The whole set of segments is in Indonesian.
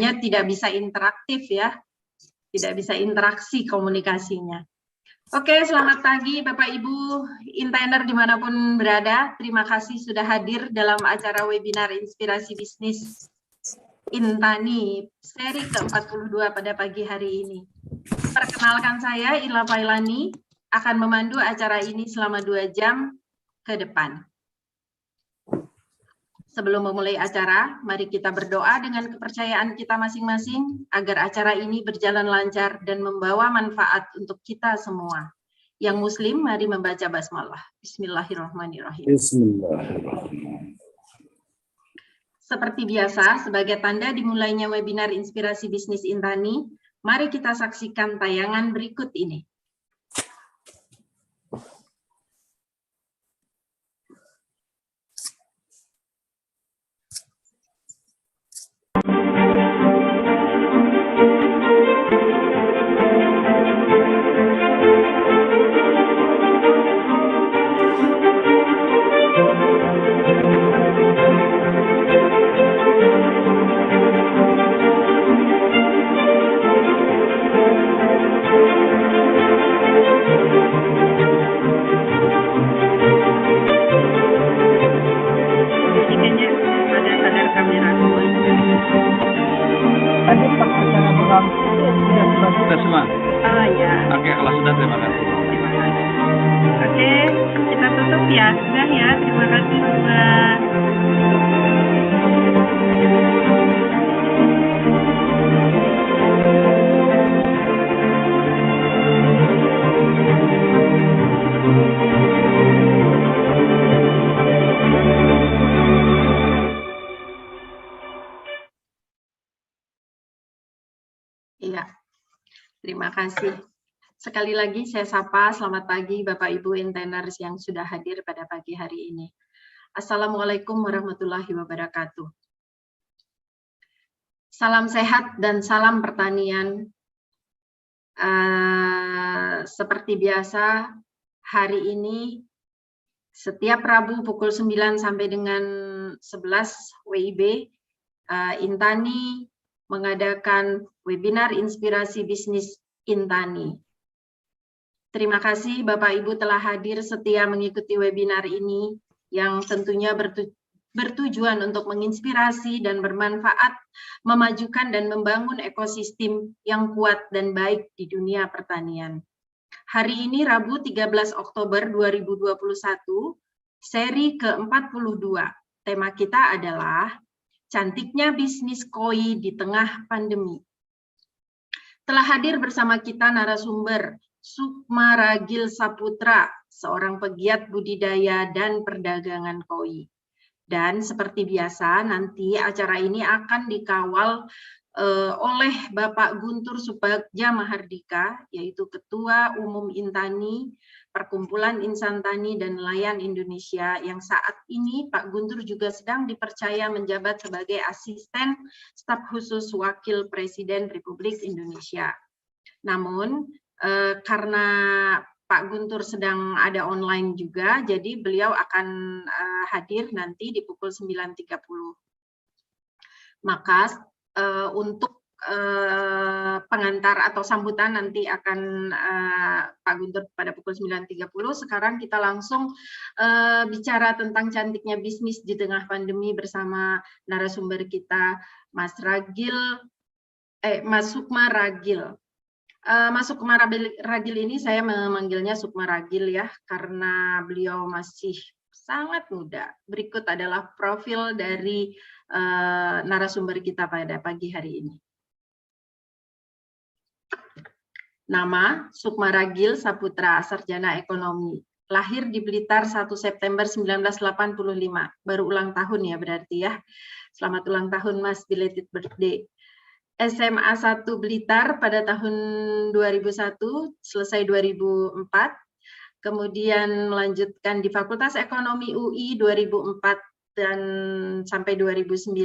tidak bisa interaktif ya, tidak bisa interaksi komunikasinya. Oke, selamat pagi Bapak Ibu Intainer dimanapun berada. Terima kasih sudah hadir dalam acara webinar Inspirasi Bisnis Intani seri ke-42 pada pagi hari ini. Perkenalkan saya Ila Failani, akan memandu acara ini selama 2 jam ke depan. Sebelum memulai acara, mari kita berdoa dengan kepercayaan kita masing-masing agar acara ini berjalan lancar dan membawa manfaat untuk kita semua. Yang Muslim, mari membaca basmalah. Bismillahirrahmanirrahim. Bismillahirrahmanirrahim. Seperti biasa, sebagai tanda dimulainya webinar Inspirasi Bisnis Intani, mari kita saksikan tayangan berikut ini. Sudah semua? Ya. Oke, kalau sudah terima kasih. Terima kasih. Oke, kita tutup ya. Sudah ya, terima kasih semua. Iya, terima kasih. Sekali lagi saya sapa, selamat pagi Bapak Ibu Intainers yang sudah hadir pada pagi hari ini. Assalamualaikum warahmatullahi wabarakatuh. Salam sehat dan salam pertanian. Seperti biasa, hari ini setiap Rabu pukul 9 sampai dengan 11 WIB, Intani mengadakan webinar Inspirasi Bisnis Intani. Terima kasih Bapak Ibu telah hadir setia mengikuti webinar ini yang tentunya bertujuan untuk menginspirasi dan bermanfaat, memajukan dan membangun ekosistem yang kuat dan baik di dunia pertanian. Hari ini Rabu 13 Oktober 2021, seri ke-42. Tema kita adalah Cantiknya Bisnis Koi di Tengah Pandemi. Telah hadir bersama kita narasumber Sukma Ragil Saputra, seorang pegiat budidaya dan perdagangan koi. Dan seperti biasa, nanti acara ini akan dikawal oleh Bapak Guntur Subagja Mahardika, yaitu Ketua Umum Intani, Perkumpulan Insan Tani dan Nelayan Indonesia, yang saat ini Pak Guntur juga sedang dipercaya menjabat sebagai Asisten Staf Khusus Wakil Presiden Republik Indonesia. Namun, karena Pak Guntur sedang ada online juga, jadi beliau akan hadir nanti di pukul 9.30. Maka untuk pengantar atau sambutan nanti akan Pak Guntur pada pukul 9.30. Sekarang kita langsung bicara tentang cantiknya bisnis di tengah pandemi bersama narasumber kita, Mas Sukma Ragil. Mas Sukma Ragil ini saya memanggilnya Sukma Ragil ya, karena beliau masih sangat muda. Berikut adalah profil dari narasumber kita pada pagi hari ini. Nama, Sukma Ragil Saputra, sarjana ekonomi. Lahir di Blitar 1 September 1985. Baru ulang tahun ya berarti ya. Selamat ulang tahun Mas, belated birthday. SMA 1 Blitar pada tahun 2001, selesai 2004. Kemudian melanjutkan di Fakultas Ekonomi UI 2004 dan sampai 2009.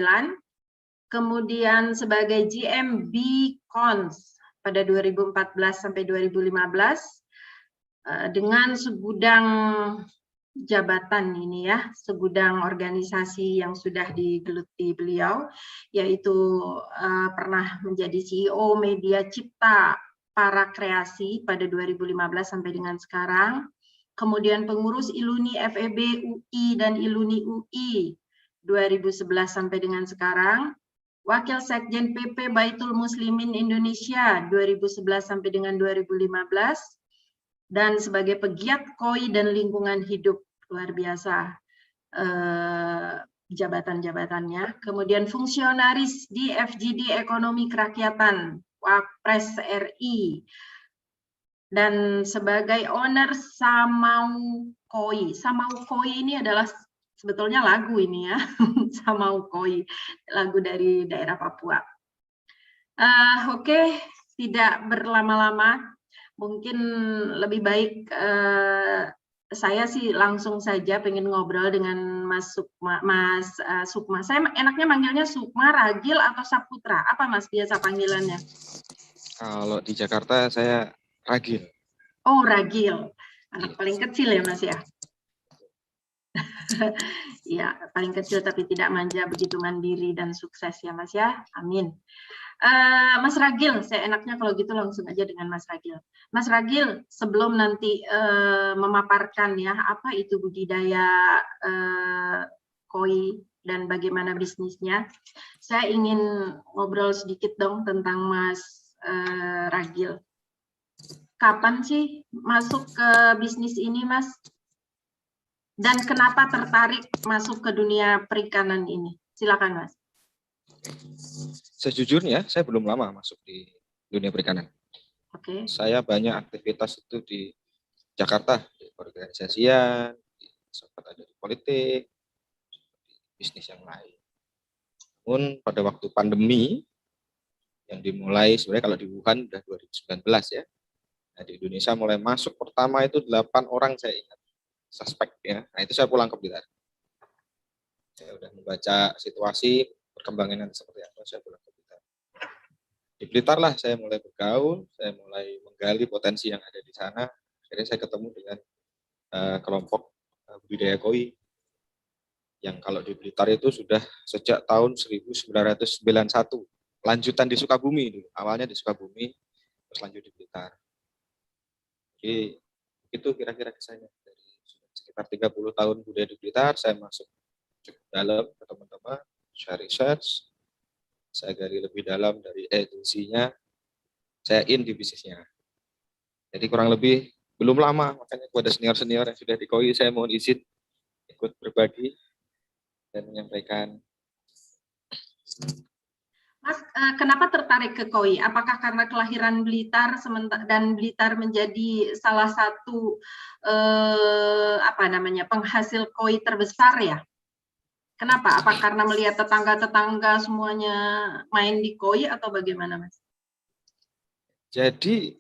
Kemudian sebagai GM B-Cons pada 2014 sampai 2015 dengan segudang jabatan ini ya, segudang organisasi yang sudah digeluti beliau, yaitu pernah menjadi CEO Media Cipta Para Kreasi pada 2015 sampai dengan sekarang, kemudian pengurus Iluni FEB UI dan Iluni UI 2011 sampai dengan sekarang, Wakil Sekjen PP Baitul Muslimin Indonesia 2011 sampai dengan 2015, dan sebagai pegiat KOI dan lingkungan hidup. Luar biasa jabatan-jabatannya. Kemudian fungsionaris di FGD Ekonomi Kerakyatan, Wapres RI, dan sebagai owner Samau Koi. Samau Koi ini adalah sebetulnya lagu ini ya, Samau Koi, lagu dari daerah Papua. Oke, tidak berlama-lama, mungkin lebih baik saya sih langsung saja pengen ngobrol dengan Mas Sukma. Saya enaknya manggilnya Sukma, Ragil, atau Saputra? Apa Mas biasa panggilannya? Kalau di Jakarta saya Ragil. Oh, Ragil. Anak paling kecil ya Mas ya? Ya, paling kecil tapi tidak manja, begitu mandiri dan sukses ya Mas ya. Amin. Mas Ragil, saya enaknya kalau gitu langsung aja dengan Mas Ragil. Mas Ragil, sebelum nanti memaparkan ya apa itu budidaya koi dan bagaimana bisnisnya, saya ingin ngobrol sedikit dong tentang Mas Ragil. Kapan sih masuk ke bisnis ini, Mas? Dan kenapa tertarik masuk ke dunia perikanan ini? Silakan, Mas. Sejujurnya saya belum lama masuk di dunia perikanan. Oke. Saya banyak aktivitas itu di Jakarta, di organisasian, sempat ada di politik, di bisnis yang lain. Namun pada waktu pandemi yang dimulai sebenarnya kalau di Wuhan udah 2019 ya. Nah, di Indonesia mulai masuk pertama itu 8 orang saya ingat suspek ya. Nah itu saya pulang ke Blitar. Saya udah membaca situasi perkembangan nanti seperti apa, saya pulang ke Blitar. Di Blitar lah saya mulai bergaul, saya mulai menggali potensi yang ada di sana. Akhirnya saya ketemu dengan kelompok budidaya koi yang kalau di Blitar itu sudah sejak tahun 1991. Lanjutan di Sukabumi dulu. Awalnya di Sukabumi, terus lanjut di Blitar. Jadi itu kira-kira kisahnya. Dari sekitar 30 tahun budaya di Blitar, saya masuk cukup dalam ke teman-teman, saya research, saya gali lebih dalam dari agensinya, saya in di bisnisnya. Jadi kurang lebih belum lama, makanya kepada senior-senior yang sudah di KOI, saya mohon izin ikut berbagi dan menyampaikan. Mas, kenapa tertarik ke koi? Apakah karena kelahiran Blitar dan Blitar menjadi salah satu penghasil koi terbesar ya? Kenapa? Apa karena melihat tetangga-tetangga semuanya main di koi atau bagaimana, Mas? Jadi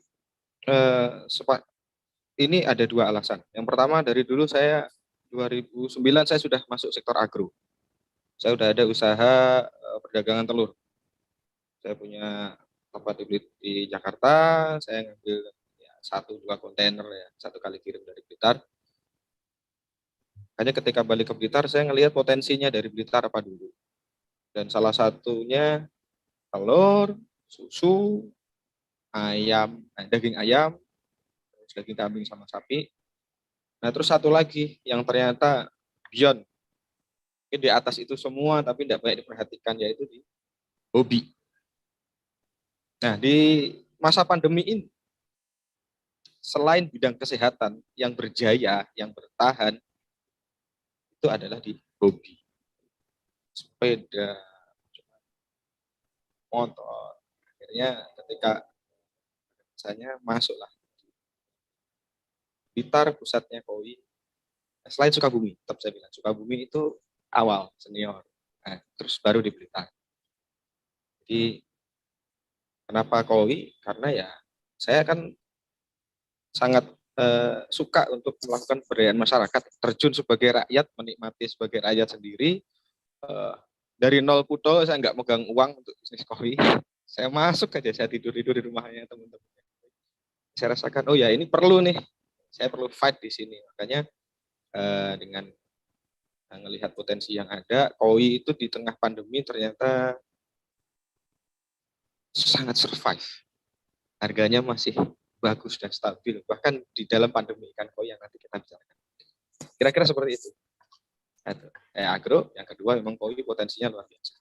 ini ada dua alasan. Yang pertama, dari dulu saya 2009 saya sudah masuk sektor agro. Saya sudah ada usaha perdagangan telur. Saya punya tempat di Jakarta, saya ngambil ya, 1-2 kontainer ya, 1 kali kirim dari Blitar. Hanya ketika balik ke Blitar, saya ngelihat potensinya dari Blitar apa dulu. Dan salah satunya telur, susu, ayam, daging ayam, daging kambing sama sapi. Nah terus satu lagi yang ternyata beyond, mungkin di atas itu semua tapi tidak banyak diperhatikan, yaitu di hobi. Nah di masa pandemi ini, selain bidang kesehatan yang berjaya, yang bertahan, itu adalah di hobi. Sepeda, motor. Akhirnya ketika misalnya masuklah Blitar, pusatnya koi. Selain Sukabumi, tetap saya bilang Sukabumi itu awal senior. Nah, terus baru di Blitar. Jadi kenapa koi? Karena ya saya kan sangat suka untuk melakukan pemberdayaan masyarakat, terjun sebagai rakyat, menikmati sebagai rakyat sendiri. Dari nol puto, saya nggak megang uang untuk bisnis koi. Saya masuk aja, saya tidur di rumahnya teman-teman. Saya rasakan, oh ya ini perlu nih, saya perlu fight di sini. Makanya dengan melihat potensi yang ada, koi itu di tengah pandemi ternyata sangat survive. Harganya masih bagus dan stabil, bahkan di dalam pandemi ikan koi yang nanti kita bicarakan. Kira-kira seperti itu. Agro, yang kedua memang koi potensinya luar biasa.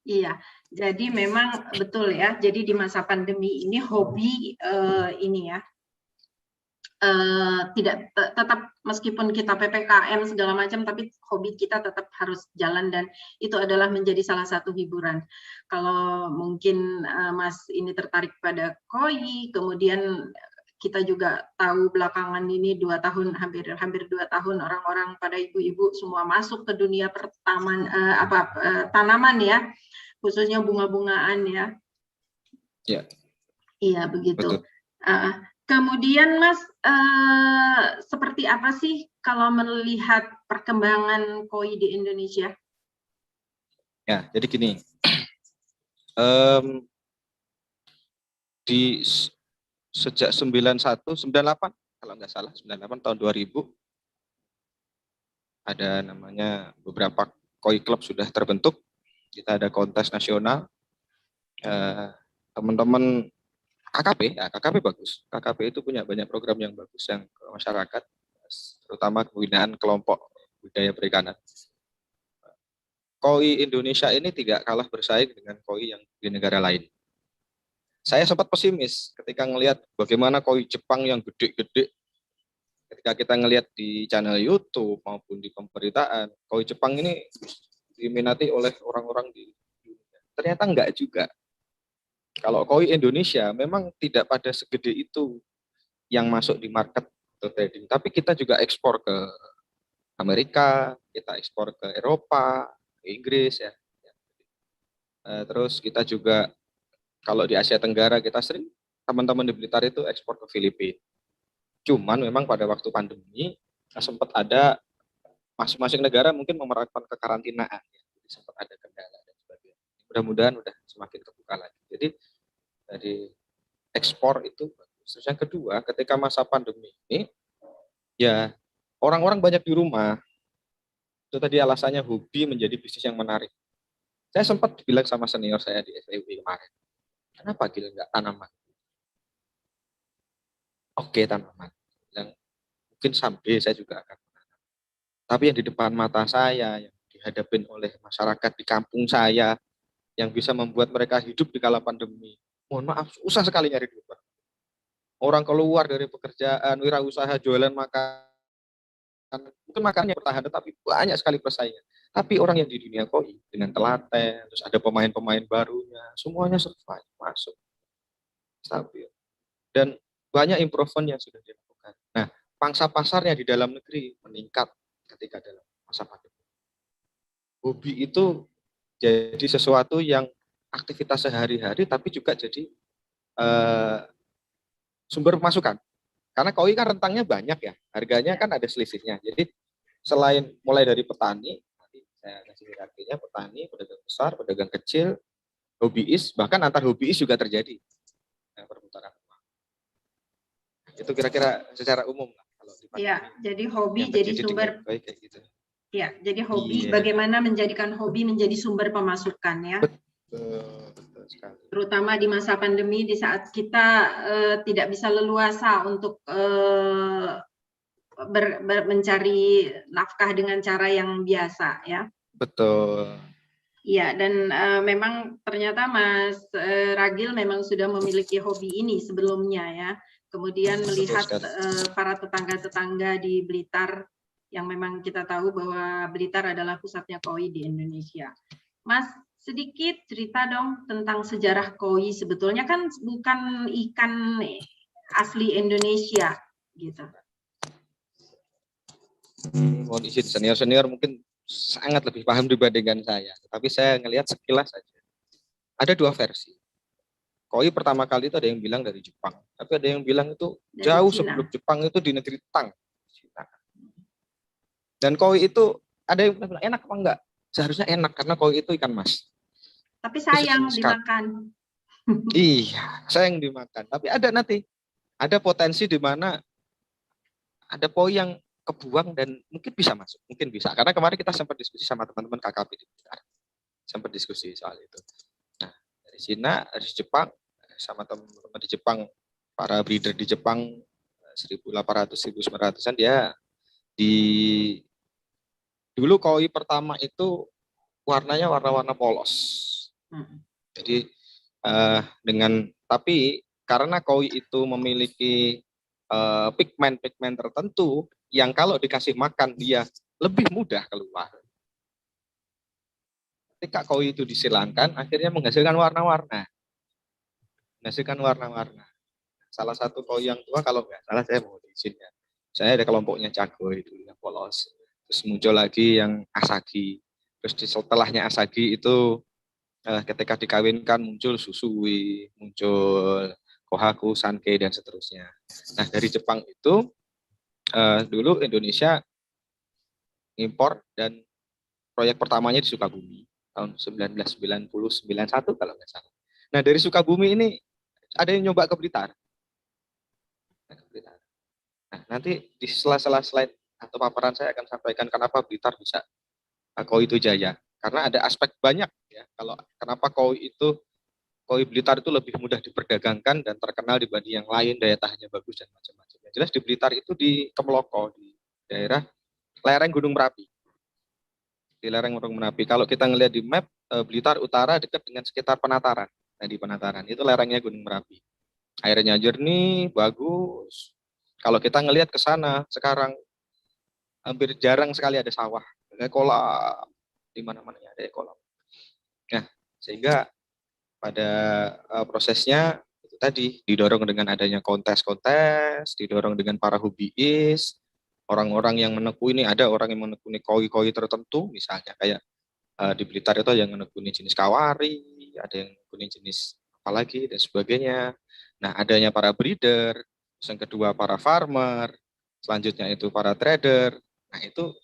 Iya, jadi memang betul ya. Jadi di masa pandemi ini hobi ini ya tidak tetap meskipun kita PPKM segala macam, tapi hobi kita tetap harus jalan dan itu adalah menjadi salah satu hiburan. Kalau mungkin Mas ini tertarik pada koi, kemudian kita juga tahu belakangan ini 2 tahun hampir 2 tahun orang-orang pada ibu-ibu semua masuk ke dunia tanaman ya, khususnya bunga-bungaan ya. Ya. Iya begitu. Kemudian Mas, seperti apa sih kalau melihat perkembangan koi di Indonesia? Ya, jadi gini, di sejak 98 kalau nggak salah 98 tahun 2000 ada namanya beberapa koi club sudah terbentuk. Kita ada kontes nasional. Teman-teman KKP bagus. KKP itu punya banyak program yang bagus yang ke masyarakat, terutama pembinaan kelompok budaya perikanan. Koi Indonesia ini tidak kalah bersaing dengan koi yang di negara lain. Saya sempat pesimis ketika ngelihat bagaimana koi Jepang yang gede-gede. Ketika kita ngelihat di channel YouTube maupun di pemberitaan, koi Jepang ini diminati oleh orang-orang di dunia. Ternyata enggak juga. Kalau koi Indonesia memang tidak pada segede itu yang masuk di market atau trading, tapi kita juga ekspor ke Amerika, kita ekspor ke Eropa, ke Inggris ya. Terus kita juga kalau di Asia Tenggara kita sering teman-teman di Blitar itu ekspor ke Filipina. Cuman memang pada waktu pandemi sempat ada masing-masing negara mungkin menerapkan kekarantinaan, ya. Jadi sempat ada kendala dan sebagainya. Mudah-mudahan udah semakin terbuka lagi. Jadi dari ekspor itu bagus. Terus yang kedua, ketika masa pandemi ini, ya orang-orang banyak di rumah. Itu tadi alasannya hobi menjadi bisnis yang menarik. Saya sempat bilang sama senior saya di FEUI kemarin, kenapa gila nggak tanaman? Oke, tanaman. Yang mungkin someday saya juga akan menanam. Tapi yang di depan mata saya, yang dihadapin oleh masyarakat di kampung saya, yang bisa membuat mereka hidup di kala pandemi. Mohon maaf, susah sekali nyari duit, Pak. Orang keluar dari pekerjaan, wirausaha, jualan makan, mungkin makannya bertahan, tapi banyak sekali persaingan. Tapi orang yang di dunia koi, dengan telaten, terus ada pemain-pemain barunya, semuanya survive, masuk, stabil. Dan banyak improvement yang sudah dilakukan. Nah, pangsa pasarnya di dalam negeri meningkat ketika dalam masa pandemi. Hobi itu jadi sesuatu yang aktivitas sehari-hari, tapi juga jadi sumber pemasukan. Karena koi kan rentangnya banyak ya, harganya kan ada selisihnya. Jadi selain mulai dari petani, nanti saya kasih hierarkinya, petani, pedagang besar, pedagang kecil, hobiis, bahkan antar hobiis juga terjadi perputaran uang. Itu kira-kira secara umum lah. Ya, jadi hobi jadi sumber. Kayak gitu. Ya, jadi hobi bagaimana menjadikan hobi menjadi sumber pemasukan ya. Betul sekali. Terutama di masa pandemi, di saat kita tidak bisa leluasa untuk mencari nafkah dengan cara yang biasa ya. Betul. Iya, dan memang ternyata Mas Ragil memang sudah memiliki hobi ini sebelumnya ya. Kemudian melihat para tetangga-tetangga di Blitar yang memang kita tahu bahwa Blitar adalah pusatnya koi di Indonesia. Mas, sedikit cerita dong tentang sejarah koi. Sebetulnya kan bukan ikan asli Indonesia gitu. Mohon izin, senior-senior mungkin sangat lebih paham dibandingkan saya. Tapi saya ngelihat sekilas saja. Ada dua versi. Koi pertama kali itu ada yang bilang dari Jepang. Tapi ada yang bilang itu dari jauh Cina. Sebelum Jepang itu di negeri Tang. Dan koi itu ada yang bilang enak apa enggak? Seharusnya enak karena koi itu ikan mas. Tapi sayang dimakan. Iya, sayang dimakan. Tapi ada nanti. Ada potensi di mana ada poin yang kebuang dan mungkin bisa masuk, mungkin bisa. Karena kemarin kita sempat diskusi sama teman-teman KKP di Blitar, sempat diskusi soal itu. Nah, dari Cina, dari Jepang, sama teman-teman di Jepang, para breeder di Jepang 1800 1900-an dia di dulu koi pertama itu warnanya warna-warna polos. Jadi tapi karena koi itu memiliki pigmen-pigmen tertentu yang kalau dikasih makan dia lebih mudah keluar. Ketika koi itu disilangkan, akhirnya menghasilkan warna-warna. Salah satu koi yang tua kalau nggak salah saya mau izinnya. Saya ada kelompoknya Cago itu yang polos. Terus muncul lagi yang Asagi. Terus setelahnya Asagi itu ketika dikawinkan muncul Susui, muncul Kohaku, Sankei, dan seterusnya. Nah, dari Jepang itu dulu Indonesia impor dan proyek pertamanya di Sukabumi tahun 1991 kalau nggak salah. Nah, dari Sukabumi ini ada yang nyoba ke Blitar. Nah, nanti di sela-sela slide atau paparan saya akan sampaikan kenapa Blitar bisa koi itu jaya. Karena ada aspek banyak ya. Kalau kenapa koi Blitar itu lebih mudah diperdagangkan dan terkenal dibanding yang lain, daya tahannya bagus dan macam-macam. Yang jelas di Blitar itu di Kemeloko, di daerah lereng Gunung Merapi. Di lereng Gunung Merapi. Kalau kita ngelihat di map, Blitar Utara dekat dengan sekitar Penataran. Nah, di Penataran itu lerengnya Gunung Merapi. Airnya jernih, bagus. Kalau kita ngelihat ke sana sekarang hampir jarang sekali ada sawah, ada kolam, di mana-mana ada kolam. Nah, sehingga pada prosesnya itu tadi didorong dengan adanya kontes-kontes, didorong dengan para hobiis, orang-orang yang menekuni, ada orang yang menekuni koi-koi tertentu, misalnya kayak di Blitar itu yang menekuni jenis kawari, ada yang menekuni jenis apalagi dan sebagainya. Nah, adanya para breeder, yang kedua para farmer, selanjutnya itu para trader. Nah, itu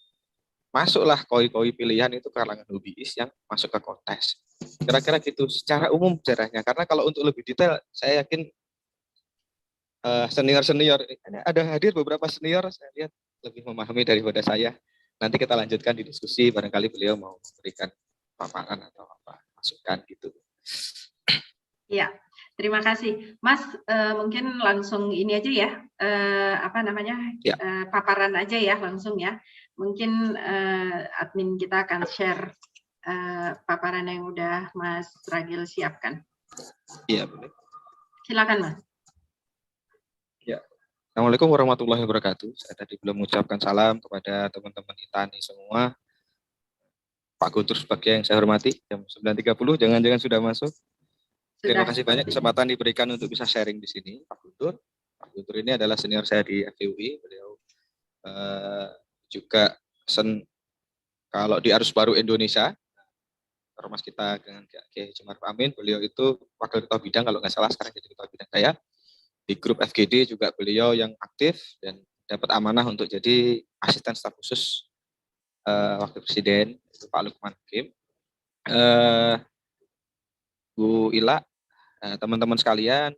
masuklah koi-koi pilihan itu kalangan hobiis yang masuk ke kontes. Kira-kira gitu secara umum sejarahnya. Karena kalau untuk lebih detail, saya yakin senior-senior, ada hadir beberapa senior, saya lihat lebih memahami daripada saya. Nanti kita lanjutkan di diskusi, barangkali beliau mau memberikan paparan atau apa masukan gitu. Ya, terima kasih, Mas. Mungkin langsung ini aja ya, Ya. paparan aja ya langsung ya. Mungkin admin kita akan share paparan yang udah Mas Ragil siapkan. Iya, boleh. Silakan, Mas. Ya. Assalamualaikum warahmatullahi wabarakatuh. Saya tadi belum mengucapkan salam kepada teman-teman Itani semua. Pak Guntur sebagai yang saya hormati, jam 9.30, jangan-jangan sudah masuk. Terima kasih banyak kesempatan diberikan untuk bisa sharing di sini, Pak Guntur. Pak Guntur ini adalah senior saya di FUI. Beliau juga kalau di Arus Baru Indonesia, ormas kita dengan Kiai Jumar Amin, beliau itu wakil ketua bidang kalau nggak salah, sekarang jadi ketua bidang saya. Di grup FGD juga beliau yang aktif dan dapat amanah untuk jadi asisten staf khusus wakil presiden, itu Pak Lukman Hakim. Bu Ila, teman-teman sekalian,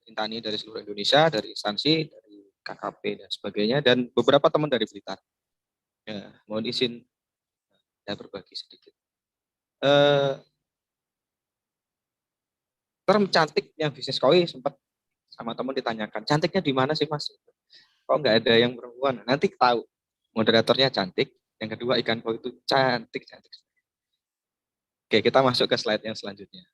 Intani dari seluruh Indonesia, dari instansi, dari KKP dan sebagainya, dan beberapa teman dari Blitar. Ya, mohon izin saya berbagi sedikit. Term cantik yang bisnis koi sempat sama teman ditanyakan, cantiknya di mana sih Mas? Kok nggak ada yang perempuan? Nanti tahu. Moderatornya cantik, yang kedua ikan koi itu cantik-cantik. Oke, kita masuk ke slide yang selanjutnya.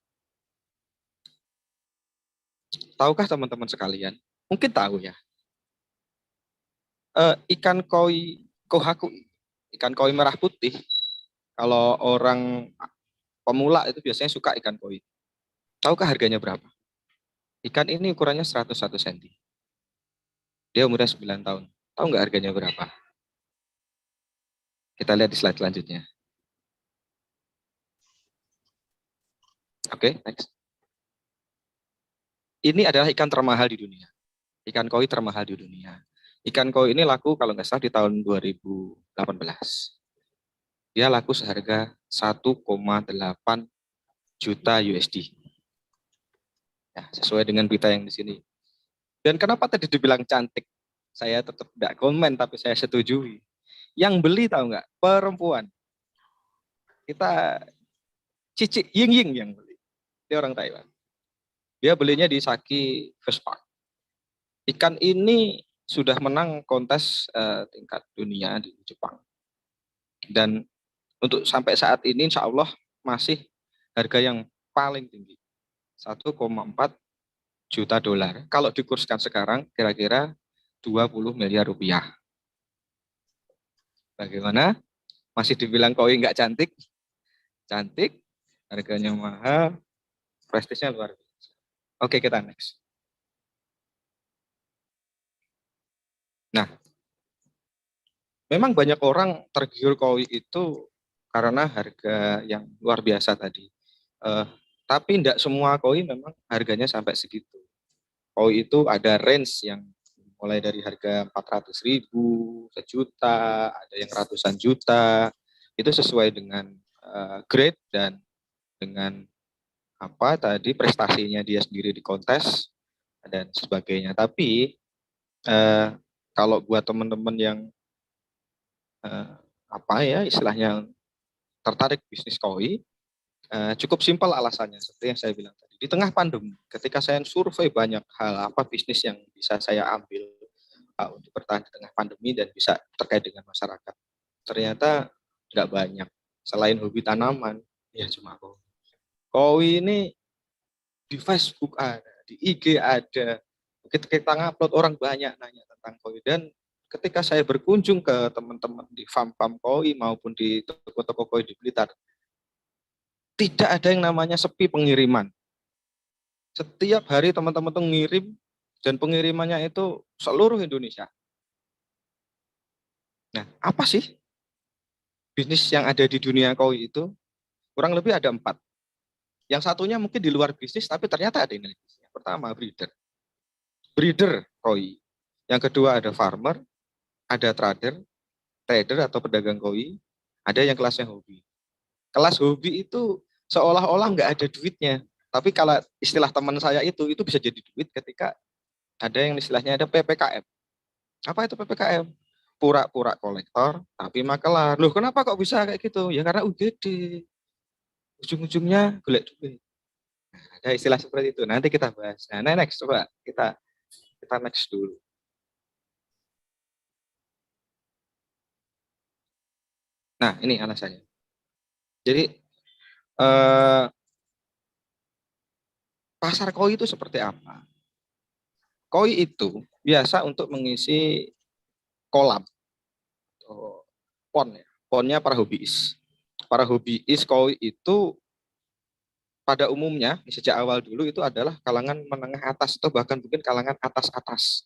Tahukah teman-teman sekalian? Mungkin tahu ya. Ikan koi kohaku, ikan koi merah putih, kalau orang pemula itu biasanya suka ikan koi. Tahukah harganya berapa? Ikan ini ukurannya 101 cm. Dia umurnya 9 tahun. Tahu nggak harganya berapa? Kita lihat di slide selanjutnya. Oke, next. Ini adalah ikan termahal di dunia. Ikan koi termahal di dunia. Ikan koi ini laku kalau nggak salah di tahun 2018. Dia laku seharga 1,8 juta USD. Ya, sesuai dengan berita yang di sini. Dan kenapa tadi dibilang cantik? Saya tetap tidak komen, tapi saya setujui. Yang beli tahu nggak? Perempuan. Kita Cici Ying Ying yang beli. Dia orang Taiwan. Dia belinya di Saki Vespa. Ikan ini sudah menang kontes tingkat dunia di Jepang. Dan untuk sampai saat ini insya Allah masih harga yang paling tinggi. 1,4 juta dolar. Kalau dikurskan sekarang kira-kira 20 miliar rupiah. Bagaimana? Masih dibilang koi nggak cantik? Cantik, harganya mahal, prestisnya luar biasa. Oke, kita next. Nah, memang banyak orang tergiur koi itu karena harga yang luar biasa tadi. Tapi tidak semua koi memang harganya sampai segitu. Koi itu ada range yang mulai dari harga 400.000, sejuta, ada yang ratusan juta. Itu sesuai dengan grade dan dengan apa tadi prestasinya dia sendiri di kontes dan sebagainya. Tapi kalau buat teman-teman yang apa ya istilahnya tertarik bisnis koi, cukup simpel alasannya seperti yang saya bilang tadi. Di tengah pandemi, ketika saya survei banyak hal apa bisnis yang bisa saya ambil untuk bertahan di tengah pandemi dan bisa terkait dengan masyarakat, ternyata nggak banyak. Selain hobi tanaman, ya cuma koi. Koi ini di Facebook ada, di IG ada. Begitu kita ngupload orang banyak nanya tentang koi dan ketika saya berkunjung ke teman-teman di farm-farm koi maupun di toko-toko koi di Blitar, tidak ada yang namanya sepi pengiriman. Setiap hari teman-teman tuh ngirim dan pengirimannya itu seluruh Indonesia. Nah, apa sih bisnis yang ada di dunia koi itu? Kurang lebih ada 4. Yang satunya mungkin di luar bisnis, tapi ternyata ada Indonesia. Pertama, breeder. Breeder koi. Yang kedua ada farmer, ada trader atau pedagang koi, ada yang kelasnya hobi. Kelas hobi itu seolah-olah nggak ada duitnya. Tapi kalau istilah teman saya itu bisa jadi duit ketika ada yang istilahnya ada PPKM. Apa itu PPKM? Pura-pura kolektor, tapi makelar. Loh kenapa kok bisa kayak gitu? Ya karena UGD. Ujung-ujungnya golek duit. Nah, ada istilah seperti itu. Nanti kita bahas. Nah, next coba kita next dulu. Nah, ini alasannya. Jadi pasar koi itu seperti apa? Koi itu biasa untuk mengisi kolam, atau pon ya. Ponnya para hobiis. Para hobiis koi itu pada umumnya sejak awal dulu itu adalah kalangan menengah atas atau bahkan mungkin kalangan atas-atas.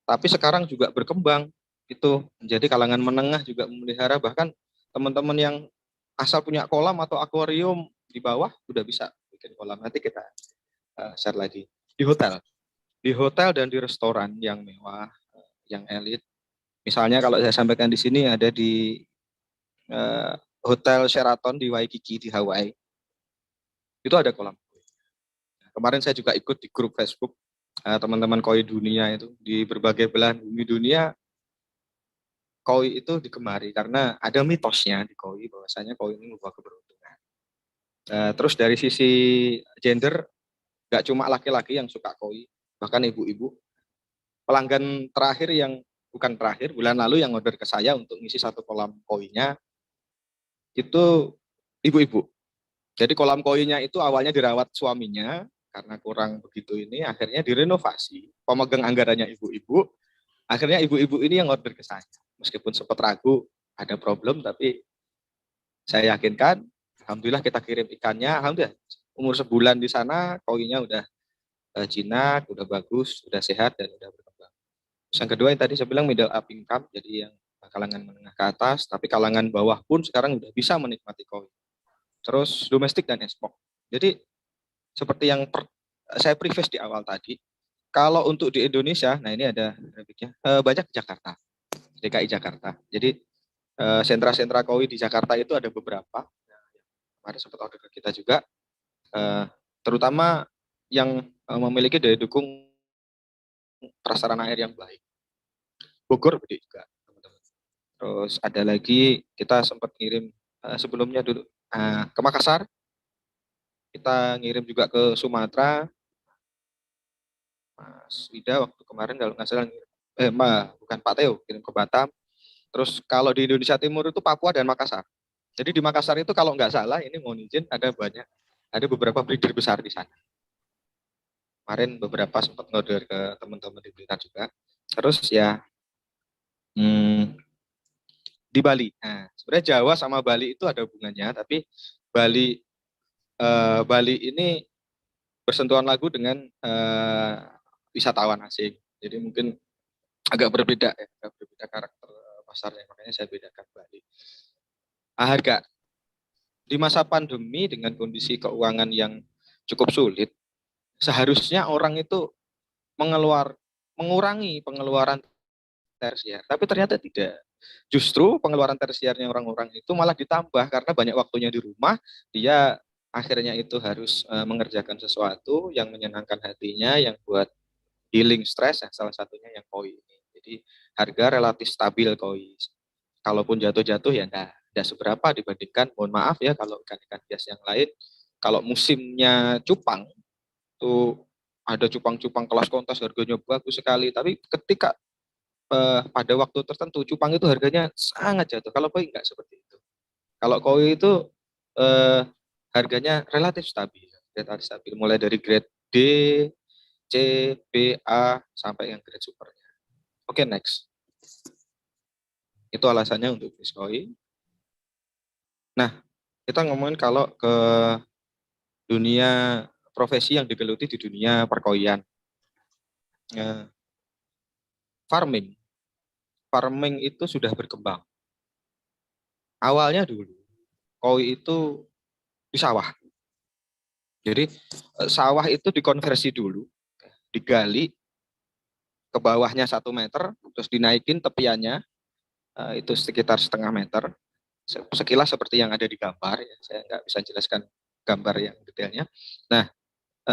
Tapi sekarang juga berkembang itu menjadi kalangan menengah juga memelihara bahkan teman-teman yang asal punya kolam atau akuarium di bawah sudah bisa bikin kolam. Nanti kita share lagi di hotel dan di restoran yang mewah, yang elit. Misalnya kalau saya sampaikan di sini ada di Hotel Sheraton di Waikiki di Hawaii. Itu ada kolam. Kemarin saya juga ikut di grup Facebook teman-teman koi dunia itu di berbagai belahan bumi dunia. Koi itu digemari karena ada mitosnya di koi bahwasanya koi ini membawa keberuntungan. Terus dari sisi gender, nggak cuma laki-laki yang suka koi, bahkan ibu-ibu. Pelanggan terakhir yang bukan terakhir bulan lalu yang order ke saya untuk ngisi satu kolam koinya itu ibu-ibu. Jadi kolam koinya itu awalnya dirawat suaminya karena kurang begitu ini, akhirnya direnovasi. Pemegang anggarannya ibu-ibu, akhirnya ibu-ibu ini yang order ke saya. Meskipun sempat ragu, ada problem, tapi saya yakinkan, alhamdulillah kita kirim ikannya, alhamdulillah umur sebulan di sana, koinya udah jinak, udah bagus, udah sehat, dan udah berkembang. Terus yang kedua yang tadi saya bilang middle up income, jadi yang kalangan menengah ke atas, tapi kalangan bawah pun sekarang udah bisa menikmati koi. Terus domestik dan ekspor. Jadi seperti yang saya preface di awal tadi, kalau untuk di Indonesia, nah ini ada grafiknya, banyak di Jakarta, DKI Jakarta. Jadi sentra-sentra koi di Jakarta itu ada beberapa. Kemarin sempat order ke kita juga, terutama yang memiliki daya dukung prasarana air yang baik. Bogor gede juga, teman-teman. Terus ada lagi kita sempat ngirim sebelumnya dulu ke Makassar, kita ngirim juga ke Sumatera. Mas Wida waktu kemarin kalau nggak salah bukan Pak Teo kirim ke Batam. Terus kalau di Indonesia Timur itu Papua dan Makassar. Jadi di Makassar itu kalau nggak salah ini mohon izin ada beberapa breeder besar di sana. Kemarin beberapa sempat ngorder ke teman-teman di Blitar juga. Terus ya di Bali. Nah, sebenarnya Jawa sama Bali itu ada hubungannya, tapi Bali Bali ini bersentuhan lagu dengan wisatawan asing. Jadi mungkin agak berbeda ya, agak berbeda karakter pasarnya. Makanya saya bedakan Bali. Harga di masa pandemi dengan kondisi keuangan yang cukup sulit, seharusnya orang itu mengurangi pengeluaran tersier, tapi ternyata tidak. Justru pengeluaran tersiernya orang-orang itu malah ditambah karena banyak waktunya di rumah, dia akhirnya itu harus mengerjakan sesuatu yang menyenangkan hatinya, yang buat healing stres, salah satunya yang koi ini. Jadi harga relatif stabil koi. Kalaupun jatuh-jatuh ya enggak seberapa dibandingkan, mohon maaf ya kalau ikan-ikan hias yang lain. Kalau musimnya cupang, tuh ada cupang-cupang kelas kontes harganya bagus sekali, tapi ketika pada waktu tertentu cupang itu harganya sangat jatuh. Kalau koi enggak seperti itu. Kalau koi itu harganya relatif stabil, mulai dari grade D, C, B, A sampai yang grade supernya. Oke, next. Itu alasannya untuk fish koi. Nah, kita ngomongin kalau ke dunia profesi yang digeluti di dunia perkoian. Farming. Farming itu sudah berkembang. Awalnya dulu, koi itu di sawah. Jadi sawah itu dikonversi dulu, digali ke bawahnya 1 meter, terus dinaikin tepiannya, itu sekitar setengah meter. Sekilas seperti yang ada di gambar, ya. Saya nggak bisa jelaskan gambar yang detailnya. Nah,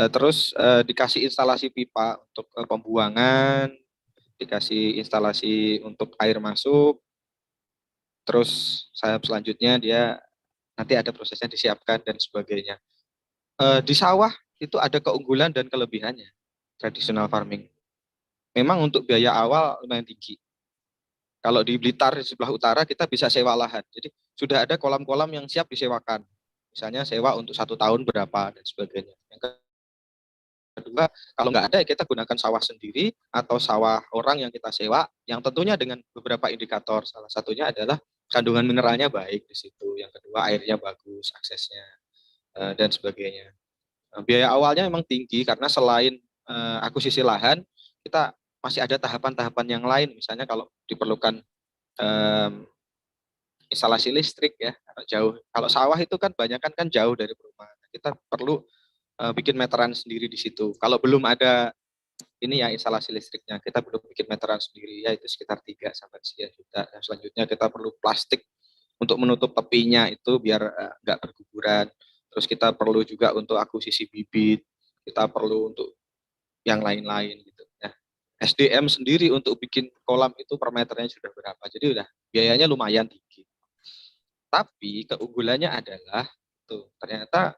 terus dikasih instalasi pipa untuk pembuangan, dikasih instalasi untuk air masuk, terus sayap selanjutnya dia nanti ada prosesnya disiapkan dan sebagainya. Di sawah itu ada keunggulan dan kelebihannya traditional farming. Memang untuk biaya awal lumayan tinggi. Kalau di Blitar di sebelah utara kita bisa sewa lahan. Jadi sudah ada kolam-kolam yang siap disewakan. Misalnya sewa untuk 1 tahun berapa dan sebagainya. Yang kedua, kalau nggak ada kita gunakan sawah sendiri atau sawah orang yang kita sewa, yang tentunya dengan beberapa indikator. Salah satunya adalah kandungan mineralnya baik di situ. Yang kedua airnya bagus, aksesnya dan sebagainya. Biaya awalnya memang tinggi karena selain akuisisi lahan, kita masih ada tahapan-tahapan yang lain. Misalnya kalau diperlukan instalasi listrik ya, jauh. Kalau sawah itu kan banyak kan jauh dari perumahan. Kita perlu bikin meteran sendiri di situ. Kalau belum ada ini ya instalasi listriknya, kita belum bikin meteran sendiri ya itu sekitar 3 sampai sekian juta. Dan selanjutnya kita perlu plastik untuk menutup tepinya itu biar nggak berguguran. Terus kita perlu juga untuk akuisisi bibit, kita perlu untuk yang lain-lain gitu. Nah, SDM sendiri untuk bikin kolam itu per meternya sudah berapa. Jadi udah biayanya lumayan tinggi. Tapi keunggulannya adalah tuh ternyata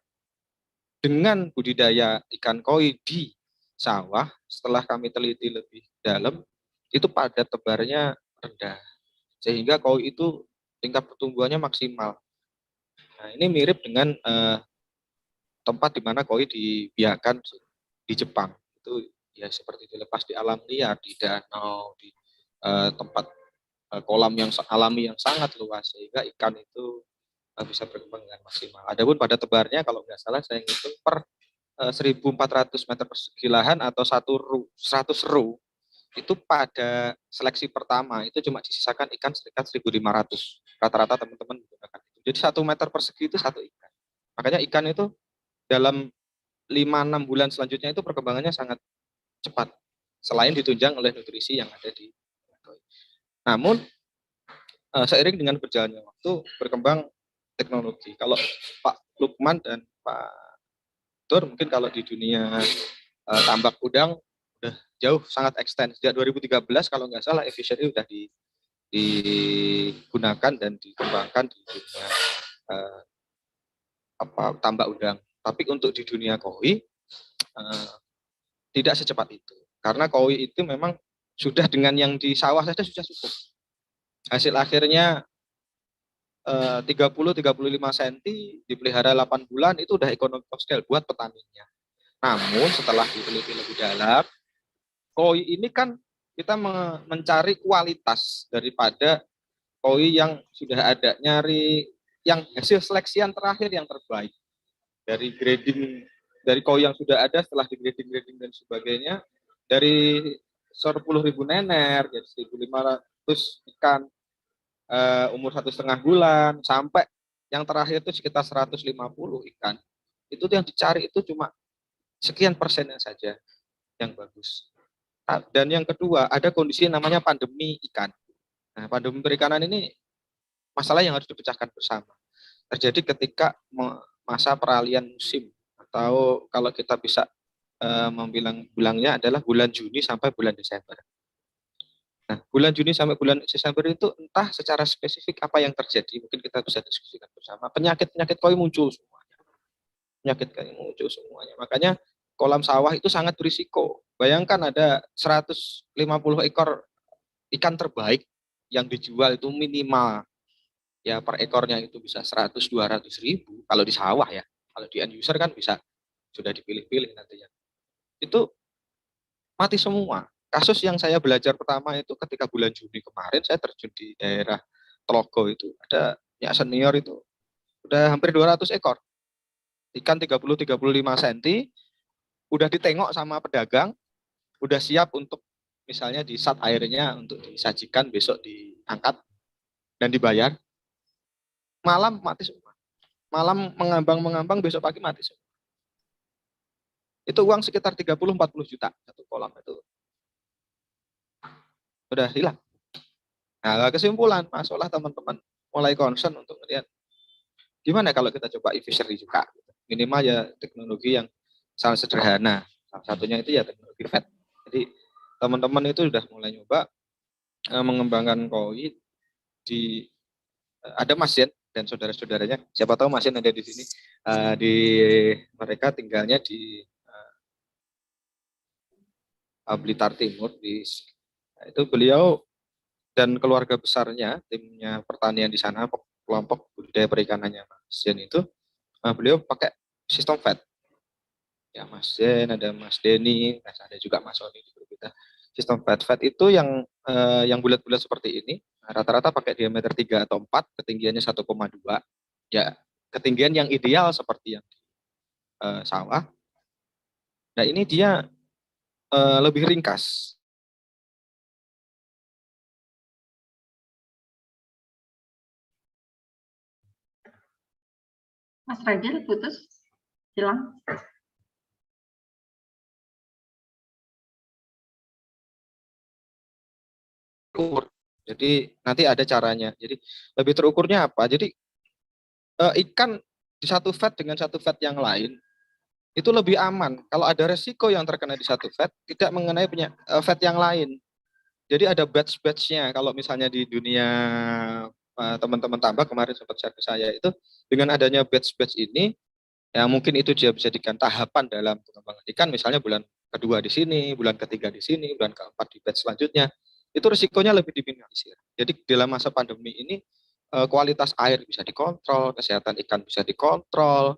dengan budidaya ikan koi di sawah, setelah kami teliti lebih dalam, itu padat tebarnya rendah. Sehingga koi itu tingkat pertumbuhannya maksimal. Nah, ini mirip dengan tempat di mana koi dibiarkan di Jepang. Itu ya seperti dilepas di alam liar, di danau, di tempat kolam yang alami yang sangat luas, sehingga ikan itu bisa berkembang dengan maksimal. Adapun pada tebarnya kalau nggak salah saya ngitung per 1.400 meter persegi lahan atau 100 ru itu pada seleksi pertama itu cuma disisakan ikan sekitar 1.500. Rata-rata teman-teman menggunakan itu. Jadi 1 meter persegi itu 1 ikan. Makanya ikan itu dalam 5-6 bulan selanjutnya itu perkembangannya sangat cepat. Selain ditunjang oleh nutrisi yang ada di koi. Namun seiring dengan berjalannya waktu berkembang teknologi. Kalau Pak Lukman dan Pak Tur mungkin kalau di dunia tambak udang udah jauh sangat extend. Sejak 2013 kalau nggak salah e-fishery udah digunakan dan dikembangkan di dunia tambak udang. Tapi untuk di dunia koi tidak secepat itu. Karena koi itu memang sudah dengan yang di sawah saja sudah cukup. Hasil akhirnya 30-35 cm dipelihara 8 bulan itu udah ekonomi scale buat petaninya. Namun setelah diteliti lebih dalam, koi ini kan kita mencari kualitas daripada koi yang sudah ada, nyari yang hasil seleksian terakhir yang terbaik dari grading dari koi yang sudah ada setelah di grading dan sebagainya, dari 10.000 nener jadi 1.500 ikan umur 1,5 bulan sampai yang terakhir itu sekitar 150 ikan. Itu yang dicari itu cuma sekian persennya saja yang bagus. Dan yang kedua, ada kondisi namanya pandemi ikan. Nah, pandemi perikanan ini masalah yang harus dipecahkan bersama. Terjadi ketika masa peralihan musim, atau kalau kita bisa bilangnya adalah bulan Juni sampai bulan Desember. Nah, bulan Juni sampai bulan Desember itu entah secara spesifik apa yang terjadi, mungkin kita bisa diskusikan bersama. Penyakit-penyakit koi muncul semuanya. Penyakit koi muncul semuanya. Makanya kolam sawah itu sangat berisiko. Bayangkan ada 150 ekor ikan terbaik yang dijual itu minimal ya per ekornya itu bisa 100-200 ribu kalau di sawah ya. Kalau di end user kan bisa sudah dipilih-pilih nantinya. Itu mati semua. Kasus yang saya belajar pertama itu ketika bulan Juni kemarin, saya terjun di daerah Tlogo itu, ada ya senior itu udah hampir 200 ekor. Ikan 30-35 cm, udah ditengok sama pedagang, udah siap untuk misalnya di sat airnya untuk disajikan, besok diangkat dan dibayar. Malam mati semua. Malam mengambang, besok pagi mati semua. Itu uang sekitar 30-40 juta satu kolam itu. Udah hilang. Nah, kesimpulan, masalah teman-teman mulai concern untuk melihat gimana kalau kita coba e-fishery juga. Minimal ya teknologi yang sangat sederhana. Salah satunya itu ya teknologi FET. Jadi teman-teman itu sudah mulai nyoba mengembangkan koi di ada Mas Yen dan saudara-saudaranya. Siapa tahu Mas Yen ada di sini. Di mereka tinggalnya di Blitar Timur itu beliau dan keluarga besarnya, timnya pertanian di sana, kelompok budidaya perikanannya Mas Zen itu, beliau pakai sistem FET. Ya Mas Zen, ada Mas Denny, ada juga Mas Sony di grup kita. Sistem FET. FET itu yang bulat-bulat seperti ini, rata-rata pakai diameter 3 atau 4, ketinggiannya 1,2. Ya, ketinggian yang ideal seperti yang di sawah. Nah, ini dia lebih ringkas. Mas Ragil putus, hilang. Jadi nanti ada caranya. Jadi lebih terukurnya apa? Jadi ikan di satu vat dengan satu vat yang lain itu lebih aman. Kalau ada resiko yang terkena di satu vat tidak mengenai vat yang lain. Jadi ada batch-batchnya. Kalau misalnya di dunia teman-teman tambak kemarin sempat share ke saya itu dengan adanya batch-batch ini ya mungkin itu dia bisa dijadikan tahapan dalam pengembangan ikan, misalnya bulan kedua di sini, bulan ketiga di sini, bulan keempat di batch selanjutnya, itu risikonya lebih diminimalisir. Jadi dalam masa pandemi ini kualitas air bisa dikontrol, kesehatan ikan bisa dikontrol,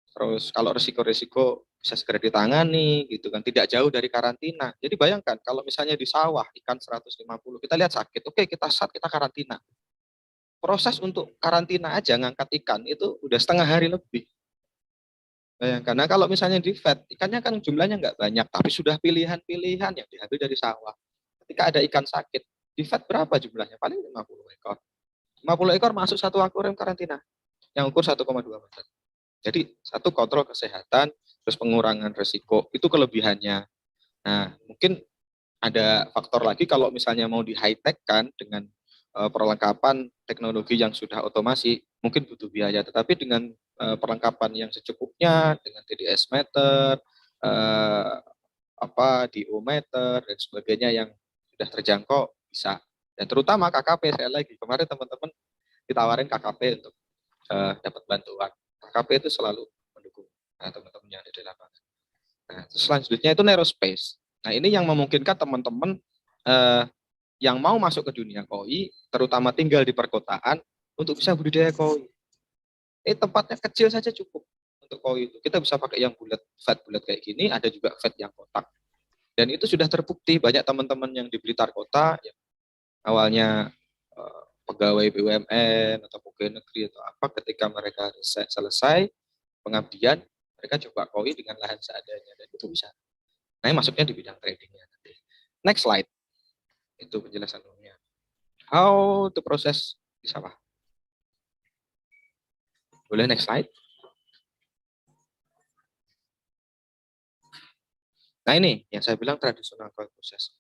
terus kalau risiko-risiko bisa segera ditangani gitu kan, tidak jauh dari karantina. Jadi bayangkan kalau misalnya di sawah ikan 150, kita lihat sakit, oke kita kita karantina. Proses untuk karantina aja ngangkat ikan itu udah setengah hari lebih. Bayangkan, nah kalau misalnya di FET, ikannya kan jumlahnya nggak banyak, tapi sudah pilihan-pilihan yang diambil dari sawah. Ketika ada ikan sakit, di FET berapa jumlahnya? Paling 50 ekor. 50 ekor masuk satu akuarium karantina, yang ukur 1,2 meter. Jadi satu kontrol kesehatan, terus pengurangan resiko, itu kelebihannya. Nah mungkin ada faktor lagi kalau misalnya mau di high-tech kan dengan perlengkapan teknologi yang sudah otomasi, mungkin butuh biaya, tetapi dengan perlengkapan yang secukupnya, dengan TDS meter, diometer dan sebagainya yang sudah terjangkau bisa. Dan terutama KKP, saya lagi kemarin teman-teman ditawarin KKP untuk dapat bantuan. KKP itu selalu mendukung teman-teman yang ada di lapangan. Nah, selanjutnya itu aerospace. Nah, ini yang memungkinkan teman-teman yang mau masuk ke dunia koi, terutama tinggal di perkotaan, untuk bisa budidaya koi. Tempatnya kecil saja cukup untuk koi itu. Kita bisa pakai yang bulat, fat bulat kayak gini, ada juga fat yang kotak. Dan itu sudah terbukti banyak teman-teman yang di Blitar Kota, yang awalnya pegawai BUMN atau pegawai negeri atau apa, ketika mereka selesai pengabdian, mereka coba koi dengan lahan seadanya dan itu bisa. Nah, masuknya di bidang tradingnya nanti. Next slide. Itu penjelasan umumnya. How to proses di sawah. Boleh next slide. Nah, ini yang saya bilang tradisional proses.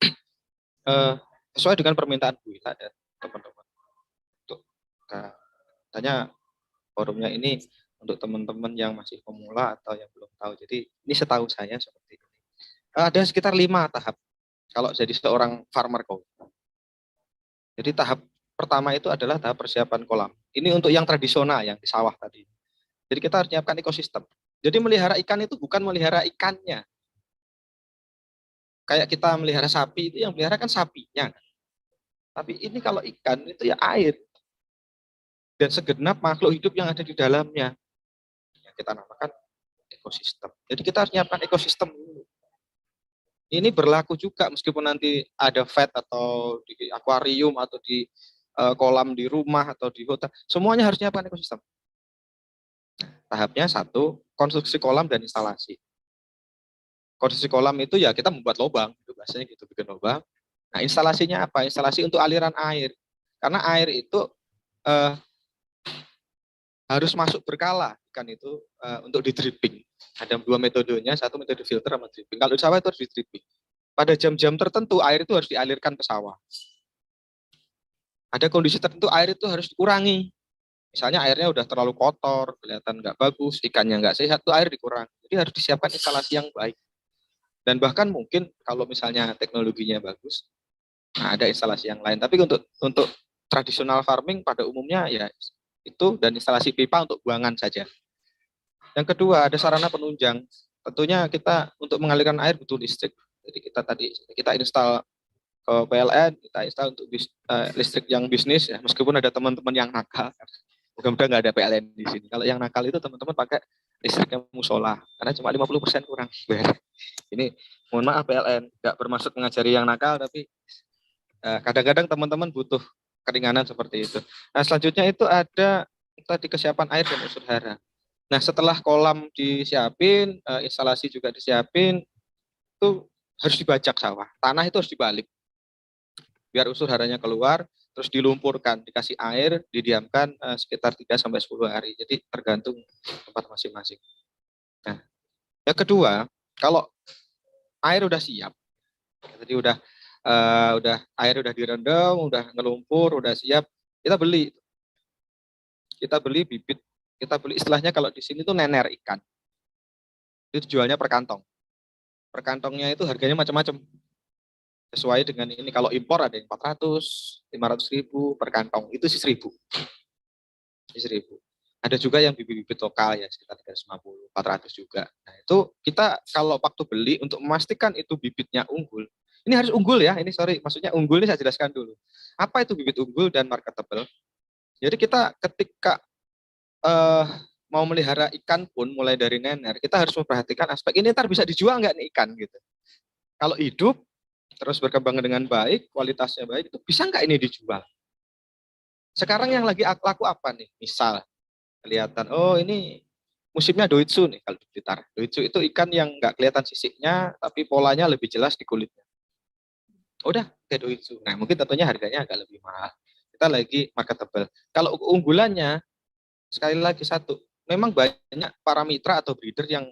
Sesuai dengan permintaan Bu Ila dan teman-teman. Untuk katanya forumnya ini untuk teman-teman yang masih pemula atau yang belum tahu. Jadi ini setahu saya seperti ini. Ada sekitar 5 tahap kalau jadi seorang farmer koi. Jadi tahap pertama itu adalah tahap persiapan kolam. Ini untuk yang tradisional yang di sawah tadi. Jadi kita harus menyiapkan ekosistem. Jadi melihara ikan itu bukan melihara ikannya. Kayak kita melihara sapi itu yang melihara kan sapinya. Tapi ini kalau ikan itu ya air. Dan segenap makhluk hidup yang ada di dalamnya. Yang kita namakan ekosistem. Jadi kita harus menyiapkan ekosistem dulu. Ini berlaku juga meskipun nanti ada vet atau di akuarium atau di kolam di rumah atau di hotel. Semuanya harus menyiapkan ekosistem. Tahapnya 1, konstruksi kolam dan instalasi. Konstruksi kolam itu ya kita membuat lubang, itu bahasanya gitu, bikin lubang. Nah, instalasinya apa? Instalasi untuk aliran air. Karena air itu harus masuk berkala ikan itu untuk di dripping. Ada 2 metodenya, satu metode filter sama dripping. Kalau di sawah itu harus di dripping. Pada jam-jam tertentu air itu harus dialirkan ke sawah. Ada kondisi tertentu air itu harus dikurangi. Misalnya airnya udah terlalu kotor, kelihatan nggak bagus, ikannya nggak sehat, itu air dikurangi. Jadi harus disiapkan instalasi yang baik. Dan bahkan mungkin kalau misalnya teknologinya bagus, nah ada instalasi yang lain. Tapi untuk tradisional farming pada umumnya ya itu dan instalasi pipa untuk buangan saja. Yang kedua ada sarana penunjang. Tentunya kita untuk mengalirkan air butuh listrik. Jadi kita install ke PLN, kita install untuk listrik yang bisnis ya. Meskipun ada teman-teman yang nakal, mudah-mudahan nggak ada PLN di sini. Kalau yang nakal itu teman-teman pakai listrik yang musola karena cuma 50% kurang bayar. Ini mohon maaf PLN, nggak bermaksud mengajari yang nakal, tapi kadang-kadang teman-teman butuh keringanan seperti itu. Nah, selanjutnya itu ada tadi kesiapan air dan unsur hara. Nah, setelah kolam disiapin, instalasi juga disiapin, itu harus dibajak sawah. Tanah itu harus dibalik. Biar unsur haranya keluar, terus dilumpurkan, dikasih air, didiamkan sekitar 3-10 hari. Jadi tergantung tempat masing-masing. Nah, yang kedua, kalau air udah siap, jadi udah air udah direndam, udah ngelumpur, udah siap, kita beli bibit, kita beli istilahnya kalau di sini tuh nener ikan. Itu jualnya per kantong. Per kantongnya itu harganya macam-macam. Sesuai dengan ini, kalau impor ada yang 400, 500 ribu per kantong, itu sih 1000. Ada juga yang bibit-bibit lokal ya sekitar 350, 400 juga. Nah, itu kita kalau waktu beli untuk memastikan itu bibitnya unggul. Ini harus unggul ya, maksudnya unggul ini saya jelaskan dulu. Apa itu bibit unggul dan marketable? Jadi kita ketika mau melihara ikan pun mulai dari nener, kita harus memperhatikan aspek ini ntar bisa dijual nggak nih ikan gitu. Kalau hidup terus berkembang dengan baik, kualitasnya baik, itu bisa nggak ini dijual? Sekarang yang lagi laku apa nih? Misal kelihatan, oh ini musimnya doitsu nih kalau di Blitar. Doitsu itu ikan yang nggak kelihatan sisiknya, tapi polanya lebih jelas di kulitnya. Udah kayak doitsu. Nah, mungkin tentunya harganya agak lebih mahal. Kita lagi marketable. Kalau keunggulannya, sekali lagi satu, memang banyak para mitra atau breeder yang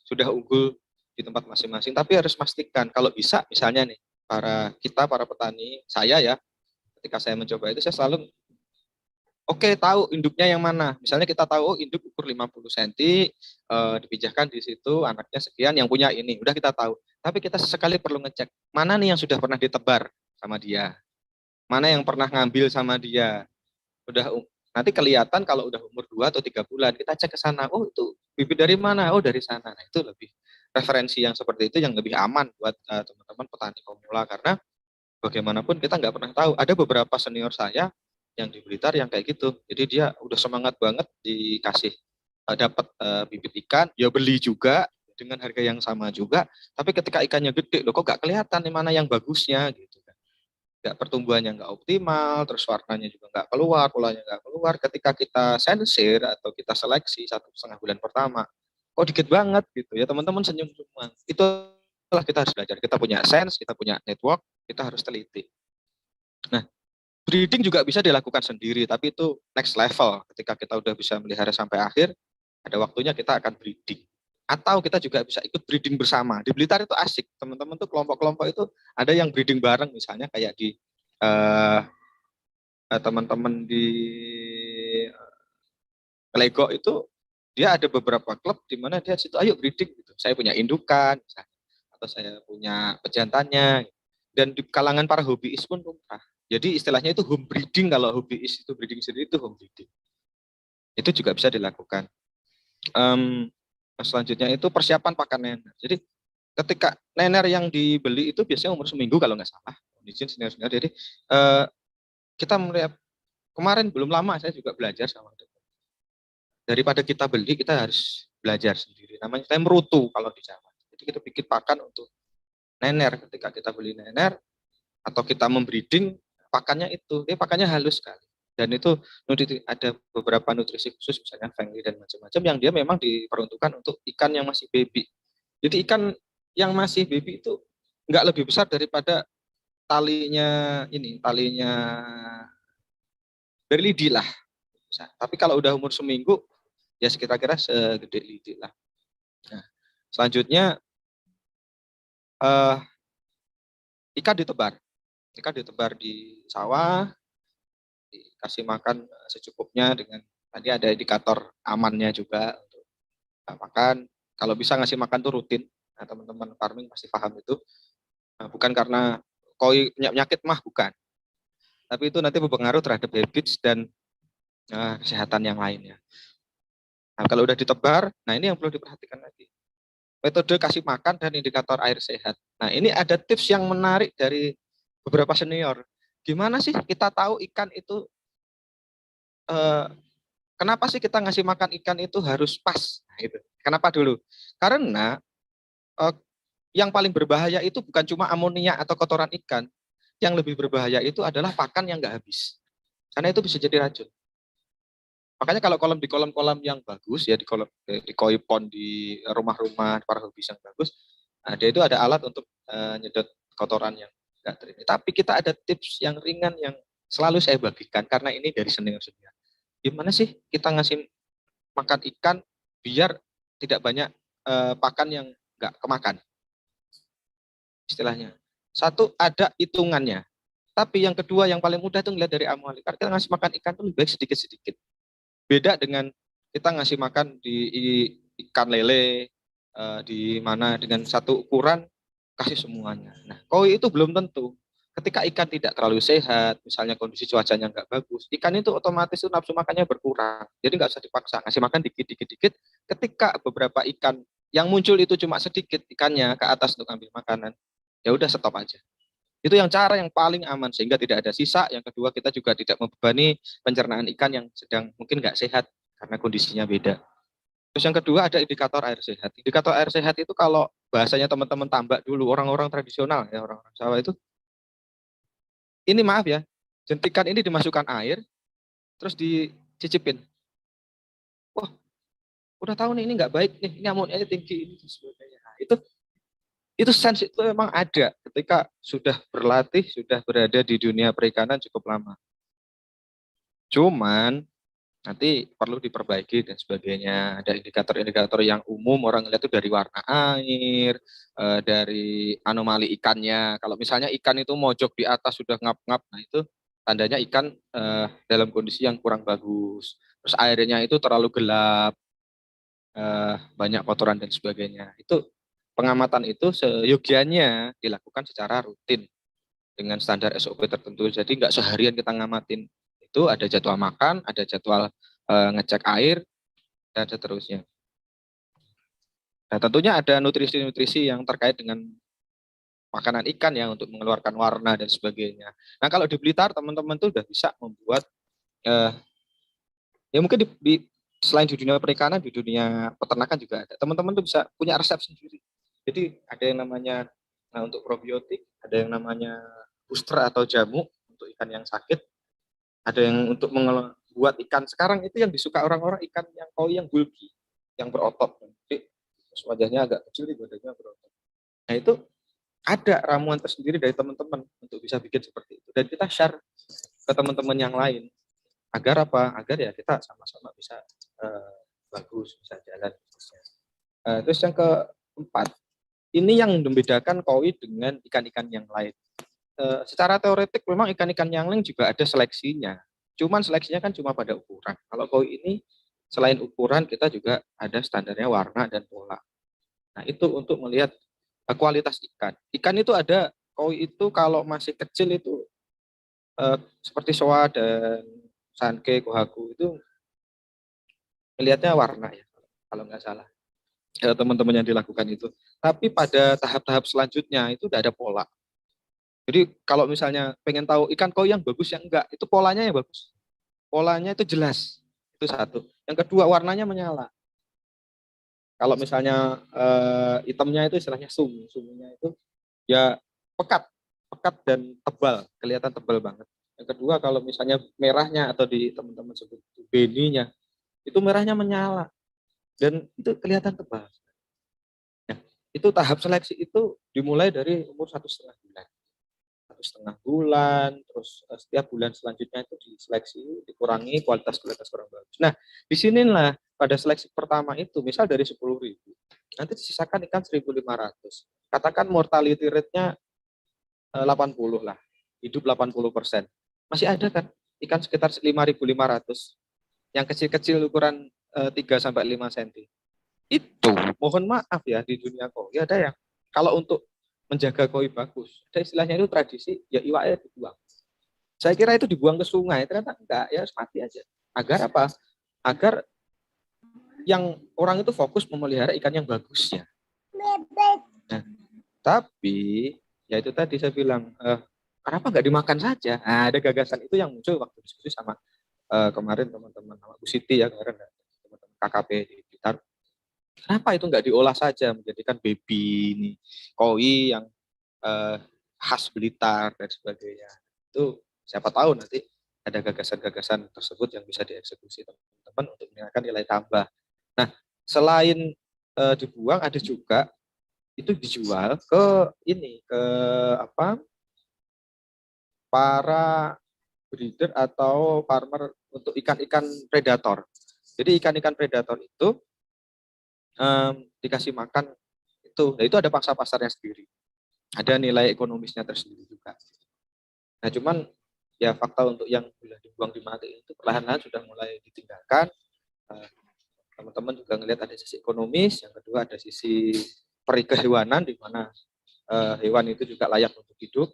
sudah unggul di tempat masing-masing, tapi harus pastikan kalau bisa, misalnya nih, para petani, saya ya, ketika saya mencoba itu saya selalu Oke, tahu induknya yang mana. Misalnya kita tahu induk ukur 50 cm, dipijahkan di situ, anaknya sekian, yang punya ini. Udah kita tahu. Tapi kita sesekali perlu ngecek, mana nih yang sudah pernah ditebar sama dia. Mana yang pernah ngambil sama dia. Nanti kelihatan kalau udah umur 2 atau 3 bulan, kita cek ke sana. Oh, itu bibit dari mana? Oh, dari sana. Nah, itu lebih referensi yang seperti itu yang lebih aman buat teman-teman petani pemula, karena bagaimanapun kita nggak pernah tahu. Ada beberapa senior saya yang di Blitar yang kayak gitu. Jadi dia udah semangat banget dikasih dapat bibit ikan, ya beli juga dengan harga yang sama juga. Tapi ketika ikannya gede, loh kok nggak kelihatan nih mana yang bagusnya gitu kan. Nggak, pertumbuhannya nggak optimal, terus warnanya juga nggak keluar, polanya nggak keluar. Ketika kita sensir atau kita seleksi 1,5 bulan pertama, kok dikit banget gitu ya, teman-teman senyum semua. Itulah kita harus belajar. Kita punya sense, kita punya network, kita harus teliti. Nah, breeding juga bisa dilakukan sendiri, tapi itu next level. Ketika kita udah bisa melihara sampai akhir, ada waktunya kita akan breeding. Atau kita juga bisa ikut breeding bersama. Di Blitar itu asik, teman-teman tuh kelompok-kelompok itu ada yang breeding bareng, misalnya kayak di teman-teman di Lego itu, dia ada beberapa klub di mana dia situ ayo breeding gitu. Saya punya indukan, misalnya, atau saya punya pejantannya. Dan di kalangan para hobiis pun lumrah. Jadi istilahnya itu home breeding, kalau hobiis itu breeding sendiri itu home breeding. Itu juga bisa dilakukan. Selanjutnya itu persiapan pakan nener. Jadi ketika nener yang dibeli itu biasanya umur seminggu kalau nggak salah. Izin senior-senior. Jadi kita melihat, kemarin belum lama saya juga belajar sama daripada kita beli, kita harus belajar sendiri. Namanya kita merutu kalau di Jawa. Jadi kita bikin pakan untuk nener. Ketika kita beli nener atau kita membreeding, pakannya itu, pakannya halus sekali. Dan itu ada beberapa nutrisi khusus, misalnya fengli dan macam-macam, yang dia memang diperuntukkan untuk ikan yang masih baby. Jadi ikan yang masih baby itu nggak lebih besar daripada talinya dari lidi lah. Tapi kalau udah umur seminggu, ya kira-kira segede lidi lah. Nah, selanjutnya ikan ditebar. Ikan ditebar di sawah, dikasih makan secukupnya, dengan tadi ada indikator amannya juga untuk makan. Kalau bisa ngasih makan tuh rutin. Nah, teman-teman farming pasti paham itu. Nah, bukan karena koi penyakit mah, bukan. Tapi itu nanti berpengaruh terhadap habits dan kesehatan yang lainnya. Nah, kalau udah ditebar, nah ini yang perlu diperhatikan lagi. Metode kasih makan dan indikator air sehat. Nah, ini ada tips yang menarik dari beberapa senior. Gimana sih kita tahu ikan itu, kenapa sih kita ngasih makan ikan itu harus pas? Nah, itu. Kenapa dulu? Karena yang paling berbahaya itu bukan cuma amonia atau kotoran ikan. Yang lebih berbahaya itu adalah pakan yang nggak habis. Karena itu bisa jadi racun. Makanya kalau di kolam-kolam yang bagus ya, di koi pond, di rumah-rumah para hobis yang bagus, ada itu ada alat untuk nyedot kotoran yang enggak terima. Tapi kita ada tips yang ringan yang selalu saya bagikan karena ini dari senior-senior. Gimana sih kita ngasih makan ikan biar tidak banyak pakan yang enggak kemakan? Istilahnya. Satu, ada hitungannya. Tapi yang kedua yang paling mudah itu ngeliat dari amuali. Karena kita ngasih makan ikan itu lebih baik sedikit-sedikit. Beda dengan kita ngasih makan di ikan lele, di mana dengan satu ukuran kasih semuanya. Nah, koi itu belum tentu. Ketika ikan tidak terlalu sehat, misalnya kondisi cuacanya nggak bagus, ikan itu otomatis itu nafsu makannya berkurang. Jadi nggak usah dipaksa, ngasih makan dikit-dikit. Ketika beberapa ikan yang muncul itu cuma sedikit ikannya ke atas untuk ambil makanan, ya udah stop aja. Itu yang cara yang paling aman sehingga tidak ada sisa. Yang kedua, kita juga tidak membebani pencernaan ikan yang sedang mungkin nggak sehat karena kondisinya beda. Terus yang kedua ada indikator air sehat. Indikator air sehat itu kalau bahasanya teman-teman tambak dulu, orang-orang tradisional ya, orang-orang Jawa itu, ini maaf ya, jentikan ini dimasukkan air, terus dicicipin. Wah, udah tahu nih ini nggak baik nih, ini amoniaknya tinggi, ini sebagainya. Nah, itu sense itu memang ada ketika sudah berlatih, sudah berada di dunia perikanan cukup lama. Cuman nanti perlu diperbaiki dan sebagainya. Ada indikator-indikator yang umum orang lihat itu dari warna air, dari anomali ikannya. Kalau misalnya ikan itu mojok di atas sudah ngap-ngap, nah itu tandanya ikan dalam kondisi yang kurang bagus. Terus airnya itu terlalu gelap, banyak kotoran dan sebagainya. Itu pengamatan itu seyogianya dilakukan secara rutin dengan standar SOP tertentu. Jadi nggak seharian kita ngamatin. Itu ada jadwal makan, ada jadwal ngecek air, dan seterusnya. Nah, tentunya ada nutrisi-nutrisi yang terkait dengan makanan ikan ya untuk mengeluarkan warna dan sebagainya. Nah, kalau di Blitar teman-teman tuh udah bisa membuat ya mungkin selain di dunia perikanan, di dunia peternakan juga ada. Teman-teman tuh bisa punya resep sendiri. Jadi ada yang namanya untuk probiotik, ada yang namanya booster atau jamu untuk ikan yang sakit, ada yang untuk membuat ikan sekarang itu yang disuka orang-orang ikan yang koi yang bulky, yang berotot. Jadi wajahnya agak kecil, badannya berotot. Nah itu ada ramuan tersendiri dari teman-teman untuk bisa bikin seperti itu. Dan kita share ke teman-teman yang lain. Agar apa? Agar ya kita sama-sama bisa bagus, bisa jalan. Terus yang keempat, ini yang membedakan koi dengan ikan-ikan yang lain. Secara teoretik memang ikan-ikan yang lain juga ada seleksinya. Cuman seleksinya kan cuma pada ukuran. Kalau koi ini selain ukuran kita juga ada standarnya warna dan pola. Nah itu untuk melihat kualitas ikan. Ikan itu ada koi itu kalau masih kecil itu seperti soa dan sanke, kohaku itu melihatnya warna ya kalau nggak salah teman-teman yang dilakukan itu. Tapi pada tahap-tahap selanjutnya itu udah ada pola. Jadi kalau misalnya pengen tahu ikan koi yang bagus yang enggak, itu polanya yang bagus. Polanya itu jelas. Itu satu. Yang kedua warnanya menyala. Kalau misalnya hitamnya itu istilahnya sum, sumnya itu ya pekat, pekat dan tebal, kelihatan tebal banget. Yang kedua kalau misalnya merahnya atau di teman-teman sebut beninya, itu merahnya menyala dan itu kelihatan tebal. Nah, itu tahap seleksi itu dimulai dari umur 1,5 bulan. 1,5 bulan, terus setiap bulan selanjutnya itu diseleksi, dikurangi kualitas-kualitas kurang bagus. Nah, di sinilah pada seleksi pertama itu, misal dari 10.000, nanti disisakan ikan 1.500. Katakan mortality rate-nya 80 lah, hidup 80%. Masih ada kan ikan sekitar 5.500 yang kecil-kecil ukuran 3-5 cm. Itu mohon maaf ya di dunia koi ada yang kalau untuk menjaga koi bagus, ada istilahnya itu tradisi ya iwaknya dibuang. Saya kira itu dibuang ke sungai, ternyata enggak, ya mati aja. Agar apa? Agar yang orang itu fokus memelihara ikan yang bagus ya. Nah, tapi ya itu tadi saya bilang kenapa nggak dimakan saja? Nah, ada gagasan itu yang muncul waktu diskusi sama kemarin teman-teman sama Bu Siti ya kemarin teman-teman KKP di Blitar. Kenapa itu nggak diolah saja menjadikan baby ini koi yang khas Blitar dan sebagainya. Itu siapa tahu nanti ada gagasan-gagasan tersebut yang bisa dieksekusi teman-teman untuk meningkatkan nilai tambah. Nah, selain dibuang ada juga itu dijual ke ini ke apa? Para breeder atau farmer untuk ikan-ikan predator. Jadi ikan-ikan predator itu dikasih makan itu, nah itu ada pangsa pasarnya sendiri, ada nilai ekonomisnya tersendiri juga. Nah cuman ya fakta untuk yang sudah dibuang di mati itu perlahan-lahan sudah mulai ditinggalkan. Teman-teman juga ngelihat ada sisi ekonomis, yang kedua ada sisi perikehewanan di mana hewan itu juga layak untuk hidup.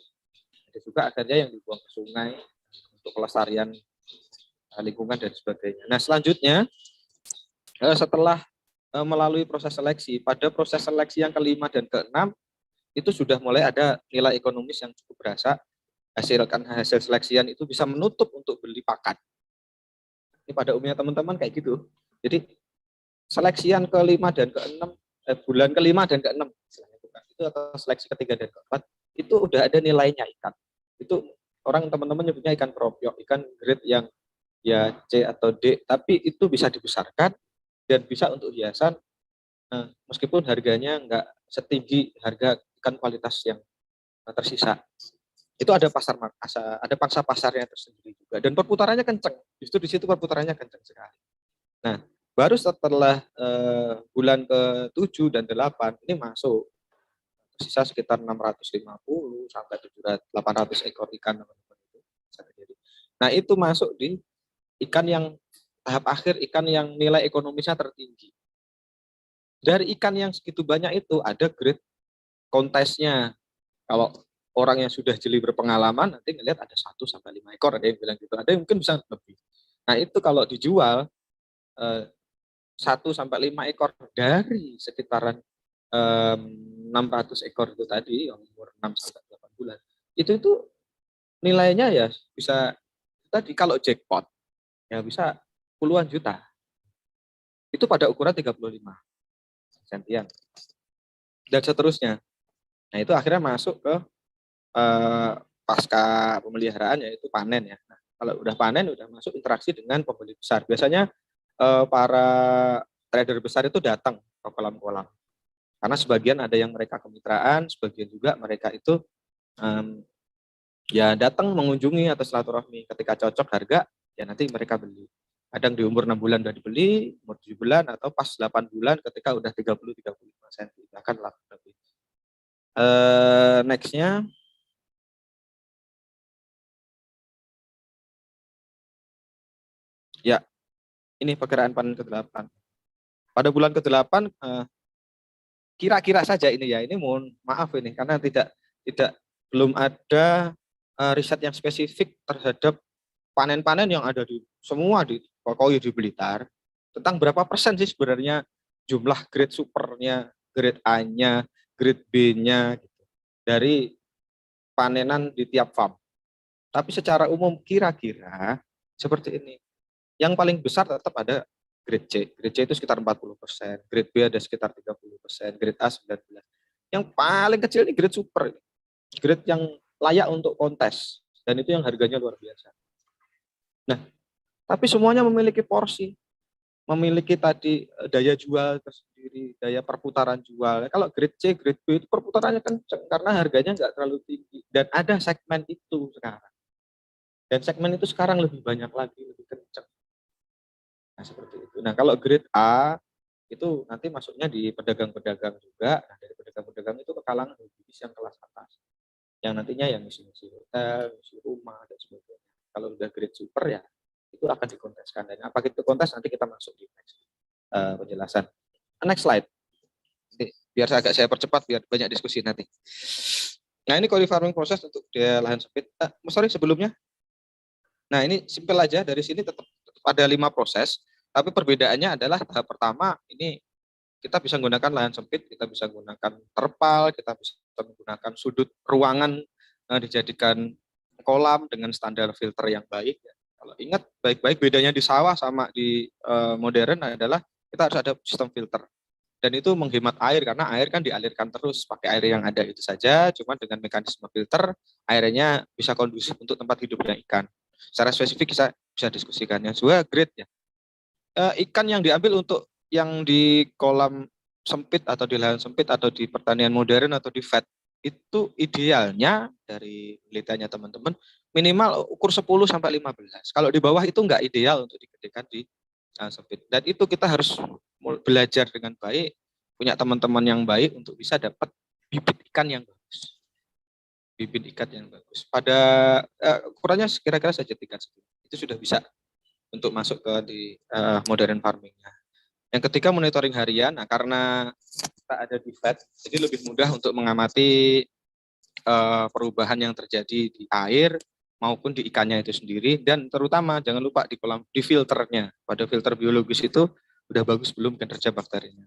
Ada juga akhirnya yang dibuang ke sungai untuk pelestarian lingkungan dan sebagainya. Nah selanjutnya setelah melalui proses seleksi, pada proses seleksi yang kelima dan keenam itu sudah mulai ada nilai ekonomis yang cukup berasa. Hasil seleksian itu bisa menutup untuk beli pakan. Ini pada umumnya teman-teman kayak gitu. Jadi seleksian kelima dan keenam, bulan kelima dan keenam itu atau seleksi ketiga dan keempat itu udah ada nilainya ikan. Itu orang teman-teman nyebutnya ikan propiok, ikan grade yang ya C atau D, tapi itu bisa dibesarkan dan bisa untuk hiasan meskipun harganya nggak setinggi harga ikan kualitas yang tersisa. Itu ada ada pangsa pasarnya tersendiri juga dan perputarannya kenceng. Justru di situ perputarannya kenceng sekali. Nah, baru setelah bulan ke-7 dan 8 ini masuk sisa sekitar 650 sampai 800 ekor ikan teman-teman itu bisa terjadi. Nah, itu masuk di ikan yang tahap akhir, ikan yang nilai ekonomisnya tertinggi. Dari ikan yang segitu banyak itu ada grade kontesnya. Kalau orang yang sudah jeli berpengalaman nanti ngelihat ada 1 sampai 5 ekor, ada yang bilang gitu, ada yang mungkin bisa lebih. Nah, itu kalau dijual 1 sampai 5 ekor dari sekitaran 600 ekor itu tadi yang umur 6 sampai 8 bulan. Itu nilainya ya bisa tadi kalau jackpot ya bisa puluhan juta. Itu pada ukuran 35 sentian. Dan seterusnya. Nah, itu akhirnya masuk ke pasca pemeliharaan, yaitu panen ya. Nah, kalau udah panen udah masuk interaksi dengan pembeli besar. Biasanya para trader besar itu datang ke kolam-kolam. Karena sebagian ada yang mereka kemitraan, sebagian juga mereka itu ya datang mengunjungi atau silaturahmi. Ketika cocok harga, ya nanti mereka beli. Kadang di umur 6 bulan udah dibeli, umur 7 bulan, atau pas 8 bulan ketika udah 30-35 cm. Bahkan lebih. Next-nya, ya ini perkiraan panen ke-8. Pada bulan ke-8, kira-kira saja ini ya, ini mohon maaf ini, karena belum ada riset yang spesifik terhadap panen-panen yang ada di semua di Koi di Blitar, tentang berapa persen sih sebenarnya jumlah grade supernya, grade A-nya, grade B-nya gitu, dari panenan di tiap farm. Tapi secara umum kira-kira seperti ini. Yang paling besar tetap ada grade C. Grade C itu sekitar 40%, grade B ada sekitar 30%, grade A 19%. Yang paling kecil ini grade super. Grade yang layak untuk kontes. Dan itu yang harganya luar biasa. Nah, tapi semuanya memiliki porsi, memiliki tadi daya jual tersendiri, daya perputaran jual. Kalau grade C, grade B itu perputarannya kenceng karena harganya nggak terlalu tinggi. Dan ada segmen itu sekarang. Dan segmen itu sekarang lebih banyak lagi, lebih kenceng. Nah, seperti itu. Nah, kalau grade A itu nanti masuknya di pedagang-pedagang juga. Nah, dari pedagang-pedagang itu ke kalangan bisnis yang kelas atas. Yang nantinya yang misi-misi hotel, misi rumah, dan sebagainya. Kalau udah grade super ya, itu akan dikonteskan. Dan apa itu kontes, nanti kita masuk di next penjelasan. Next slide. Biar agak saya percepat, biar banyak diskusi nanti. Nah, ini koi farming proses untuk dia lahan sempit. Sebelumnya. Nah, ini simpel aja, dari sini tetap ada 5 proses. Tapi perbedaannya adalah tahap pertama ini kita bisa menggunakan lahan sempit, kita bisa menggunakan terpal, kita bisa menggunakan sudut ruangan dijadikan kolam dengan standar filter yang baik. Kalau ingat baik-baik bedanya di sawah sama di modern adalah kita harus ada sistem filter. Dan itu menghemat air karena air kan dialirkan terus pakai air yang ada itu saja, cuma dengan mekanisme filter airnya bisa kondusif untuk tempat hidupnya ikan. Secara spesifik kita bisa diskusikan. Yang kedua grade ya. Ikan yang diambil untuk yang di kolam sempit atau di lahan sempit atau di pertanian modern atau di vet itu idealnya dari penelitiannya teman-teman minimal ukur 10 sampai 15. Kalau di bawah itu enggak ideal untuk digedekan di sempit. Dan itu kita harus belajar dengan baik, punya teman-teman yang baik untuk bisa dapat bibit ikan yang bagus. Bibit ikan yang bagus. Pada ukurannya kira-kira saja 3 cm. Itu sudah bisa untuk masuk ke di modern farmingnya. Yang ketiga monitoring harian. Nah, karena kita ada di vet, jadi lebih mudah untuk mengamati perubahan yang terjadi di air maupun di ikannya itu sendiri. Dan terutama jangan lupa di kolam di filternya. Pada filter biologis itu udah bagus belum kinerja bakterinya.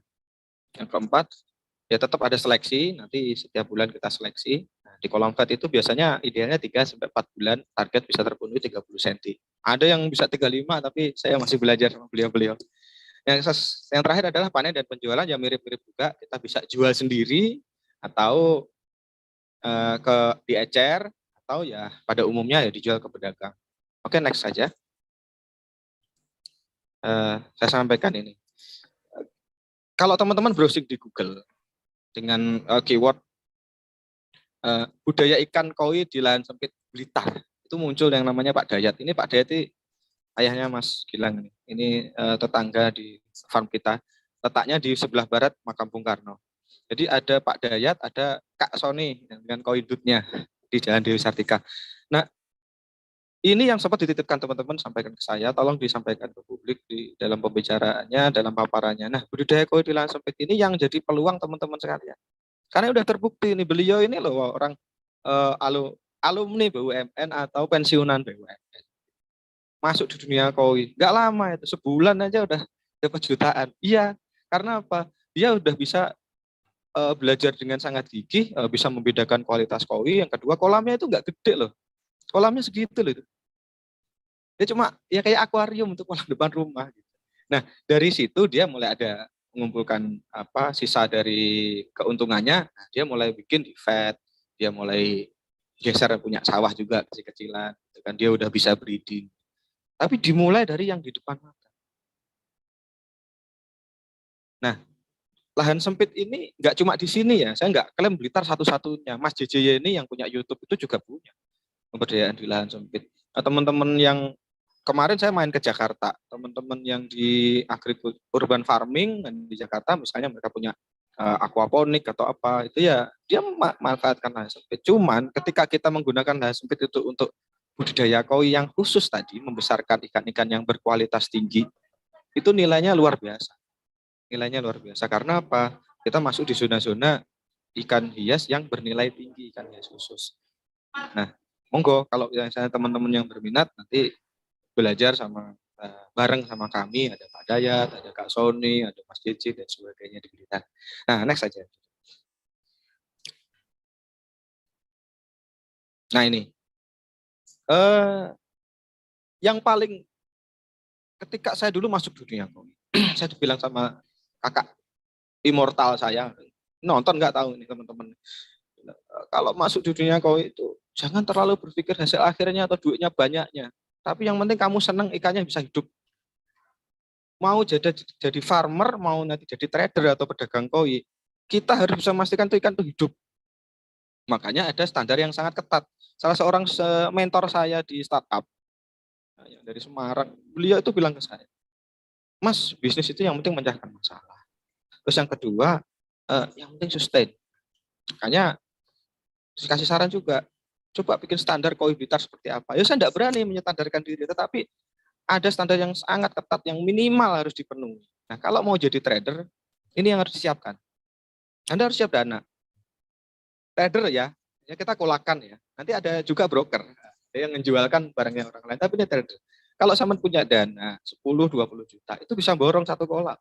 Yang keempat ya tetap ada seleksi. Nanti setiap bulan kita seleksi. Di kolam vet itu biasanya idealnya 3-4 bulan, target bisa terpenuhi 30 cm. Ada yang bisa 35, tapi saya masih belajar sama beliau-beliau. Yang terakhir adalah panen dan penjualan yang mirip-mirip juga. Kita bisa jual sendiri atau ke diecer, atau ya pada umumnya ya dijual ke pedagang. Oke, next saja. Saya sampaikan ini. Kalau teman-teman browsing di Google dengan keyword budaya ikan koi di lahan sempit Blitar, itu muncul yang namanya Pak Dayat. Ini Pak Dayat ini ayahnya Mas Gilang. Ini tetangga di farm kita. Letaknya di sebelah barat makam Bung Karno. Jadi ada Pak Dayat, ada Kak Sony dengan koi dutnya di Jalan Dewi Sartika. Nah, ini yang sempat dititipkan teman-teman sampaikan ke saya, tolong disampaikan ke publik di dalam pembicaraannya, dalam paparannya. Nah, budidaya koi di lahan sempit ini yang jadi peluang teman-teman sekalian. Karena udah terbukti ini beliau ini loh orang alumni BUMN atau pensiunan BUMN. Masuk di dunia koi. Nggak lama itu, sebulan aja udah dapat jutaan. Iya, karena apa? Dia udah bisa belajar dengan sangat gigih, bisa membedakan kualitas koi. Yang kedua, kolamnya itu nggak gede loh. Kolamnya segitu loh itu. Dia cuma ya kayak akuarium untuk kolam depan rumah. Gitu. Nah, dari situ dia mulai ada mengumpulkan sisa dari keuntungannya. Nah, dia mulai bikin di vet, dia mulai geser punya sawah juga kecil-kecilan. Gitu kan. Dia udah bisa breeding. Tapi dimulai dari yang di depan mata. Nah, lahan sempit ini nggak cuma di sini ya. Saya nggak klaim Blitar satu-satunya. Mas JJ ini yang punya YouTube itu juga punya pemberdayaan di lahan sempit. Nah, teman-teman yang kemarin saya main ke Jakarta, teman-teman yang di urban farming di Jakarta, misalnya mereka punya aquaponik atau apa, itu ya dia memanfaatkan lahan sempit. Cuman ketika kita menggunakan lahan sempit itu untuk budidaya koi yang khusus tadi, membesarkan ikan-ikan yang berkualitas tinggi, itu nilainya luar biasa. Nilainya luar biasa karena apa? Kita masuk di zona-zona ikan hias yang bernilai tinggi, ikan hias khusus. Nah, monggo kalau misalnya teman-teman yang berminat nanti belajar sama bareng sama kami, ada Pak Dayat, ada Kak Sony, ada Mas Cici dan sebagainya di Blitar. Nah, next saja. Nah ini, yang paling ketika saya dulu masuk dunia koi, saya dibilang sama kakak immortal saya, nonton nggak tahu ini teman-teman. Kalau masuk di dunia koi itu jangan terlalu berpikir hasil akhirnya atau duitnya banyaknya. Tapi yang penting kamu senang ikannya bisa hidup. Mau jadi farmer, mau nanti jadi trader atau pedagang koi, kita harus bisa memastikan tuh ikan tuh hidup. Makanya ada standar yang sangat ketat. Salah seorang mentor saya di startup yang dari Semarang, beliau itu bilang ke saya, Mas, bisnis itu yang penting memecahkan masalah. Terus yang kedua, yang penting sustain. Makanya kasih saran juga, coba bikin standar koi Blitar seperti apa. Ya saya tidak berani menyetandarkan diri, tetapi ada standar yang sangat ketat yang minimal harus dipenuhi. Nah, kalau mau jadi trader, ini yang harus disiapkan. Anda harus siap dana. Trader ya kita kolakan ya. Nanti ada juga broker yang menjualkan barangnya orang lain. Tapi ini trader. Kalau sama punya dana 10-20 juta, itu bisa borong satu kolam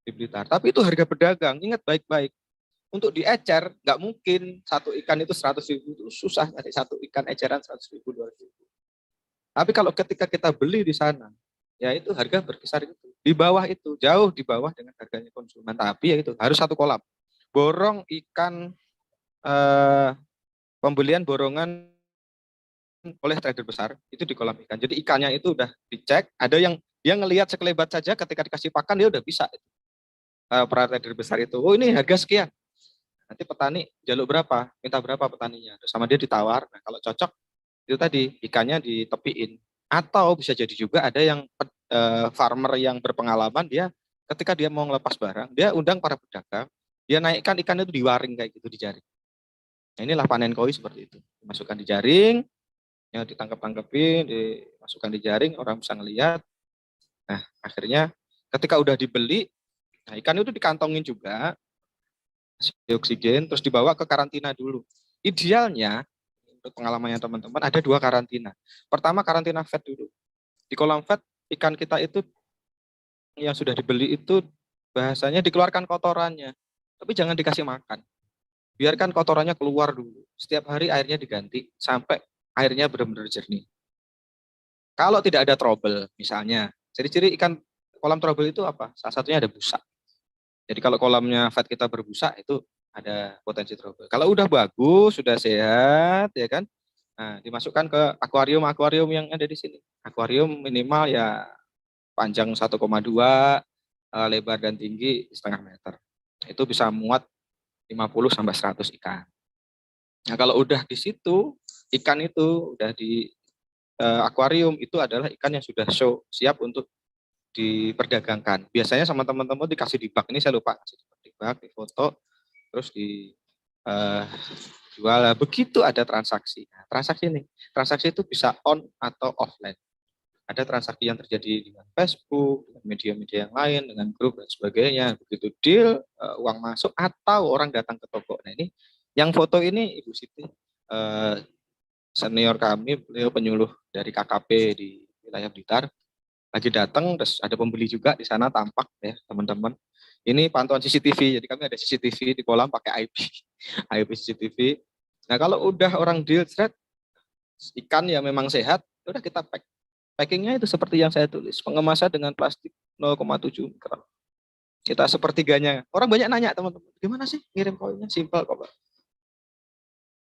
di Blitar. Tapi itu harga pedagang. Ingat baik-baik. Untuk diecer, nggak mungkin satu ikan itu 100.000, itu susah nyari satu ikan eceran 100.000, 200.000. Tapi kalau ketika kita beli di sana, ya itu harga berkisar itu. Di bawah itu, jauh di bawah dengan harganya konsumen. Tapi ya itu harus satu kolam. Borong ikan pembelian borongan oleh trader besar itu di kolam ikan. Jadi ikannya itu udah dicek, ada yang dia ngelihat sekelebat saja ketika dikasih pakan dia udah bisa. Para trader besar itu, oh ini harga sekian. Nanti petani jaluk berapa, minta berapa petaninya, terus sama dia ditawar. Nah kalau cocok itu tadi ikannya ditepiin. Atau bisa jadi juga ada yang farmer yang berpengalaman, dia ketika dia mau ngelepas barang, dia undang para pedagang, dia naikkan ikan itu di waring kayak gitu, di jaring. Nah, inilah panen koi seperti itu. Dimasukkan di jaring, ya ditangkap-tangkapin, dimasukkan di jaring, orang bisa ngelihat. Nah, akhirnya ketika udah dibeli, nah ikan itu dikantongin juga, oksigen, terus dibawa ke karantina dulu. Idealnya, untuk pengalamannya teman-teman, ada 2 karantina. Pertama, karantina vet dulu. Di kolam vet, ikan kita itu yang sudah dibeli itu bahasanya dikeluarkan kotorannya, tapi jangan dikasih makan. Biarkan kotorannya keluar dulu. Setiap hari airnya diganti sampai airnya benar-benar jernih. Kalau tidak ada trouble, misalnya, ciri-ciri ikan kolam trouble itu apa? Salah satunya ada busa. Jadi kalau kolamnya fat kita berbusa itu ada potensi trouble. Kalau udah bagus, sudah sehat, ya kan? Nah, dimasukkan ke akuarium yang ada di sini. Akuarium minimal ya panjang 1,2, lebar dan tinggi setengah meter. Itu bisa muat 50 sampai 100 ikan. Nah, kalau udah di situ, ikan itu udah di akuarium itu adalah ikan yang sudah show, siap untuk diperdagangkan. Biasanya sama teman-teman dikasih di bak, ini saya lupa kasih di bak, di foto, terus jual. Begitu ada transaksi. Nah, transaksi itu bisa on atau offline. Ada transaksi yang terjadi dengan Facebook, dengan media-media yang lain, dengan grup dan sebagainya. Begitu deal, uang masuk atau orang datang ke toko. Nah ini yang foto ini Ibu Siti, senior kami, beliau penyuluh dari KKP di wilayah Blitar. Lagi datang, terus ada pembeli juga di sana tampak ya teman-teman. Ini pantauan CCTV, jadi kami ada CCTV di kolam pakai IP, IP CCTV. Nah kalau udah orang deal thread, ikan ya memang sehat, udah kita pack. Packingnya itu seperti yang saya tulis, pengemasan dengan plastik 0,7 mikron. Kita sepertiganya. Orang banyak nanya teman-teman, gimana sih ngirim koinnya? Simpel kok Pak.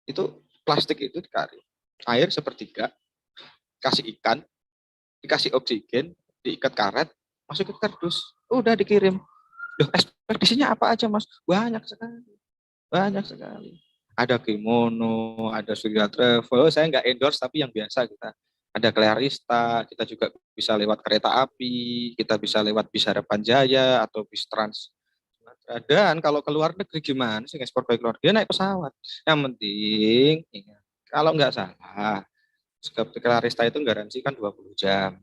Itu plastik itu dikari, air sepertiga, kasih ikan, dikasih oksigen, diikat karet, masuk ke kardus, udah dikirim. Loh, ekspedisinya apa aja Mas? Banyak sekali. Banyak sekali. Ada kimono, ada Surya Travel. Saya nggak endorse tapi yang biasa kita. Ada Clarista, kita juga bisa lewat kereta api, kita bisa lewat bis Harapan Jaya atau bis Trans. Dan kalau ke luar negeri gimana sih ekspor baik luar? Dia naik pesawat. Yang penting, ingat, kalau nggak salah, Clarista itu garansi kan 20 jam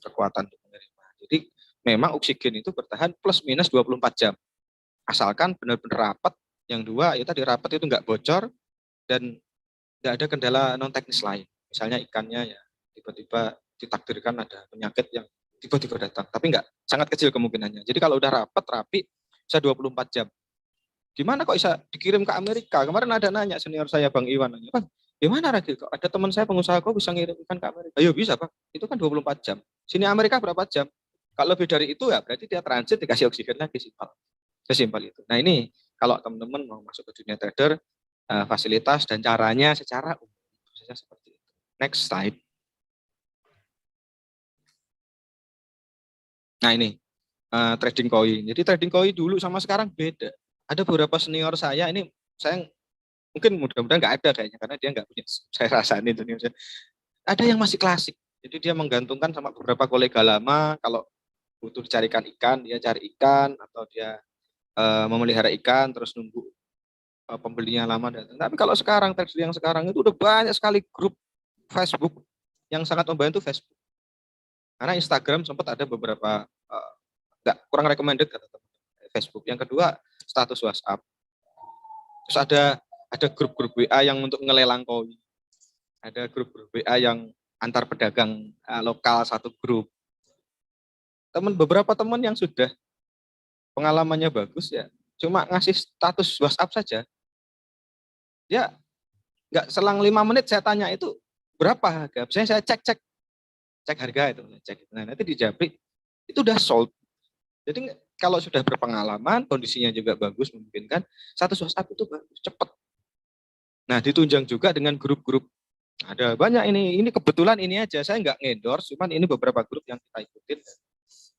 kekuatan untuk menerima. Jadi memang oksigen itu bertahan plus minus 24 jam. Asalkan benar-benar rapat. Yang dua, ya tadi rapat itu nggak bocor dan nggak ada kendala non teknis lain. Misalnya ikannya ya tiba-tiba ditakdirkan ada penyakit yang tiba-tiba datang, tapi nggak, sangat kecil kemungkinannya. Jadi kalau udah rapat rapi bisa 24 jam. Gimana kok bisa dikirim ke Amerika? Kemarin ada nanya senior saya Bang Iwan nanya, Bang, gimana Ragil kok ada teman saya pengusaha kok bisa ngirim ikan ke Amerika? Ayo bisa Pak, itu kan 24 jam. Sini Amerika berapa jam? Kalau lebih dari itu ya berarti dia transit dikasih oksigen lagi, simpel. Sesimpel itu. Nah ini kalau teman-teman mau masuk ke dunia trader, fasilitas dan caranya secara umum seperti itu. Next slide. Nah ini trading koin. Jadi trading koin dulu sama sekarang beda. Ada beberapa senior saya ini, saya mungkin mudah-mudahan nggak ada kayaknya karena dia nggak punya. Saya rasa ini Indonesia. Ada yang masih klasik. Jadi dia menggantungkan sama beberapa kolega lama. Kalau butuh dicarikan ikan, dia cari ikan atau dia memelihara ikan terus nunggu pembelinya lama datang. Tapi kalau sekarang trader yang sekarang itu udah banyak sekali grup Facebook yang sangat membantu Facebook. Karena Instagram sempat ada beberapa kurang recommended kata teman Facebook. Yang kedua status WhatsApp. Terus ada grup-grup WA yang untuk ngelelang koin. Ada grup-grup WA yang antar pedagang lokal satu grup. Beberapa teman yang sudah pengalamannya bagus ya, cuma ngasih status WhatsApp saja. Ya nggak selang 5 menit saya tanya itu berapa harga. Misalnya saya cek harga itu, Nah nanti dijabri itu udah sold. Jadi kalau sudah berpengalaman, kondisinya juga bagus, memungkinkan status WhatsApp itu bagus, cepat. Nah ditunjang juga dengan grup-grup. Ada banyak ini kebetulan ini aja, saya nggak ngendorse, cuman ini beberapa grup yang kita ikutin.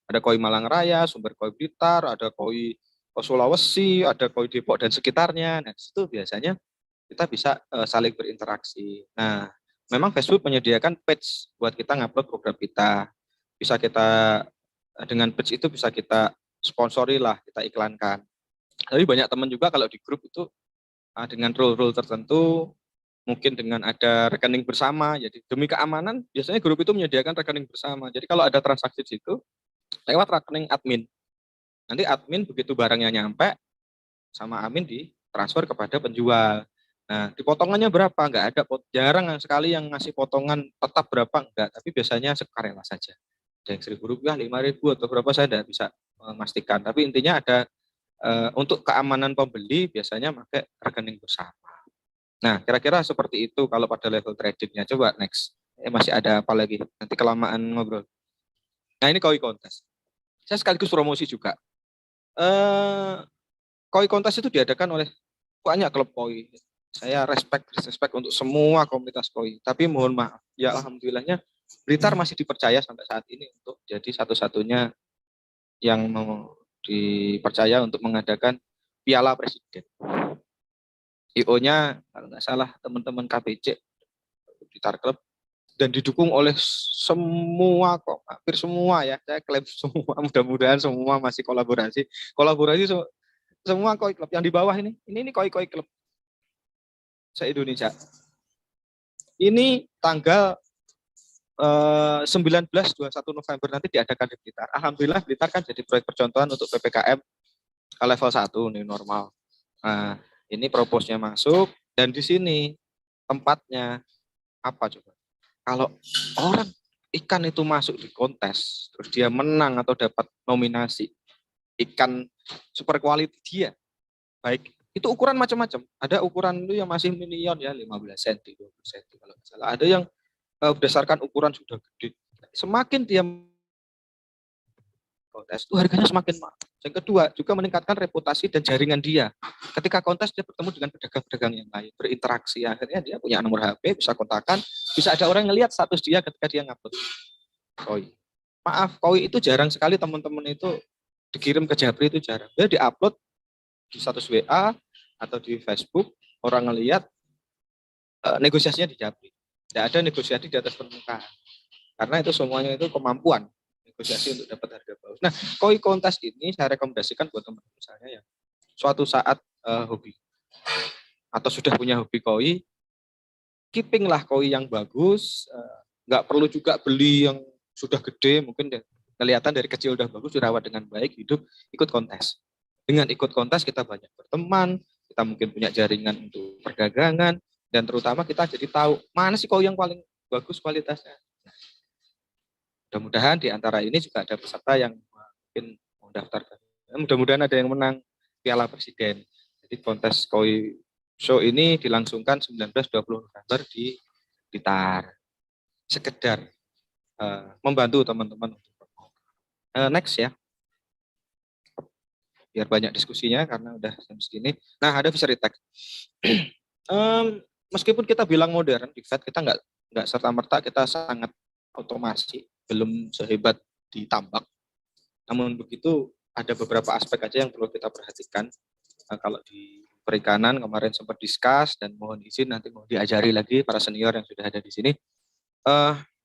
Ada Koi Malang Raya, Sumber Koi Blitar, ada Koi Sulawesi, ada Koi Depok dan sekitarnya. Nah itu biasanya kita bisa saling berinteraksi. Nah memang Facebook menyediakan page buat kita ngupload program kita. Bisa kita dengan page itu bisa kita sponsori lah, kita iklankan. Tapi banyak teman juga kalau di grup itu dengan rule-rule tertentu, mungkin dengan ada rekening bersama. Jadi demi keamanan, biasanya grup itu menyediakan rekening bersama. Jadi kalau ada transaksi di situ, lewat rekening admin. Nanti admin begitu barangnya nyampe, sama admin ditransfer kepada penjual. Nah, dipotongannya berapa? Enggak ada, jarang sekali yang ngasih potongan tetap berapa, enggak. Tapi biasanya sukarela saja. Ada yang Rp1.000, Rp5.000 atau berapa saya tidak bisa memastikan. Tapi intinya ada untuk keamanan pembeli biasanya pakai rekening bersama. Nah, kira-kira seperti itu kalau pada level tradingnya. Coba next. Masih ada apa lagi? Nanti kelamaan ngobrol. Nah, ini Koi Kontes. Saya sekaligus promosi juga. Koi Kontes itu diadakan oleh banyak klub koi. Saya respect untuk semua komunitas koi. Tapi mohon maaf, ya alhamdulillahnya Blitar masih dipercaya sampai saat ini untuk jadi satu-satunya yang mau dipercaya untuk mengadakan Piala Presiden. IO-nya kalau nggak salah teman-teman KPC Blitar Club dan didukung oleh semua kok, hampir semua ya. Saya klaim semua, mudah-mudahan semua masih kolaborasi semua koi klub yang di bawah ini koi klub. se-Indonesia. Ini tanggal 19-21 November nanti diadakan di Blitar. Alhamdulillah Blitar kan jadi proyek percontohan untuk PPKM level 1 nih normal. Nah, ini proposnya masuk dan di sini tempatnya apa coba? Kalau orang ikan itu masuk di kontes, terus dia menang atau dapat nominasi ikan super quality dia, baik itu ukuran macam-macam. Ada ukuran itu yang masih minion ya 15 cm, 20 cm kalau nggak salah. Ada yang berdasarkan ukuran sudah gede. Semakin dia kontes itu harganya semakin mahal. Yang kedua juga meningkatkan reputasi dan jaringan dia. Ketika kontes dia bertemu dengan pedagang-pedagang yang lain, berinteraksi, akhirnya dia punya nomor HP, bisa kontakan, bisa ada orang yang lihat status dia ketika dia ngupload koi. Maaf, koi itu jarang sekali teman-teman itu dikirim ke Japri, itu jarang. Dia diupload di status WA atau di Facebook, orang ngelihat negosiasinya di Japri. Tidak ada negosiasi di atas permukaan. Karena itu semuanya itu kemampuan negosiasi untuk dapat harga bagus. Nah, koi kontes ini saya rekomendasikan buat teman-teman misalnya yang suatu saat hobi atau sudah punya hobi koi, keeping lah koi yang bagus, nggak perlu juga beli yang sudah gede, mungkin kelihatan dari kecil udah bagus, dirawat dengan baik, hidup, ikut kontes. Dengan ikut kontes kita banyak berteman, kita mungkin punya jaringan untuk perdagangan, dan terutama kita jadi tahu mana sih koi yang paling bagus kualitasnya. Mudah-mudahan di antara ini juga ada peserta yang mungkin mau daftar. Mudah-mudahan ada yang menang Piala Presiden. Jadi kontes koi show ini dilangsungkan 19-20 November di Blitar. Sekedar membantu teman-teman. Next ya. Biar banyak diskusinya karena udah jam segini. Nah, ada fishery tech. Meskipun kita bilang modern di FED, kita nggak serta-merta kita sangat otomasi, belum sehebat di tambak. Namun begitu ada beberapa aspek aja yang perlu kita perhatikan. Kalau di perikanan kemarin sempat discuss dan mohon izin nanti mau diajari lagi para senior yang sudah ada di sini.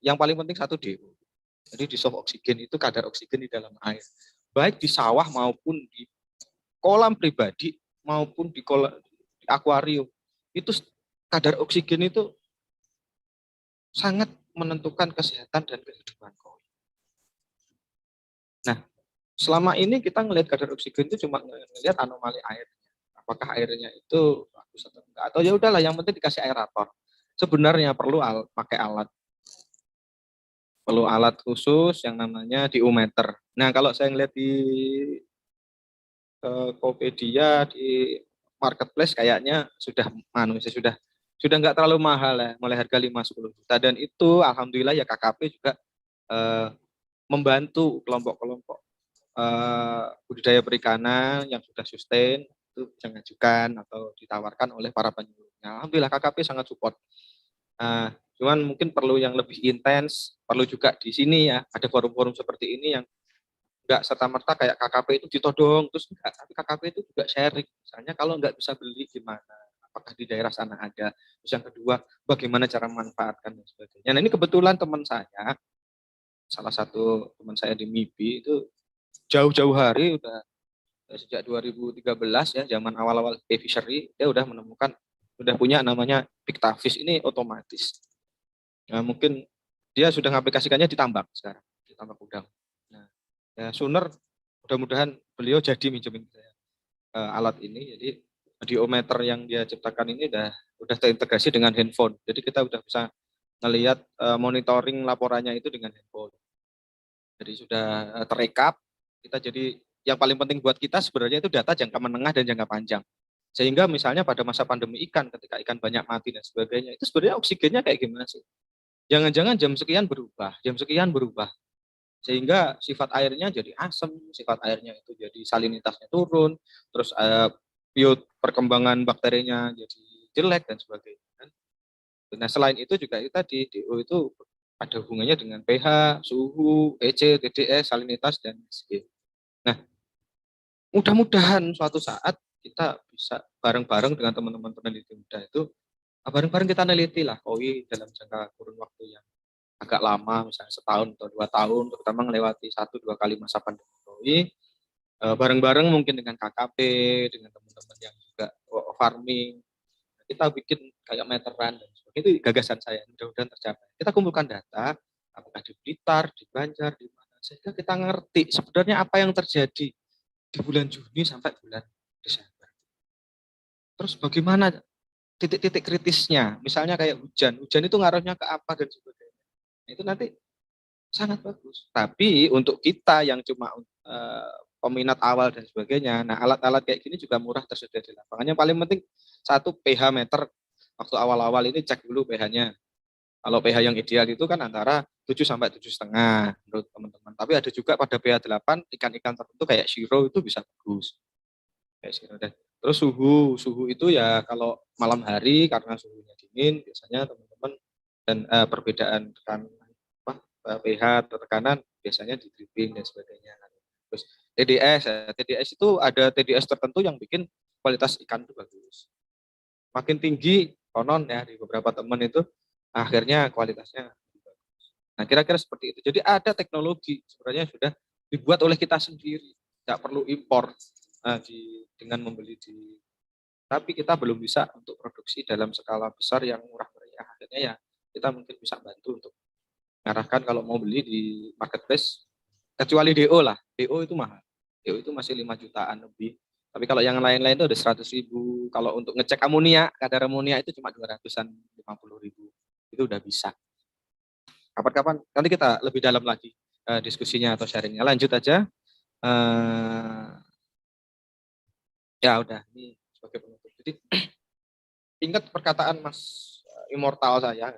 Yang paling penting satu DO. Jadi dissolve oksigen itu kadar oksigen di dalam air. Baik di sawah maupun di kolam pribadi maupun di akuarium. Itu kadar oksigen itu sangat menentukan kesehatan dan kehidupan koi. Nah, selama ini kita ngelihat kadar oksigen itu cuma ngelihat anomali air. Apakah airnya itu bagus atau enggak? Atau ya udahlah, yang penting dikasih aerator. Sebenarnya perlu pakai alat. Perlu alat khusus yang namanya diometer. Nah, kalau saya ngelihat di Tokopedia, di marketplace kayaknya sudah sudah nggak terlalu mahal ya, mulai harga 5-10 juta, dan itu alhamdulillah ya KKP juga membantu kelompok-kelompok budidaya perikanan yang sudah sustain itu bisa mengajukan atau ditawarkan oleh para penyuluhnya. Alhamdulillah KKP sangat support. Cuman mungkin perlu yang lebih intens, perlu juga di sini ya ada forum-forum seperti ini yang enggak serta-merta kayak KKP itu ditodong terus enggak, tapi KKP itu juga sharing. Misalnya kalau enggak bisa beli gimana? Apakah di daerah sana ada? Terus yang kedua, bagaimana cara memanfaatkan dan sebagainya. Nah, ini kebetulan teman saya, salah satu teman saya di MIPI itu jauh-jauh hari udah sejak 2013 ya, zaman awal-awal fishery, dia udah menemukan, udah punya namanya Pictafish, ini otomatis. Nah, mungkin dia sudah mengaplikasikannya di tambak sekarang, di tambak udang. Nah, ya sooner mudah-mudahan beliau jadi minjemin saya alat ini. Jadi diometer yang dia ciptakan ini udah terintegrasi dengan handphone. Jadi kita udah bisa ngelihat monitoring laporannya itu dengan handphone. Jadi sudah terekap. Kita jadi yang paling penting buat kita sebenarnya itu data jangka menengah dan jangka panjang. Sehingga misalnya pada masa pandemi ikan, ketika ikan banyak mati dan sebagainya, itu sebenarnya oksigennya kayak gimana sih? Jangan-jangan jam sekian berubah. Sehingga sifat airnya jadi asam, sifat airnya itu jadi salinitasnya turun, terus perkembangan bakterinya jadi jelek dan sebagainya. Nah, selain itu juga itu tadi DO itu ada hubungannya dengan pH, suhu, EC, TDS, salinitas dan SG. Nah, mudah-mudahan suatu saat kita bisa bareng-bareng dengan teman-teman peneliti muda itu bareng-bareng kita neliti lah koi dalam jangka kurun waktu yang agak lama, misalnya setahun atau 2 tahun, terutama melewati 1-2 kali masa pandemi, bareng-bareng mungkin dengan KKP, dengan teman-teman yang juga farming, kita bikin kayak meteran dan sebagainya. Itu gagasan saya, mudah-mudahan tercapai. Kita kumpulkan data, apakah di Blitar, di Banjar, di mana, sehingga kita ngerti sebenarnya apa yang terjadi di bulan Juni sampai bulan Desember. Terus bagaimana titik-titik kritisnya, misalnya kayak hujan itu ngaruhnya ke apa dan sebagainya. Itu nanti sangat bagus. Tapi untuk kita yang cuma peminat awal dan sebagainya, nah alat-alat kayak gini juga murah tersedia di lapangan. Yang paling penting satu pH meter, waktu awal-awal ini cek dulu pH-nya. Kalau pH yang ideal itu kan antara 7 sampai 7,5 menurut teman-teman. Tapi ada juga pada pH 8 ikan-ikan tertentu kayak shiro itu bisa bagus. Kayak shiro. Dan terus suhu itu ya kalau malam hari karena suhunya dingin biasanya teman-teman dan perbedaan tekanan pH tekanan biasanya di dripping dan sebagainya. Terus TDS itu ada TDS tertentu yang bikin kualitas ikan itu bagus. Makin tinggi konon ya di beberapa teman itu akhirnya kualitasnya bagus. Nah kira-kira seperti itu. Jadi ada teknologi sebenarnya sudah dibuat oleh kita sendiri, tidak perlu impor dengan membeli di. Tapi kita belum bisa untuk produksi dalam skala besar yang murah meriah. Akhirnya ya kita mungkin bisa bantu untuk mengarahkan kalau mau beli di marketplace, kecuali DO lah. DO itu mahal. DO itu masih 5 jutaan lebih. Tapi kalau yang lain-lain itu ada 100.000. Kalau untuk ngecek amonia, kadar amonia itu cuma 200-an, 50.000. Itu udah bisa. Kapan-kapan nanti kita lebih dalam lagi diskusinya atau sharingnya. Lanjut aja. Ya udah, ini sebagai penutup. Jadi ingat perkataan Mas Immortal saya,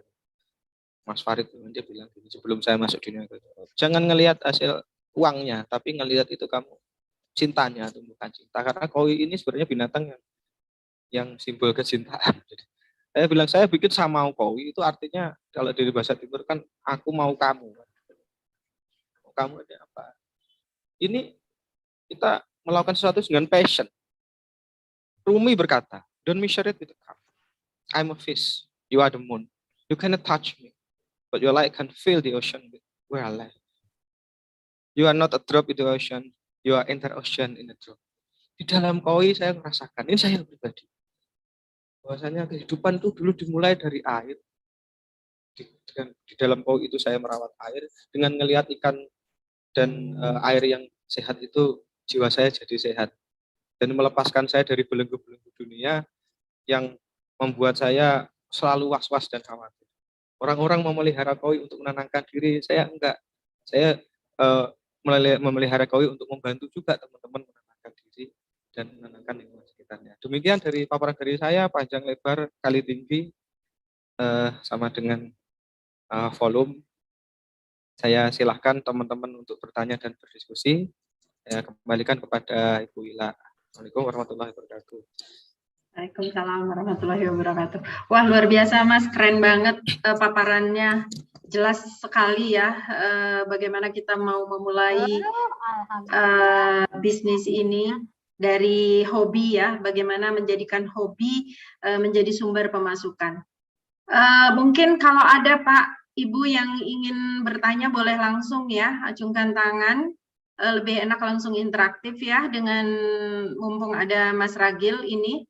Mas Farid, dia bilang gini sebelum saya masuk dunia kerja. Jangan ngelihat hasil uangnya, tapi ngelihat itu kamu cintanya atau bukan cinta. Karena koi ini sebenarnya binatang yang simbol kecintaan. Jadi, saya bikin sama koi itu artinya kalau dari bahasa timur kan aku mau kamu. Kamu ada apa? Ini kita melakukan sesuatu dengan passion. Rumi berkata, don't measure it with a cup. I'm a fish. You are the moon. You cannot touch me. But your light can fill the ocean with where I live. You are not a drop in the ocean. You are inter ocean in a drop. Di dalam koi saya merasakan, ini saya pribadi. Bahwasanya kehidupan itu dulu dimulai dari air. Di dalam koi itu saya merawat air. Dengan ngelihat ikan dan air yang sehat itu, jiwa saya jadi sehat. Dan melepaskan saya dari belenggu-belenggu dunia yang membuat saya selalu was-was dan khawatir. Orang-orang memelihara koi untuk menenangkan diri, saya enggak. Saya memelihara koi untuk membantu juga teman-teman menenangkan diri dan menenangkan lingkungan sekitarnya. Demikian dari paparan dari saya, panjang lebar kali tinggi sama dengan volume. Saya silahkan teman-teman untuk bertanya dan berdiskusi. Saya kembalikan kepada Ibu Ila. Assalamualaikum warahmatullahi wabarakatuh. Waalaikumsalam warahmatullahi wabarakatuh. Wah, luar biasa Mas, keren banget paparannya. Jelas sekali ya bagaimana kita mau memulai bisnis ini dari hobi ya, bagaimana menjadikan hobi menjadi sumber pemasukan. Mungkin kalau ada Pak, Ibu yang ingin bertanya boleh langsung ya, acungkan tangan. Lebih enak langsung interaktif ya, dengan mumpung ada Mas Ragil ini.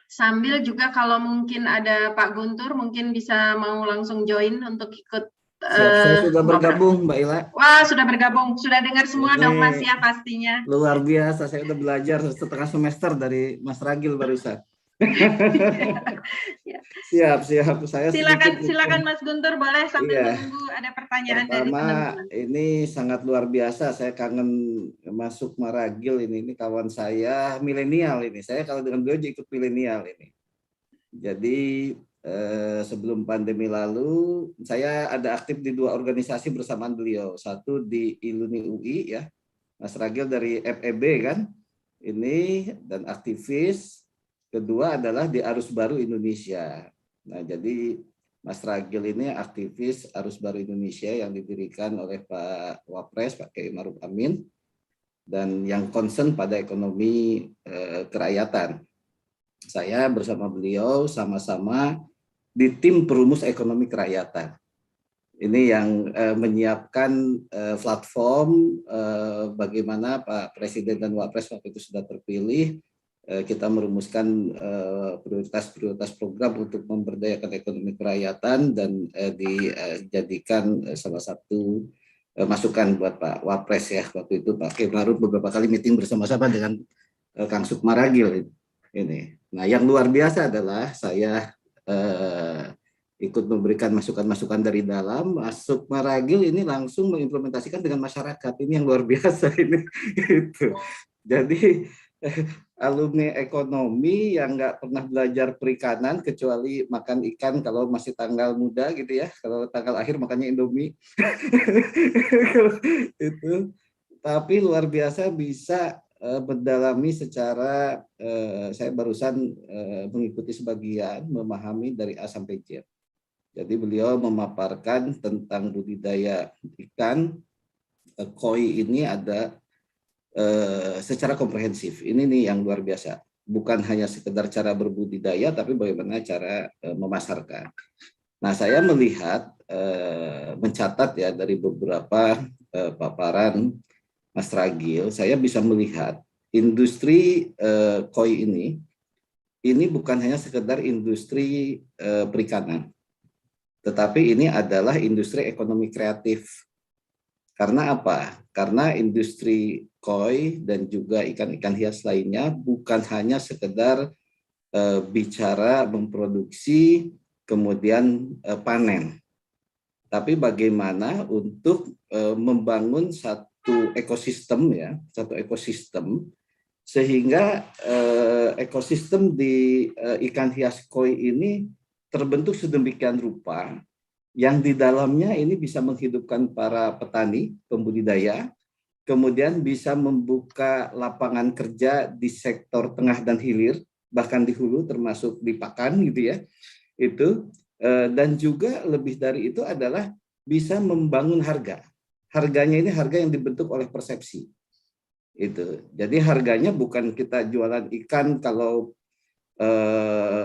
Sambil juga kalau mungkin ada Pak Guntur, mungkin bisa mau langsung join untuk ikut. Saya sudah bergabung, Mbak Ila. Wah, sudah bergabung, sudah dengar semua dong Mas ya pastinya. Luar biasa, saya udah belajar setengah semester dari Mas Ragil barusan. Siap. Saya silakan Mas Guntur, boleh sambil menunggu ada pertanyaan dari teman-teman. Ini sangat luar biasa. Saya kangen masuk Maragil ini kawan saya milenial ini. Saya kalau dengan beliau ikut milenial ini. Jadi sebelum pandemi lalu saya ada aktif di 2 organisasi bersamaan beliau. Satu di Iluni UI ya, Mas Ragil dari FEB kan, ini dan aktivis. Kedua adalah di Arus Baru Indonesia. Nah, jadi Mas Ragil ini aktivis Arus Baru Indonesia yang didirikan oleh Pak Wapres, Pak Kiai Ma'ruf Amin, dan yang concern pada ekonomi kerakyatan. Saya bersama beliau sama-sama di tim perumus ekonomi kerakyatan. Ini yang menyiapkan platform bagaimana Pak Presiden dan Wapres waktu itu sudah terpilih, kita merumuskan prioritas-prioritas program untuk memberdayakan ekonomi kerakyatan dan dijadikan salah satu masukan buat Pak Wapres ya. Waktu itu Pak Kiai Maruf beberapa kali meeting bersama-sama dengan Kang Sukmaragil ini. Nah, yang luar biasa adalah saya ikut memberikan masukan-masukan dari dalam. Sukmaragil ini langsung mengimplementasikan dengan masyarakat. Ini yang luar biasa ini. Gitu. Jadi alumni ekonomi yang nggak pernah belajar perikanan kecuali makan ikan kalau masih tanggal muda gitu ya, kalau tanggal akhir makannya Indomie. Itu tapi luar biasa bisa mendalami secara saya barusan mengikuti sebagian, memahami dari A sampai Z. Jadi beliau memaparkan tentang budidaya ikan koi ini ada secara komprehensif. Ini nih yang luar biasa. Bukan hanya sekedar cara berbudidaya, tapi bagaimana cara memasarkan. Nah, saya melihat, mencatat ya dari beberapa paparan Mas Ragil, saya bisa melihat industri koi ini bukan hanya sekedar industri perikanan, tetapi ini adalah industri ekonomi kreatif. Karena apa? Karena industri koi dan juga ikan-ikan hias lainnya bukan hanya sekedar bicara memproduksi kemudian panen, tapi bagaimana untuk membangun satu ekosistem ya, satu ekosistem sehingga ekosistem di ikan hias koi ini terbentuk sedemikian rupa yang di dalamnya ini bisa menghidupkan para petani, pembudidaya, kemudian bisa membuka lapangan kerja di sektor tengah dan hilir, bahkan di hulu termasuk di pakan gitu ya. Itu dan juga lebih dari itu adalah bisa membangun harga. Harganya ini harga yang dibentuk oleh persepsi. Itu. Jadi harganya bukan kita jualan ikan kalau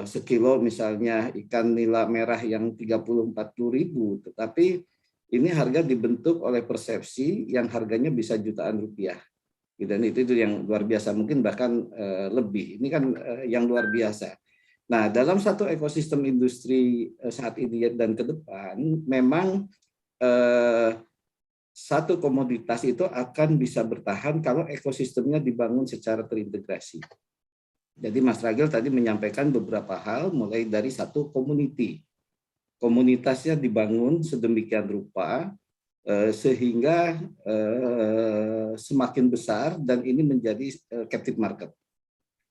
sekilo misalnya ikan nila merah yang 30-40 ribu, tetapi ini harga dibentuk oleh persepsi yang harganya bisa jutaan rupiah. Dan itu yang luar biasa, mungkin bahkan lebih. Ini kan yang luar biasa. Nah, dalam satu ekosistem industri saat ini dan ke depan, memang satu komoditas itu akan bisa bertahan kalau ekosistemnya dibangun secara terintegrasi. Jadi Mas Ragil tadi menyampaikan beberapa hal, mulai dari satu community. Komunitasnya dibangun sedemikian rupa sehingga semakin besar dan ini menjadi captive market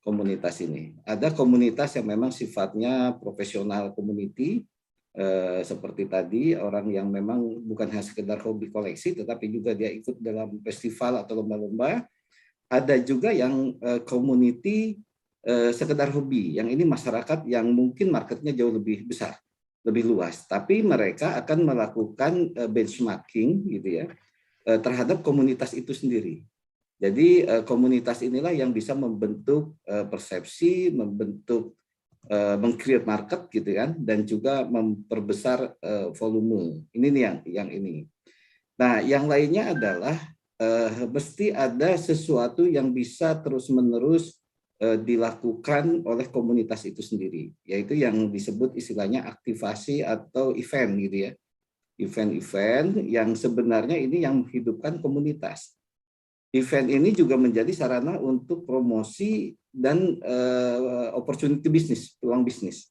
komunitas ini. Ada komunitas yang memang sifatnya profesional community, seperti tadi orang yang memang bukan hanya sekedar hobi koleksi, tetapi juga dia ikut dalam festival atau lomba-lomba. Ada juga yang community sekedar hobi, yang ini masyarakat yang mungkin marketnya jauh lebih besar, lebih luas, tapi mereka akan melakukan benchmarking gitu ya terhadap komunitas itu sendiri. Jadi komunitas inilah yang bisa membentuk persepsi, membentuk meng-create market gitu kan, dan juga memperbesar volume. Ini nih yang ini. Nah, yang lainnya adalah mesti ada sesuatu yang bisa terus-menerus dilakukan oleh komunitas itu sendiri, yaitu yang disebut istilahnya aktivasi atau event gitu ya. Event-event yang sebenarnya ini yang menghidupkan komunitas. Event ini juga menjadi sarana untuk promosi dan opportunity bisnis, peluang bisnis.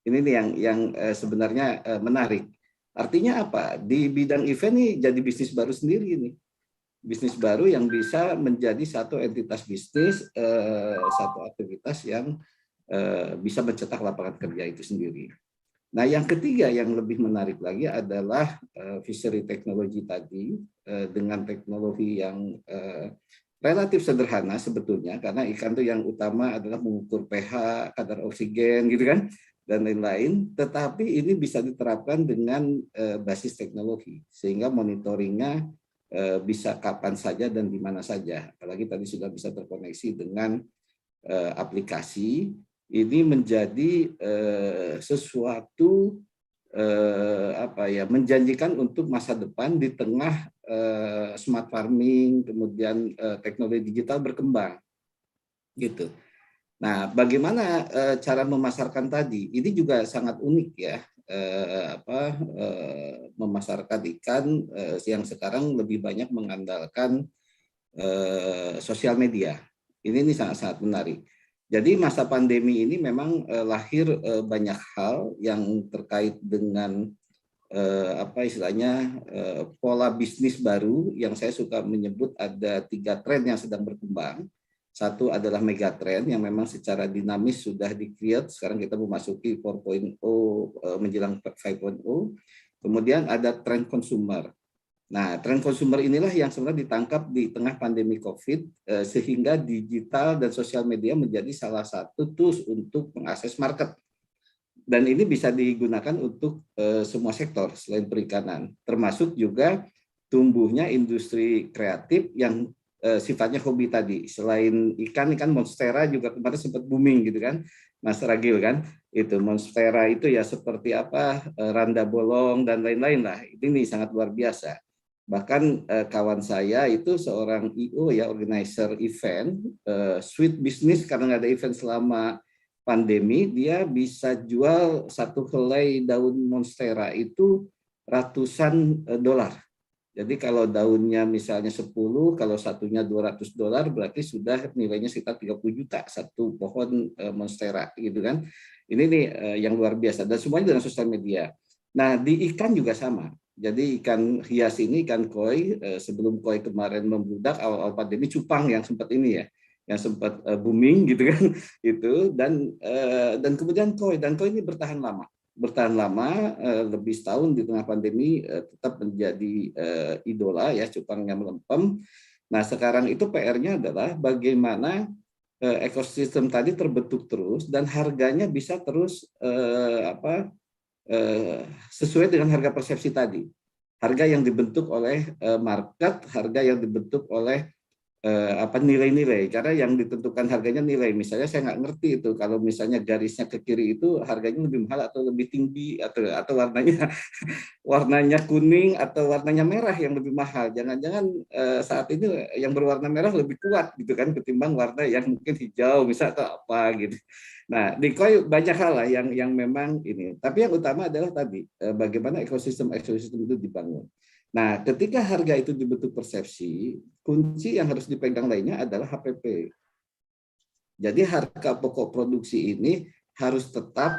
Ini nih yang sebenarnya menarik. Artinya apa? Di bidang event ini jadi bisnis baru sendiri ini. Bisnis baru yang bisa menjadi satu entitas bisnis, satu aktivitas yang bisa mencetak lapangan kerja itu sendiri. Nah, yang ketiga yang lebih menarik lagi adalah fishery technology tadi, dengan teknologi yang relatif sederhana sebetulnya, karena ikan itu yang utama adalah mengukur pH, kadar oksigen gitu kan, dan lain-lain, tetapi ini bisa diterapkan dengan basis teknologi, sehingga monitoringnya bisa kapan saja dan di mana saja. Apalagi tadi sudah bisa terkoneksi dengan aplikasi. Ini menjadi sesuatu menjanjikan untuk masa depan di tengah smart farming, kemudian teknologi digital berkembang. Gitu. Nah, bagaimana cara memasarkan tadi? Ini juga sangat unik ya. Memasarkan ikan yang sekarang lebih banyak mengandalkan sosial media. Ini sangat-sangat menarik. Jadi masa pandemi ini memang lahir banyak hal yang terkait dengan pola bisnis baru yang saya suka menyebut ada 3 tren yang sedang berkembang. Satu adalah megatrend yang memang secara dinamis sudah di-create. Sekarang kita memasuki 4.0 menjelang 5.0. Kemudian ada tren consumer. Nah, tren consumer inilah yang sebenarnya ditangkap di tengah pandemi COVID, sehingga digital dan sosial media menjadi salah satu tools untuk mengakses market. Dan ini bisa digunakan untuk semua sektor selain perikanan, termasuk juga tumbuhnya industri kreatif yang sifatnya hobi tadi. Selain ikan monstera juga kemarin sempat booming gitu kan, Mas Ragil kan. Itu monstera itu ya seperti apa, randa bolong dan lain-lain lah. Ini sangat luar biasa. Bahkan kawan saya itu seorang IO ya, organizer event, sweet business, karena nggak ada event selama pandemi, dia bisa jual satu helai daun monstera itu ratusan dolar. Jadi kalau daunnya misalnya 10, kalau satunya $200, berarti sudah nilainya sekitar 30 juta satu pohon monstera gitu kan. Ini nih yang luar biasa, dan semuanya dengan sosial media. Nah, di ikan juga sama. Jadi ikan hias ini, ikan koi, sebelum koi kemarin membludak awal-awal pandemi, cupang yang sempat ini ya, yang sempat booming gitu kan, itu dan kemudian koi, dan koi ini bertahan lama lebih setahun di tengah pandemi, tetap menjadi idola ya, cupangnya melempem. Nah, sekarang itu PR-nya adalah bagaimana ekosistem tadi terbentuk terus dan harganya bisa terus sesuai dengan harga persepsi tadi. Harga yang dibentuk oleh market, harga yang dibentuk oleh nilai-nilai, karena yang ditentukan harganya nilai. Misalnya saya nggak ngerti itu kalau misalnya garisnya ke kiri itu harganya lebih mahal atau lebih tinggi, atau warnanya kuning atau warnanya merah yang lebih mahal. Jangan-jangan saat ini yang berwarna merah lebih kuat gitu kan ketimbang warna yang mungkin hijau misalnya atau apa gitu. Nah, di koi banyak hal lah yang memang ini. Tapi yang utama adalah tadi bagaimana ekosistem itu dibangun. Nah, ketika harga itu dibentuk persepsi, kunci yang harus dipegang lainnya adalah HPP. Jadi harga pokok produksi ini harus tetap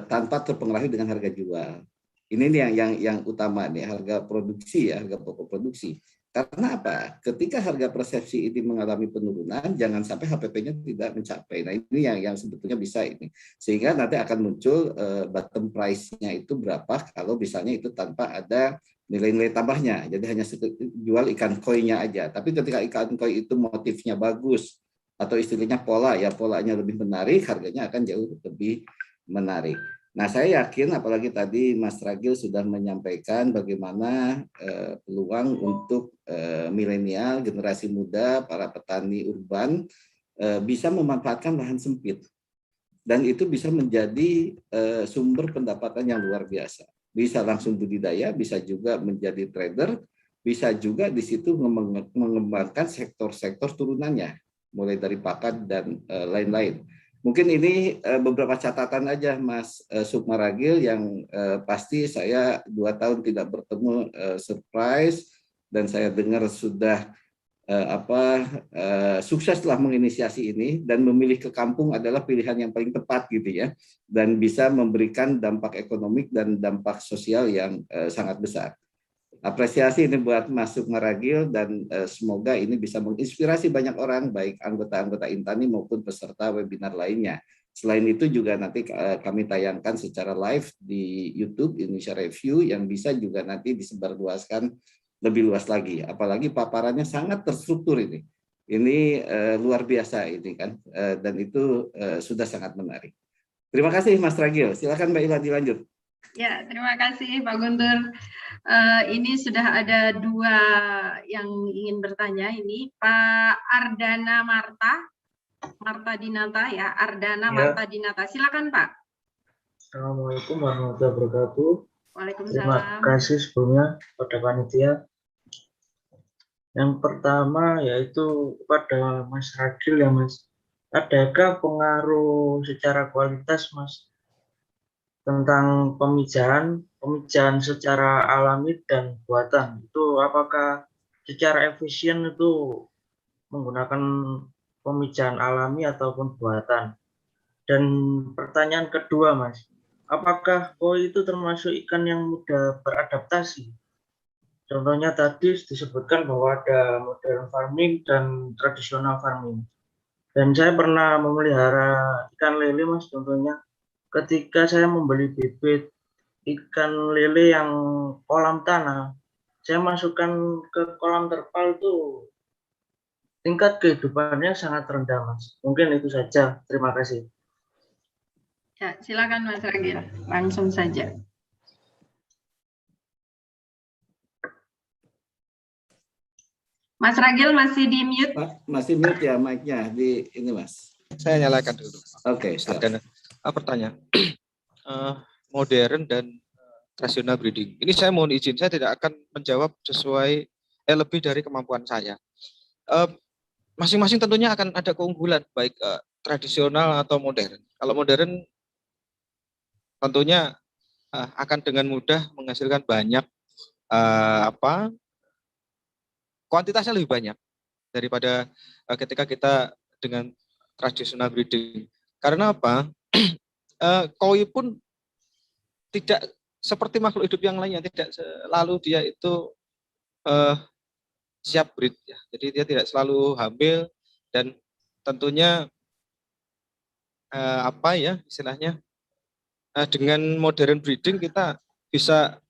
tanpa terpengaruhi dengan harga jual. Ini nih yang utama nih, harga produksi ya, harga pokok produksi. Karena apa? Ketika harga persepsi ini mengalami penurunan, jangan sampai HPP-nya tidak mencapai. Nah, ini yang sebetulnya bisa ini. Sehingga nanti akan muncul bottom price-nya itu berapa kalau misalnya itu tanpa ada nilai-nilai tambahnya. Jadi hanya jual ikan koi-nya aja. Tapi ketika ikan koi itu motifnya bagus atau istilahnya polanya lebih menarik, harganya akan jauh lebih menarik. Nah, saya yakin apalagi tadi Mas Ragil sudah menyampaikan bagaimana peluang untuk milenial, generasi muda, para petani urban bisa memanfaatkan lahan sempit. Dan itu bisa menjadi sumber pendapatan yang luar biasa. Bisa langsung budidaya, bisa juga menjadi trader, bisa juga di situ mengembangkan sektor-sektor turunannya, mulai dari pakan dan lain-lain. Mungkin ini beberapa catatan aja Mas Sukmaragil yang pasti saya 2 tahun tidak bertemu surprise, dan saya dengar sudah sukses telah menginisiasi ini, dan memilih ke kampung adalah pilihan yang paling tepat gitu ya, dan bisa memberikan dampak ekonomik dan dampak sosial yang sangat besar. Apresiasi ini buat Mas Sukmaragil, dan semoga ini bisa menginspirasi banyak orang, baik anggota-anggota Intani maupun peserta webinar lainnya. Selain itu juga nanti kami tayangkan secara live di YouTube Indonesia Review yang bisa juga nanti disebarluaskan lebih luas lagi. Apalagi paparannya sangat terstruktur ini. Ini luar biasa ini kan, dan itu sudah sangat menarik. Terima kasih Mas Ragil. Silakan Mbak Ila dilanjut. Ya, terima kasih Pak Guntur. Ini sudah ada 2 yang ingin bertanya. Ini Pak Ardana Marta Dinata ya, Ardana Marta Dinata. Silakan Pak. Assalamualaikum warahmatullahi wabarakatuh. Waalaikumsalam. Terima kasih sebelumnya pada panitia. Yang pertama yaitu pada Mas Ragil ya Mas. adakah pengaruh secara kualitas, Mas, tentang pemijahan secara alami dan buatan? Itu apakah secara efisien itu menggunakan pemijahan alami ataupun buatan? Dan pertanyaan kedua, Mas, apakah koi itu termasuk ikan yang mudah beradaptasi? Contohnya tadi disebutkan bahwa ada modern farming dan tradisional farming. Dan saya pernah memelihara ikan lele, Mas, contohnya. Ketika saya membeli bibit ikan lele yang kolam tanah, saya masukkan ke kolam terpal itu tingkat kehidupannya sangat rendah, Mas. Mungkin itu saja. Terima kasih. Ya, silakan Mas Ragil, langsung saja. Mas Ragil masih di mute. Masih mute ya mic-nya di ini Mas. Saya nyalakan dulu. Oke, siap. Dan pertanyaan modern dan tradisional breeding. Ini saya mohon izin, saya tidak akan menjawab sesuai lebih dari kemampuan saya. Masing-masing tentunya akan ada keunggulan baik tradisional atau modern. Kalau modern tentunya akan dengan mudah menghasilkan banyak kuantitasnya lebih banyak daripada ketika kita dengan tradisional breeding. Karena apa? Koi pun tidak seperti makhluk hidup yang lainnya, tidak selalu dia itu siap breed ya. Jadi dia tidak selalu hamil dan tentunya istilahnya dengan modern breeding kita bisa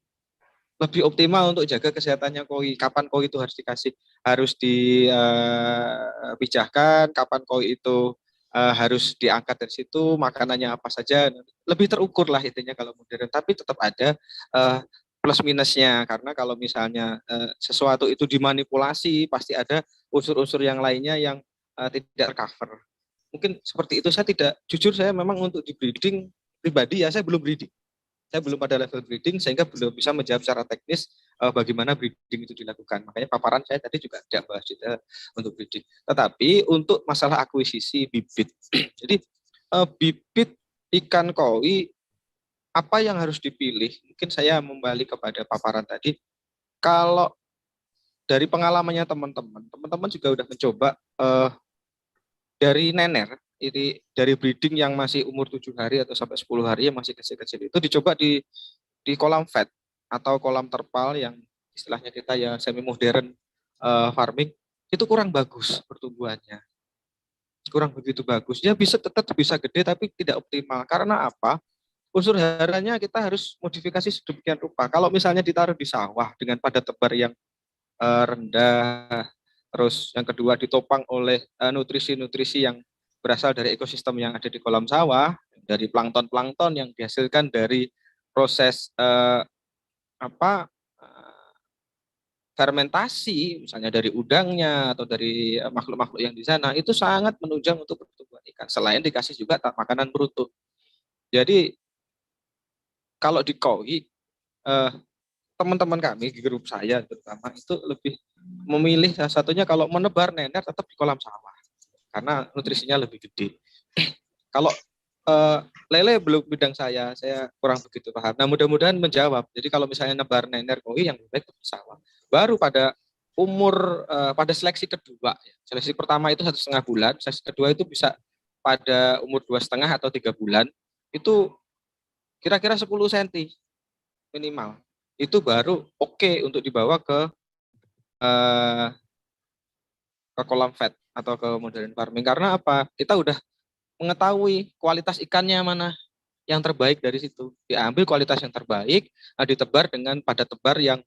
lebih optimal untuk jaga kesehatannya koi. Kapan koi itu harus dipijahkan, kapan koi itu harus diangkat dari situ, makanannya apa saja, lebih terukur lah intinya kalau modern. Tapi tetap ada plus minusnya, karena kalau misalnya sesuatu itu dimanipulasi, pasti ada unsur-unsur yang lainnya yang tidak tercover. Mungkin seperti itu. Saya memang untuk di breeding pribadi ya, saya belum breeding. Saya belum pada level breeding sehingga belum bisa menjawab secara teknis bagaimana breeding itu dilakukan. Makanya paparan saya tadi juga tidak bahas detail untuk breeding. Tetapi untuk masalah akuisisi bibit, jadi bibit ikan koi apa yang harus dipilih? Mungkin saya kembali kepada paparan tadi. Kalau dari pengalamannya teman-teman juga sudah mencoba dari nener, ini dari breeding yang masih umur 7 hari atau sampai 10 hari yang masih kecil-kecil itu dicoba di kolam fed atau kolam terpal yang istilahnya kita ya semi modern farming, itu kurang bagus pertumbuhannya, kurang begitu bagus. Ya tetap bisa gede tapi tidak optimal. Karena apa? Unsur haranya kita harus modifikasi sedemikian rupa. Kalau misalnya ditaruh di sawah dengan pada tebar yang rendah, terus yang kedua ditopang oleh nutrisi-nutrisi yang berasal dari ekosistem yang ada di kolam sawah, dari plankton-plankton yang dihasilkan dari proses fermentasi, misalnya dari udangnya atau dari makhluk-makhluk yang di sana, itu sangat menunjang untuk pertumbuhan ikan. Selain dikasih juga makanan berutuh. Jadi kalau di koi, teman-teman kami di grup saya terutama itu lebih memilih salah satunya kalau menebar nener tetap di kolam sawah karena nutrisinya lebih gede. Kalau lele belum bidang saya kurang begitu paham. Nah mudah-mudahan menjawab. Jadi kalau misalnya nebar nener koi yang lebih baik di sawah. Baru pada umur pada seleksi kedua, ya. Seleksi pertama itu 1,5 bulan, seleksi kedua itu bisa pada umur 2,5 atau 3 bulan itu kira-kira 10 cm minimal. Itu baru oke untuk dibawa ke kolam fed atau ke modern farming. Karena apa? Kita udah mengetahui kualitas ikannya mana yang terbaik dari situ. Diambil kualitas yang terbaik, ditebar dengan pada tebar yang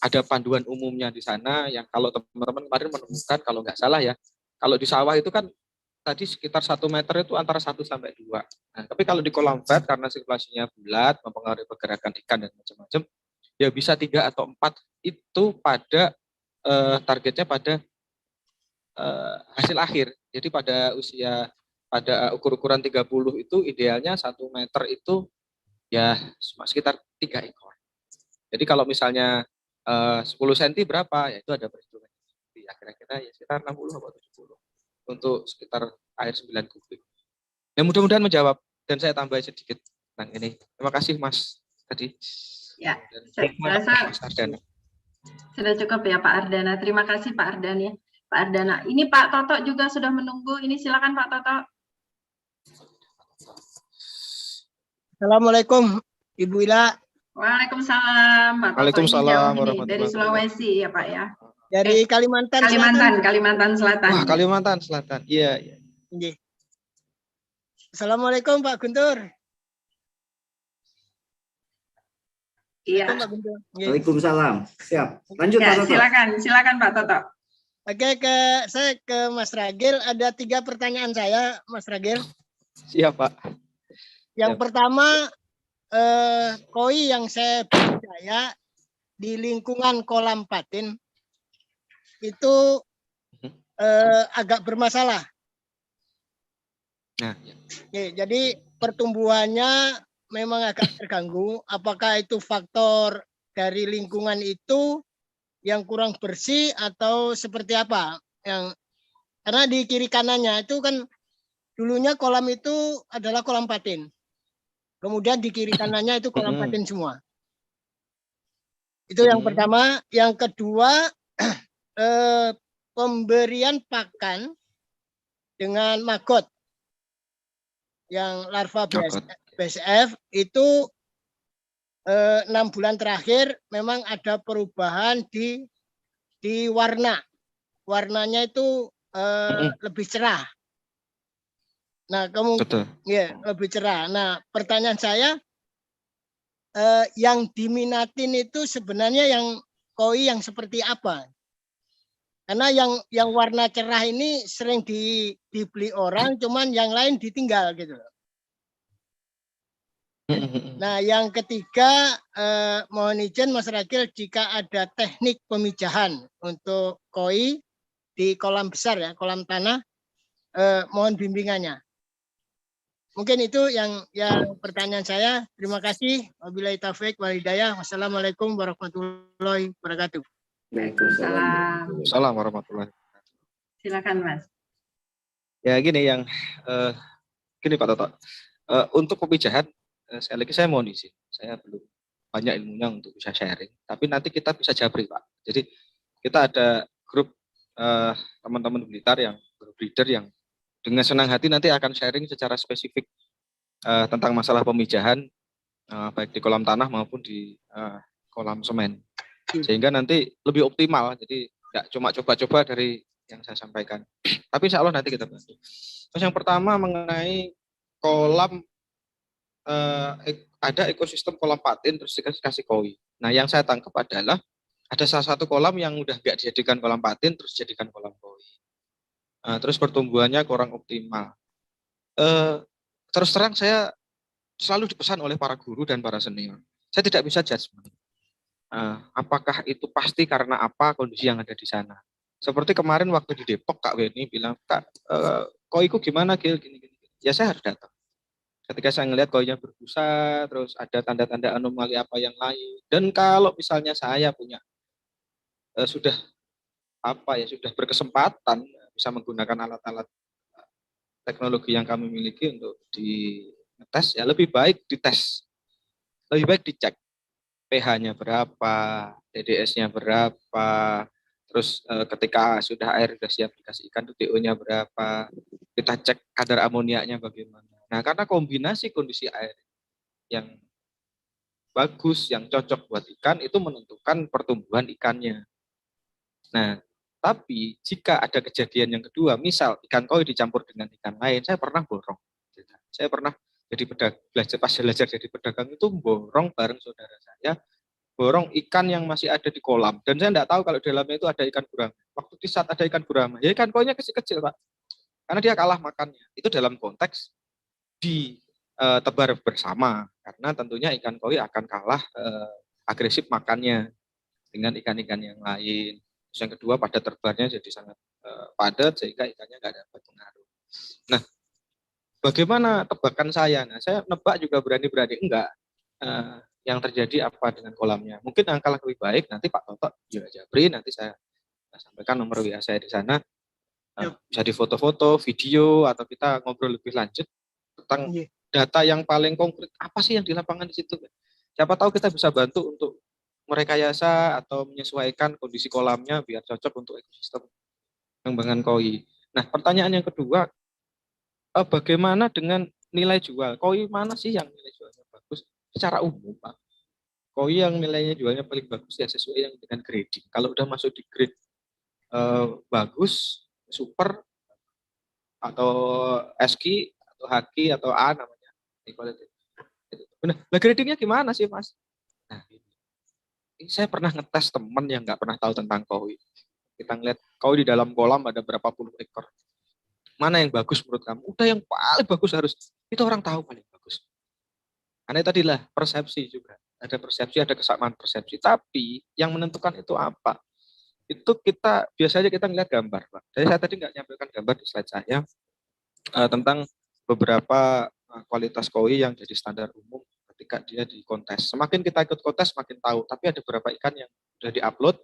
ada panduan umumnya di sana. Yang kalau teman-teman kemarin menemukan, kalau nggak salah ya, kalau di sawah itu kan tadi sekitar 1 meter itu antara 1 sampai 2. Nah, tapi kalau di kolam fed karena sirkulasinya bulat, mempengaruhi pergerakan ikan dan macam-macam, ya bisa 3 atau 4 itu pada targetnya pada hasil akhir. Jadi pada ukur-ukuran 30 itu idealnya 1 meter itu ya sekitar 3 ekor. Jadi kalau misalnya 10 cm berapa, ya itu ada perhitungan. Ya kira-kira ya sekitar 60 atau 70. untuk sekitar air 9 kubik. Ya mudah-mudahan menjawab dan saya tambah sedikit tentang ini. Terima kasih Mas tadi. Ya, Dan saya rasa Mas Ardana. sudah cukup ya Pak Ardana. Terima kasih Pak Ardana. Pak Ardana. Ini Pak Toto juga sudah menunggu. Ini silakan Pak Toto. Assalamualaikum Ibu Ila. Waalaikumsalam Pak Toto. Waalaikumsalam Ini jauh ini warahmatullahi dari wabarakatuh. Sulawesi ya Pak ya. Dari Kalimantan Kalimantan Selatan. Wah, Kalimantan Selatan. Iya, iya. Selatan. Assalamualaikum Pak Guntur. Iya. Pak Guntur. Nggih. Waalaikumsalam. Siap. Lanjut Ya, Pak Toto. silakan Pak Toto. Oke, saya ke Mas Ragil. Ada 3 pertanyaan saya, Mas Ragil. Siap, Pak. Yang Siap. pertama, koi yang saya percaya di lingkungan kolam patin itu agak bermasalah. Nah, ya. Oke, jadi pertumbuhannya memang agak terganggu. Apakah itu faktor dari lingkungan itu yang kurang bersih atau seperti apa? Karena di kiri kanannya itu kan dulunya kolam itu adalah kolam patin. Kemudian di kiri kanannya itu kolam patin semua. Itu yang pertama. Yang kedua, pemberian pakan dengan maggot yang larva BSF itu 6 bulan terakhir memang ada perubahan di warnanya itu lebih cerah. Nah, kemudian ya, lebih cerah. Nah, pertanyaan saya, yang diminatin itu sebenarnya yang koi yang seperti apa? Karena yang warna cerah ini sering dibeli orang, cuman yang lain ditinggal gitu. Nah, yang ketiga, mohon izin Mas Ragil, jika ada teknik pemijahan untuk koi di kolam besar ya, kolam tanah, mohon bimbingannya. Mungkin itu yang pertanyaan saya. Terima kasih. Wabillahi taufiq wal hidayah. Wassalamualaikum warahmatullahi wabarakatuh. Waalaikumsalam. Salam warahmatullahi wabarakatuh. Silakan Mas. Ya gini Pak Toto. Untuk pemijahan sekali lagi saya mohon izin. Saya belum banyak ilmunya untuk bisa sharing. Tapi nanti kita bisa jabri Pak. Jadi kita ada grup teman-teman Blitar yang breeder yang dengan senang hati nanti akan sharing secara spesifik tentang masalah pemijahan baik di kolam tanah maupun di kolam semen. Sehingga nanti lebih optimal. Jadi nggak cuma coba-coba dari yang saya sampaikan. Tapi insya Allah nanti kita bantu. Terus yang pertama mengenai kolam, ada ekosistem kolam patin terus dikasih koi. Nah yang saya tangkap adalah ada salah satu kolam yang udah nggak dijadikan kolam patin terus jadikan kolam koi. Terus pertumbuhannya kurang optimal. Terus terang saya selalu dipesan oleh para guru dan para senior. Saya tidak bisa judgement. Apakah itu pasti karena apa kondisi yang ada di sana. Seperti kemarin waktu di Depok Kak Weni bilang, Kak, koiku gimana Gil? Gini. Ya saya harus datang. Ketika saya ngelihat koinya berbusa, terus ada tanda-tanda anomali apa yang lain. Dan kalau misalnya saya punya sudah berkesempatan bisa menggunakan alat-alat teknologi yang kami miliki untuk dites, ya lebih baik dites, lebih baik dicek. pH-nya berapa, TDS-nya berapa, terus ketika sudah air sudah siap dikasih ikan, DO-nya berapa, kita cek kadar amoniaknya bagaimana. Nah, karena kombinasi kondisi air yang bagus, yang cocok buat ikan, itu menentukan pertumbuhan ikannya. Nah, tapi jika ada kejadian yang kedua, misal ikan koi dicampur dengan ikan lain, saya pernah borong. Saya pernah jadi belajar jadi pedagang itu borong bareng saudara saya, borong ikan yang masih ada di kolam. Dan saya tidak tahu kalau di dalamnya itu ada ikan gurame. Waktu di saat ada ikan gurame, ya ikan koinya kecil-kecil Pak. Karena dia kalah makannya. Itu dalam konteks ditebar bersama. Karena tentunya ikan koi akan kalah agresif makannya dengan ikan-ikan yang lain. Terus yang kedua pada terbarnya jadi sangat padat sehingga ikannya nggak dapat pengaruh. Nah, bagaimana tebakan saya? Nah, saya nebak juga berani-berani enggak. Yang terjadi apa dengan kolamnya? Mungkin angka lebih baik nanti Pak Toto juga jabri, nanti saya sampaikan nomor WA saya di sana. Bisa di foto-foto, video, atau kita ngobrol lebih lanjut tentang Iya. data yang paling konkret. Apa sih yang di lapangan di situ? Siapa tahu kita bisa bantu untuk merekayasa atau menyesuaikan kondisi kolamnya biar cocok untuk ekosistem pengembangan koi. Nah, pertanyaan yang kedua, bagaimana dengan nilai jual? Koi mana sih yang nilai jualnya bagus? Secara umum, Pak. Koi yang nilainya jualnya paling bagus ya sesuai yang dengan grading. Kalau udah masuk di grade bagus, super, atau SQ, atau HQ, atau A namanya. Nah, gradingnya gimana sih, Mas? Nah, ini saya pernah ngetes teman yang nggak pernah tahu tentang koi. Kita ngeliat koi di dalam kolam ada berapa puluh ekor. Mana yang bagus menurut kamu? Udah yang paling bagus harus. Itu orang tahu paling bagus. Karena tadi lah persepsi juga. Ada persepsi, ada kesamaan persepsi. Tapi yang menentukan itu apa? Itu kita biasanya kita ngeliat gambar, Pak. Jadi saya tadi nggak nyampaikan gambar di slide saya tentang beberapa kualitas koi yang jadi standar umum ketika dia di kontes. Semakin kita ikut kontes, semakin tahu. Tapi ada beberapa ikan yang sudah diupload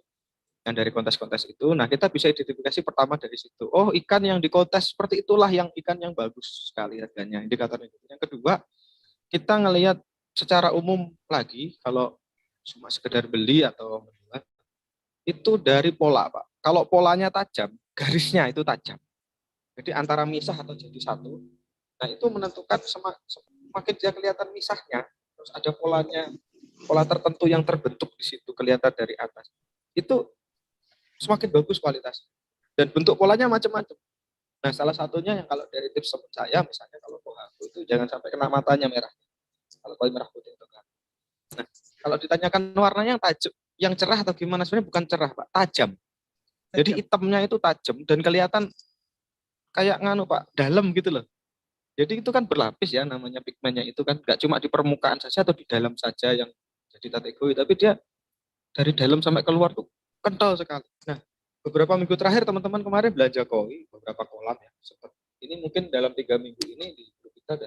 yang dari kontes-kontes itu. Nah, kita bisa identifikasi pertama dari situ. Oh, ikan yang di kontes seperti itulah yang ikan yang bagus sekali harganya. Indikatornya. Yang kedua, kita ngelihat secara umum lagi, kalau cuma sekedar beli atau menjual, itu dari pola, Pak. Kalau polanya tajam, garisnya itu tajam. Jadi antara misah atau jadi satu, nah itu menentukan semakin dia kelihatan misahnya, terus ada polanya, pola tertentu yang terbentuk di situ kelihatan dari atas. Itu semakin bagus kualitas. Dan bentuk polanya macam-macam. Nah, salah satunya yang kalau dari tips teman saya, misalnya kalau pohaku itu jangan sampai kena matanya merah. Kalau koi merah putih itu kan. Nah, kalau ditanyakan warnanya yang tajam, yang cerah atau gimana, sebenarnya bukan cerah, Pak, tajam. Jadi hitamnya itu tajam dan kelihatan kayak nganu, Pak, dalam gitu loh. Jadi itu kan berlapis ya namanya pigmennya itu kan nggak cuma di permukaan saja atau di dalam saja yang jadi kategori, tapi dia dari dalam sampai keluar tuh kental sekali. Nah, beberapa minggu terakhir teman-teman kemarin belanja koi beberapa kolam ya. Ini mungkin dalam 3 minggu ini di grup kita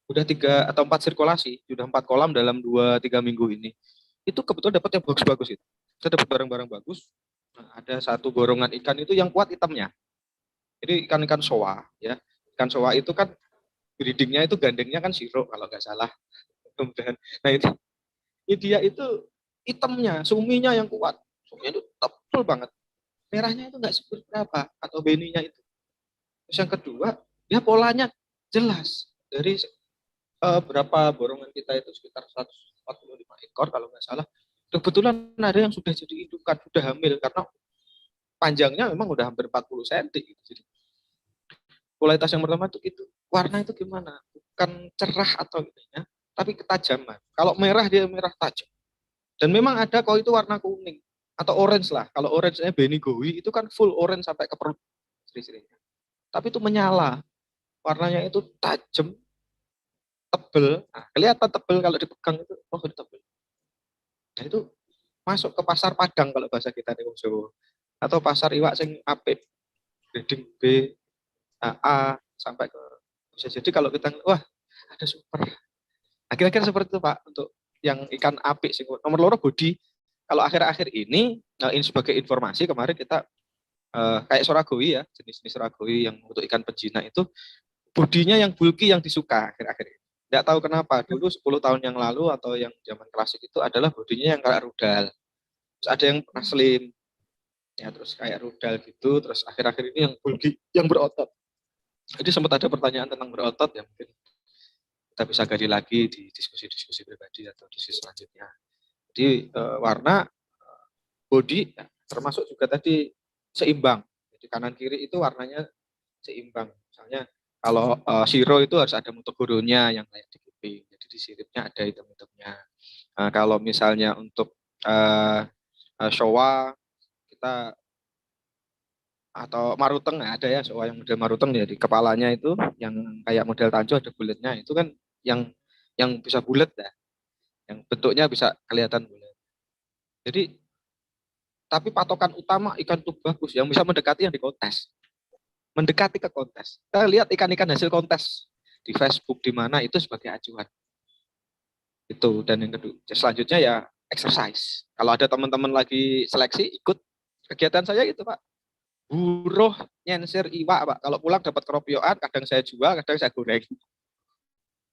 udah 3 atau 4 sirkulasi, sudah 4 kolam dalam 2-3 minggu ini. Itu kebetulan dapat yang bagus-bagus itu. Kita dapat barang-barang bagus. Nah, ada satu gorongan ikan itu yang kuat hitamnya. Jadi ikan-ikan soa ya. Ikan soa itu kan breedingnya itu gandengnya kan sirop kalau nggak salah. Nah itu dia itu hitamnya, suminya yang kuat. Suminya itu tebal banget. Merahnya itu nggak seperti apa atau beninya itu. Terus yang kedua, dia polanya jelas. Dari berapa borongan kita itu sekitar 145 ekor kalau nggak salah. Kebetulan ada yang sudah jadi indukan, sudah hamil karena panjangnya memang udah hampir 40 cm gitu. Jadi kualitas yang pertama itu warna itu gimana? Bukan cerah atau ininya, tapi ketajaman. Kalau merah dia merah tajam. Dan memang ada koi itu warna kuning atau orange lah. Kalau orange-nya Benigoi itu kan full orange sampai ke perut seri-serinya. Tapi itu menyala. Warnanya itu tajam, tebel. Nah, kelihatan tebel kalau dipegang itu, oh itu tebel. Nah itu masuk ke pasar Padang kalau bahasa kita di Jawa. Atau pasar iwak sing apik, grading B, A sampai ke bisa jadi kalau kita wah ada super. Nah, kira-kira seperti itu Pak untuk yang ikan apik sing nomor loro bodi. Kalau akhir-akhir ini sebagai informasi kemarin kita kayak soragoi ya, jenis-jenis soragoi yang untuk ikan penjina itu bodinya yang bulky yang disuka akhir-akhir ini. Tidak tahu kenapa dulu 10 tahun yang lalu atau yang zaman klasik itu adalah bodinya yang kayak rudal. Terus ada yang pernah slim. Ya terus kayak rudal gitu, terus akhir-akhir ini yang bulky yang berotot. Jadi sempat ada pertanyaan tentang berotot yang mungkin kita bisa gali lagi di diskusi-diskusi pribadi atau diskusi selanjutnya. Jadi warna body ya, termasuk juga tadi seimbang. Jadi kanan kiri itu warnanya seimbang. Misalnya kalau siro itu harus ada mutogoronya yang kayak di kuping. Jadi di siripnya ada hitam-hitamnya. Kalau misalnya untuk showa kita atau maruteng ada ya soal yang model maruteng ya di kepalanya itu yang kayak model tanco ada bulatnya itu kan yang bisa bulat ya yang bentuknya bisa kelihatan bulat. Jadi tapi patokan utama ikan itu bagus yang bisa mendekati yang di kontes, mendekati ke kontes. Kita lihat ikan-ikan hasil kontes di Facebook di mana itu sebagai acuan itu. Dan yang kedua selanjutnya ya exercise. Kalau ada teman-teman lagi seleksi ikut kegiatan saya itu Pak. buruh nyensir iwak, Pak. Kalau pulang dapat keropiokan, kadang saya jual, kadang saya goreng.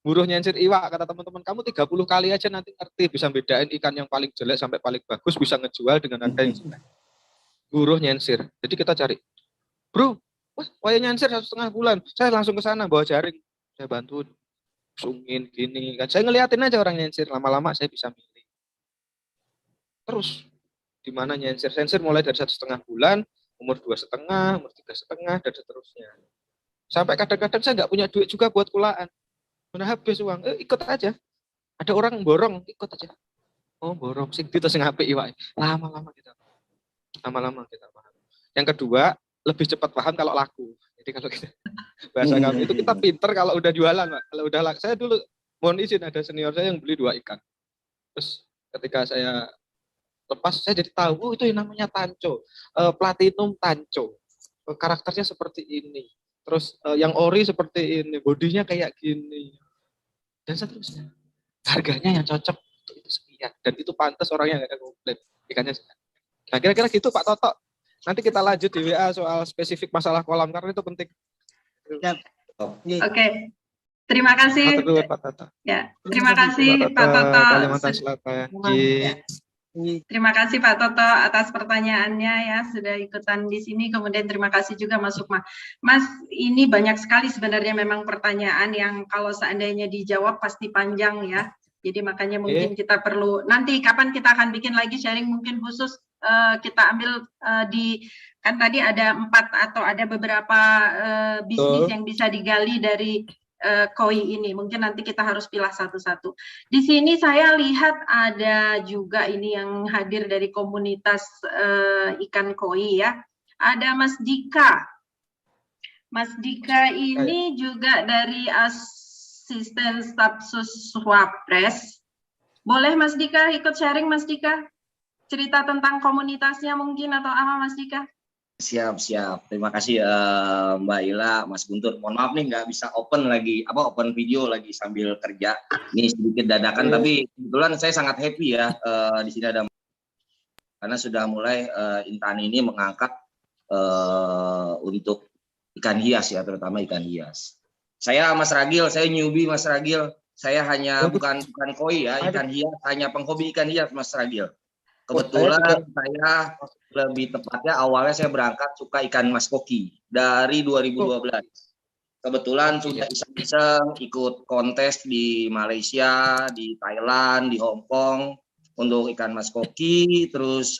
Buruh nyensir iwak, kata teman-teman, kamu 30 kali aja nanti ngerti, bisa bedain ikan yang paling jelek sampai paling bagus, bisa ngejual dengan harga yang jelek. Buruh nyensir. Jadi kita cari, bro, wah, waya nyensir 1,5 bulan. Saya langsung ke sana bawa jaring, saya bantu sungin gini kan. Saya ngeliatin aja orang nyensir, lama-lama saya bisa milih. Terus di mana nyensir? Nyensir mulai dari 1,5 bulan, umur 2,5, umur 3,5, dan seterusnya. Sampai kadang-kadang saya nggak punya duit juga buat kulaan. Udah habis uang, ikut aja. Ada orang borong, ikut aja. Oh, borong sing itu sing apik iwak. Lama-lama kita paham. Yang kedua, lebih cepat paham kalau laku. Jadi kalau kita bahasa kami itu kita pinter kalau udah jualan, Pak. Kalau udah laku, saya dulu mohon izin ada senior saya yang beli 2 ikan. Terus ketika saya lepas, saya jadi tahu, oh itu yang namanya tanco, platinum tanco. Karakternya seperti ini. Terus yang ori seperti ini, bodinya kayak gini. Dan seterusnya. Harganya yang cocok untuk itu sekian. Dan itu pantas orang yang nggak komplain. Ikannya sekian. Nah kira-kira gitu Pak Toto. Nanti kita lanjut di WA soal spesifik masalah kolam, karena itu penting. Oke. Terima kasih. Pak Toto. Ya, terima kasih Pak Toto. Kalimantan Selatan. Terima kasih Pak Toto atas pertanyaannya ya, sudah ikutan di sini. Kemudian terima kasih juga Mas Sukma. Mas, ini banyak sekali sebenarnya memang pertanyaan yang kalau seandainya dijawab pasti panjang ya. Jadi makanya mungkin kita perlu, nanti kapan kita akan bikin lagi sharing mungkin khusus kita ambil kan tadi ada 4 atau ada beberapa bisnis yang bisa digali dari koi ini. Mungkin nanti kita harus pilih satu-satu. Di sini saya lihat ada juga ini yang hadir dari komunitas ikan koi ya. Ada Mas Dika. Mas Dika ini juga dari Asisten Stafsus Wapres. Boleh Mas Dika ikut sharing Mas Dika? Cerita tentang komunitasnya mungkin atau apa Mas Dika? Siap. Terima kasih Mbak Ila, Mas Guntur. Mohon maaf nih nggak bisa open video lagi sambil kerja. Ini sedikit dadakan, tapi kebetulan saya sangat happy ya di sini ada, karena sudah mulai Intani ini mengangkat untuk ikan hias ya, terutama ikan hias. Saya Mas Ragil, saya newbie Mas Ragil. Saya hanya bukan koi ya, ikan hias, hanya penghobi ikan hias Mas Ragil. Kebetulan saya lebih tepatnya awalnya saya berangkat suka ikan mas koki dari 2012. Kebetulan sudah iseng-iseng ikut kontes di Malaysia, di Thailand, di Hong Kong untuk ikan mas koki. Terus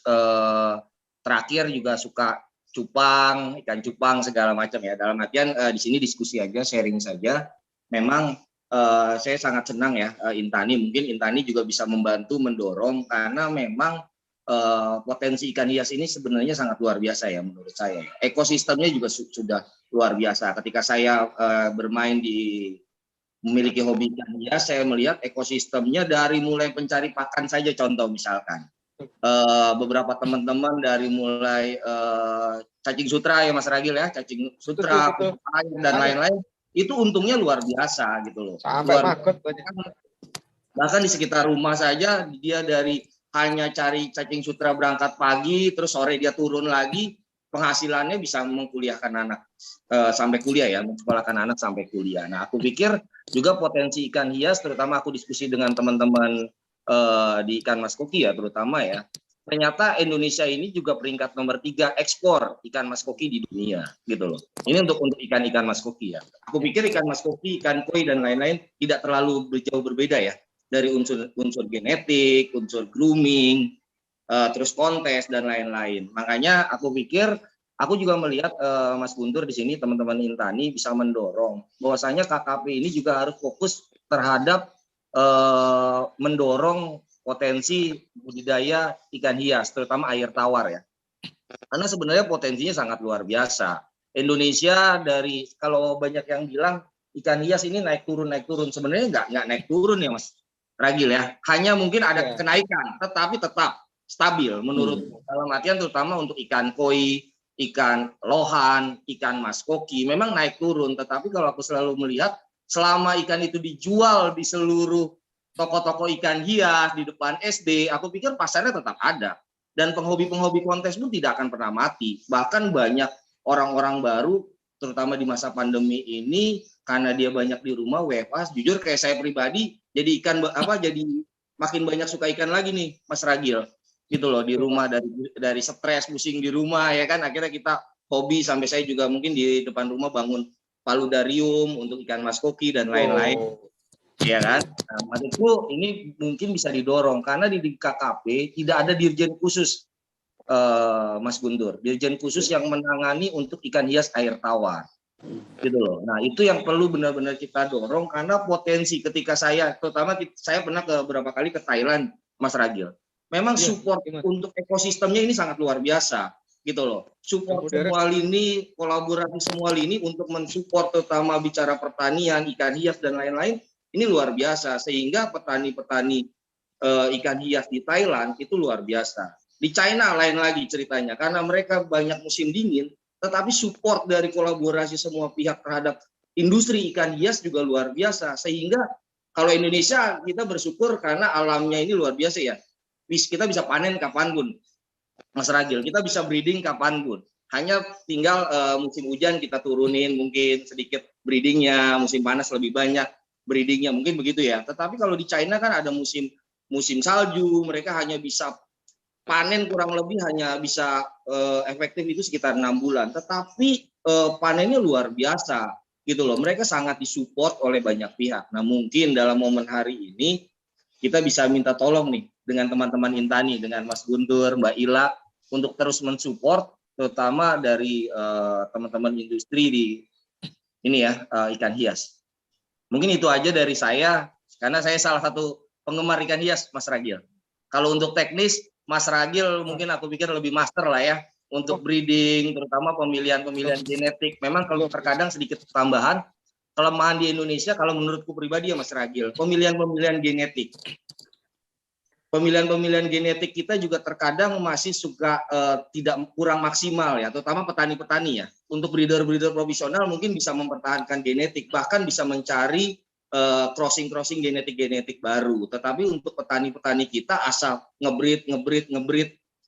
terakhir juga suka cupang, ikan cupang segala macam ya. Dalam artian di sini diskusi aja, sharing saja. Memang saya sangat senang ya Intani. Mungkin Intani juga bisa membantu mendorong, karena memang potensi ikan hias ini sebenarnya sangat luar biasa ya menurut saya. Ekosistemnya juga sudah luar biasa. Ketika saya bermain memiliki hobi ikan hias, saya melihat ekosistemnya dari mulai pencari pakan saja, contoh misalkan. Beberapa teman-teman dari mulai cacing sutra ya Mas Ragil ya, cacing sutra, dan lain-lain, itu untungnya luar biasa gitu loh. Bahkan di sekitar rumah saja dia dari hanya cari cacing sutra berangkat pagi, terus sore dia turun lagi, penghasilannya bisa mengkuliahkan anak sampai kuliah ya, menyekolahkan anak sampai kuliah. Nah, aku pikir juga potensi ikan hias, terutama aku diskusi dengan teman-teman di ikan mas koki ya, terutama ya. Ternyata Indonesia ini juga peringkat nomor 3 ekspor ikan mas koki di dunia, gitu loh. Ini untuk ikan-ikan mas koki ya. Aku pikir ikan mas koki, ikan koi dan lain-lain tidak terlalu jauh berbeda ya. Dari unsur genetik, unsur grooming, terus kontes dan lain-lain. Makanya aku pikir, aku juga melihat Mas Guntur di sini, teman-teman Intani bisa mendorong bahwasanya KKP ini juga harus fokus terhadap mendorong potensi budidaya ikan hias, terutama air tawar ya. Karena sebenarnya potensinya sangat luar biasa. Indonesia dari, kalau banyak yang bilang ikan hias ini naik turun, sebenarnya nggak naik turun ya Mas Ragil ya, hanya mungkin ada kenaikan, tetapi tetap stabil menurut dalam artian terutama untuk ikan koi, ikan lohan, ikan mas koki memang naik turun, tetapi kalau aku selalu melihat selama ikan itu dijual di seluruh toko-toko ikan hias di depan SD, aku pikir pasarnya tetap ada dan penghobi kontes pun tidak akan pernah mati. Bahkan banyak orang-orang baru, terutama di masa pandemi ini, karena dia banyak di rumah WFH. Jujur kayak saya pribadi, jadi jadi makin banyak suka ikan lagi nih, Mas Ragil, gitu loh, di rumah, dari stres, pusing di rumah ya kan, akhirnya kita hobi, sampai saya juga mungkin di depan rumah bangun paludarium untuk ikan mas koki dan lain-lain, ya kan. Nah, maksudku ini mungkin bisa didorong karena di KKP tidak ada dirjen khusus, Mas Guntur, dirjen khusus yang menangani untuk ikan hias air tawar, gitu loh. Nah, itu yang perlu benar-benar kita dorong karena potensi ketika terutama saya pernah beberapa kali ke Thailand, Mas Ragil. Memang support untuk ekosistemnya ini sangat luar biasa, gitu loh. Support semua lini, kolaborasi semua lini untuk mensupport, terutama bicara pertanian, ikan hias dan lain-lain, ini luar biasa. Sehingga petani-petani ikan hias di Thailand itu luar biasa. Di China lain lagi ceritanya, karena mereka banyak musim dingin, tetapi support dari kolaborasi semua pihak terhadap industri ikan hias juga luar biasa. Sehingga kalau Indonesia kita bersyukur karena alamnya ini luar biasa ya. Kita bisa panen kapanpun, Mas Ragil. Kita bisa breeding kapanpun. Hanya tinggal musim hujan kita turunin mungkin sedikit breedingnya, musim panas lebih banyak breedingnya, mungkin begitu ya. Tetapi kalau di China kan ada musim salju, mereka hanya bisa panen kurang lebih hanya bisa efektif itu sekitar 6 bulan, tetapi panennya luar biasa, gitu loh. Mereka sangat disupport oleh banyak pihak. Nah, mungkin dalam momen hari ini kita bisa minta tolong nih dengan teman-teman Intani, dengan Mas Guntur, Mbak Ila, untuk terus mensupport, terutama dari teman-teman industri di ini ya, ikan hias. Mungkin itu aja dari saya, karena saya salah satu penggemar ikan hias, Mas Ragil. Kalau untuk teknis, Mas Ragil mungkin aku pikir lebih master lah ya untuk breeding, terutama pemilihan genetik. Memang kalau terkadang sedikit tambahan, kelemahan di Indonesia kalau menurutku pribadi ya Mas Ragil, pemilihan genetik. Pemilihan genetik kita juga terkadang masih suka tidak kurang maksimal ya, terutama petani-petani ya. Untuk breeder-breeder profesional mungkin bisa mempertahankan genetik, bahkan bisa mencari crossing genetik baru. Tetapi untuk petani-petani kita asal ngebreed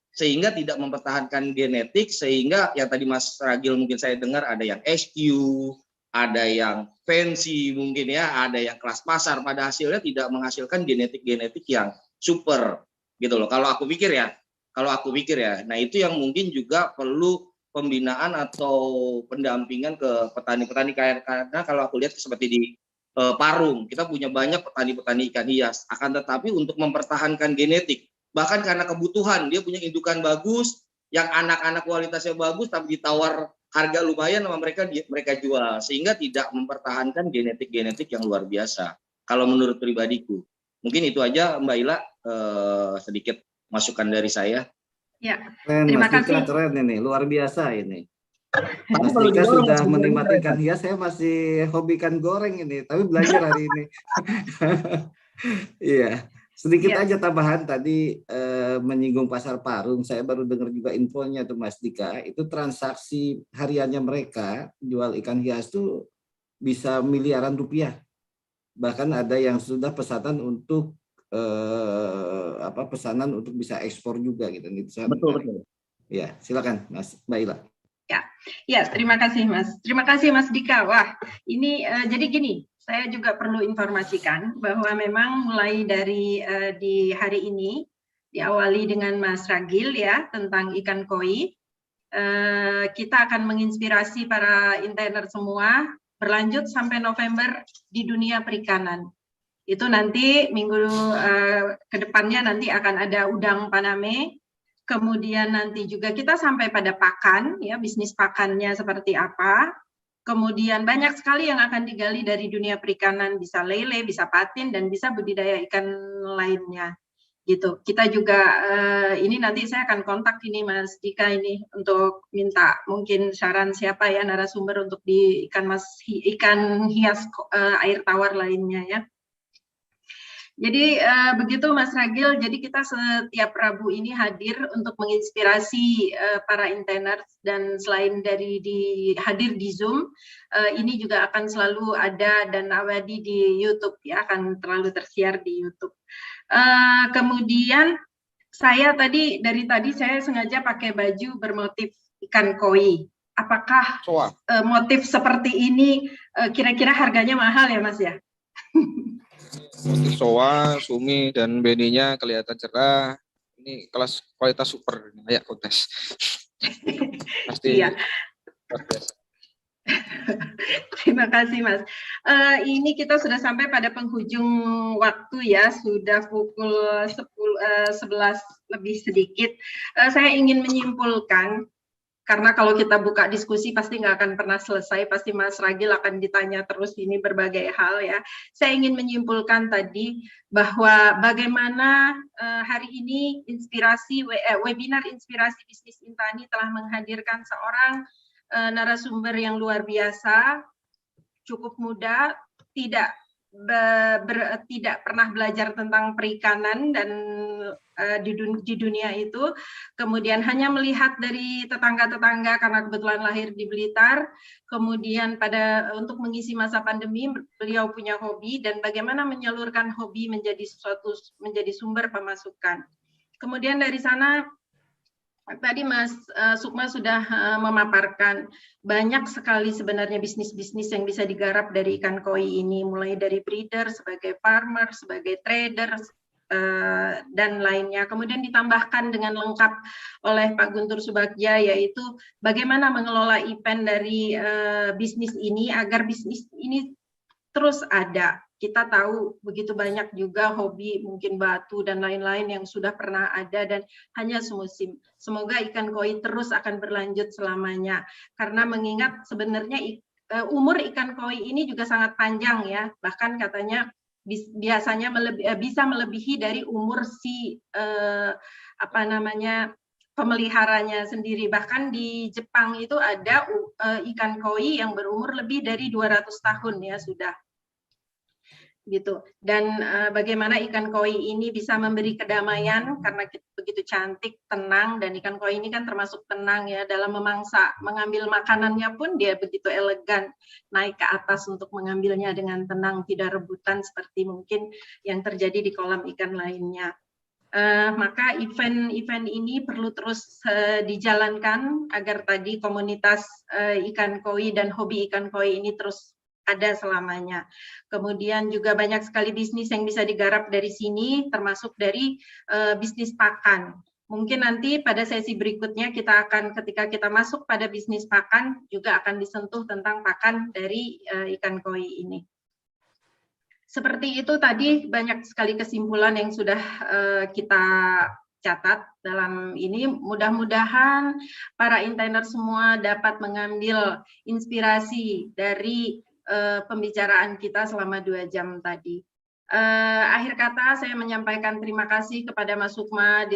sehingga tidak mempertahankan genetik, sehingga yang tadi Mas Ragil mungkin saya dengar ada yang SQ, ada yang fancy mungkin ya, ada yang kelas pasar, pada hasilnya tidak menghasilkan genetik yang super, gitu loh. Kalau aku pikir ya. Nah, itu yang mungkin juga perlu pembinaan atau pendampingan ke petani-petani, karena kalau aku lihat seperti di Parung, kita punya banyak petani-petani ikan hias, akan tetapi untuk mempertahankan genetik, bahkan karena kebutuhan, dia punya indukan bagus, yang anak-anak kualitasnya bagus, tapi ditawar harga lumayan sama mereka jual, sehingga tidak mempertahankan genetik yang luar biasa. Kalau menurut pribadiku, mungkin itu aja Mbak Ila, sedikit masukan dari saya. Ya, Keren, terima Mas Dika, kasih. keren ini, luar biasa ini. Tapi Mas kalau Dika didorong, sudah Mas, menikmati ikan hias, saya masih hobi ikan goreng ini, tapi belajar hari ini. Iya, sedikit Ya. aja tambahan tadi menyinggung pasar Parung, saya baru dengar juga infonya tuh Mas Dika, itu transaksi hariannya mereka jual ikan hias tuh bisa miliaran rupiah. Bahkan ada yang sudah pesanan untuk pesanan untuk bisa ekspor juga gitu. Betul. Ya, silakan Mas Mbak Ila. Ya, terima kasih Mas. Terima kasih Mas Dika. Wah, ini jadi gini, saya juga perlu informasikan bahwa memang mulai dari di hari ini diawali dengan Mas Ragil ya tentang ikan koi. Kita akan menginspirasi para interner semua berlanjut sampai November di dunia perikanan. Itu nanti minggu ke depannya nanti akan ada udang Paname. Kemudian nanti juga kita sampai pada pakan, ya bisnis pakannya seperti apa. Kemudian banyak sekali yang akan digali dari dunia perikanan, bisa lele, bisa patin, dan bisa budidaya ikan lainnya. Gitu. Kita juga ini nanti saya akan kontak ini Mas Dika ini untuk minta mungkin saran siapa ya narasumber untuk di ikan hias air tawar lainnya ya. Jadi begitu Mas Ragil, jadi kita setiap Rabu ini hadir untuk menginspirasi para interners, dan selain dari hadir di Zoom, ini juga akan selalu ada dan abadi di YouTube ya, akan terlalu tersiar di YouTube. Kemudian saya dari tadi saya sengaja pakai baju bermotif ikan koi. apakah Soa. motif seperti ini kira-kira harganya mahal ya Mas ya? Motif soa, sumi, dan beninya kelihatan cerah. Ini kelas kualitas super, kayak kontes. Pasti Iya. luar biasa. Terima kasih Mas. Ini kita sudah sampai pada penghujung waktu ya, sudah pukul 11 lebih sedikit. Saya ingin menyimpulkan, karena kalau kita buka diskusi pasti nggak akan pernah selesai, pasti Mas Ragil akan ditanya terus ini berbagai hal ya. Saya ingin menyimpulkan tadi bahwa bagaimana hari ini webinar Inspirasi Bisnis Intani telah menghadirkan seorang narasumber yang luar biasa, cukup muda, tidak pernah belajar tentang perikanan dan di dunia itu, kemudian hanya melihat dari tetangga-tetangga karena kebetulan lahir di Blitar, kemudian untuk mengisi masa pandemi beliau punya hobi dan bagaimana menyalurkan hobi menjadi sumber pemasukan. Kemudian dari sana tadi Mas Sukma sudah memaparkan banyak sekali sebenarnya bisnis-bisnis yang bisa digarap dari ikan koi ini, mulai dari breeder, sebagai farmer, sebagai trader, dan lainnya. Kemudian ditambahkan dengan lengkap oleh Pak Guntur Subagja, yaitu bagaimana mengelola event dari bisnis ini agar bisnis ini terus ada. Kita tahu begitu banyak juga hobi, mungkin batu dan lain-lain yang sudah pernah ada dan hanya semusim. Semoga ikan koi terus akan berlanjut selamanya. Karena mengingat sebenarnya umur ikan koi ini juga sangat panjang ya. Bahkan katanya biasanya bisa melebihi dari umur si pemeliharanya sendiri. Bahkan di Jepang itu ada ikan koi yang berumur lebih dari 200 tahun ya sudah. Gitu. Dan bagaimana ikan koi ini bisa memberi kedamaian karena begitu cantik, tenang, dan ikan koi ini kan termasuk tenang ya dalam memangsa, mengambil makanannya pun dia begitu elegan, naik ke atas untuk mengambilnya dengan tenang, tidak rebutan seperti mungkin yang terjadi di kolam ikan lainnya. Maka event ini perlu terus dijalankan agar tadi komunitas ikan koi dan hobi ikan koi ini terus ada selamanya. Kemudian juga banyak sekali bisnis yang bisa digarap dari sini, termasuk dari bisnis pakan. Mungkin nanti pada sesi berikutnya ketika kita masuk pada bisnis pakan, juga akan disentuh tentang pakan dari ikan koi ini. Seperti itu tadi banyak sekali kesimpulan yang sudah kita catat dalam ini. Mudah-mudahan para intainer semua dapat mengambil inspirasi dari pembicaraan kita selama 2 jam tadi. Akhir kata saya menyampaikan terima kasih kepada Mas Sukma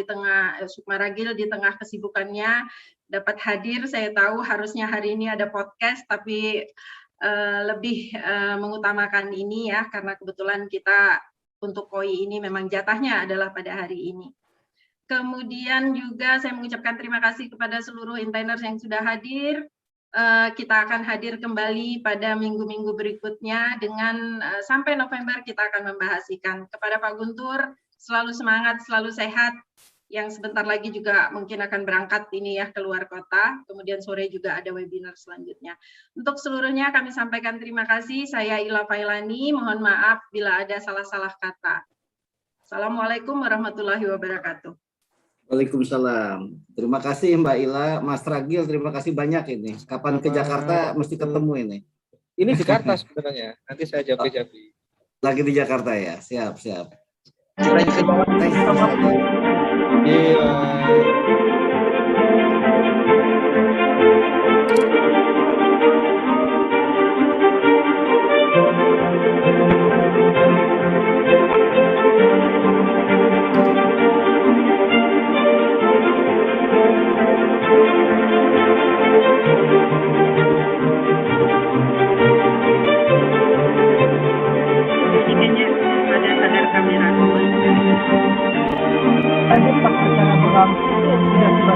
Sukma Ragil di tengah kesibukannya dapat hadir. Saya tahu harusnya hari ini ada podcast, tapi lebih mengutamakan ini ya, karena kebetulan kita untuk koi ini memang jatahnya adalah pada hari ini. Kemudian juga saya mengucapkan terima kasih kepada seluruh intainers yang sudah hadir. Kita akan hadir kembali pada minggu-minggu berikutnya dengan sampai November kita akan membahas ikan. Kepada Pak Guntur, selalu semangat, selalu sehat. Yang sebentar lagi juga mungkin akan berangkat ini ya ke luar kota. Kemudian sore juga ada webinar selanjutnya. Untuk seluruhnya kami sampaikan terima kasih. Saya Ila Failani, mohon maaf bila ada salah-salah kata. Assalamualaikum warahmatullahi wabarakatuh. Waalaikumsalam. Terima kasih Mbak Ila, Mas Ragil, terima kasih banyak ini. Kapan ke Jakarta mesti ketemu ini. Ini di Jakarta sebenarnya. Nanti saya japri-japri. Lagi di Jakarta ya, siap. Thanks, Mas Ragil. Iya.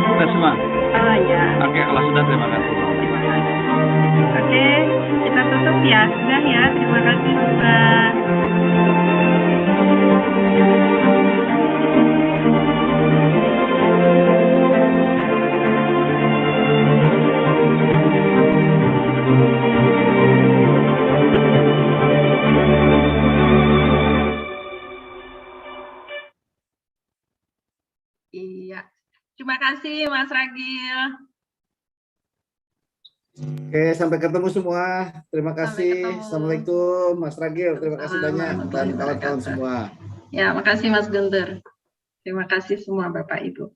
Sudah semua. Ya. Oke, kalau sudah terima kasih. Terima kasih. Oke, kita tutup ya. Sudah ya. Terima kasih juga. Terima kasih Mas Ragil. Oke, sampai ketemu semua. Terima Sampai kasih. ketemu. Assalamualaikum Mas Ragil. Terima kasih banyak dan kawan-kawan semua. Ya, makasih Mas Guntur. Terima kasih semua Bapak Ibu.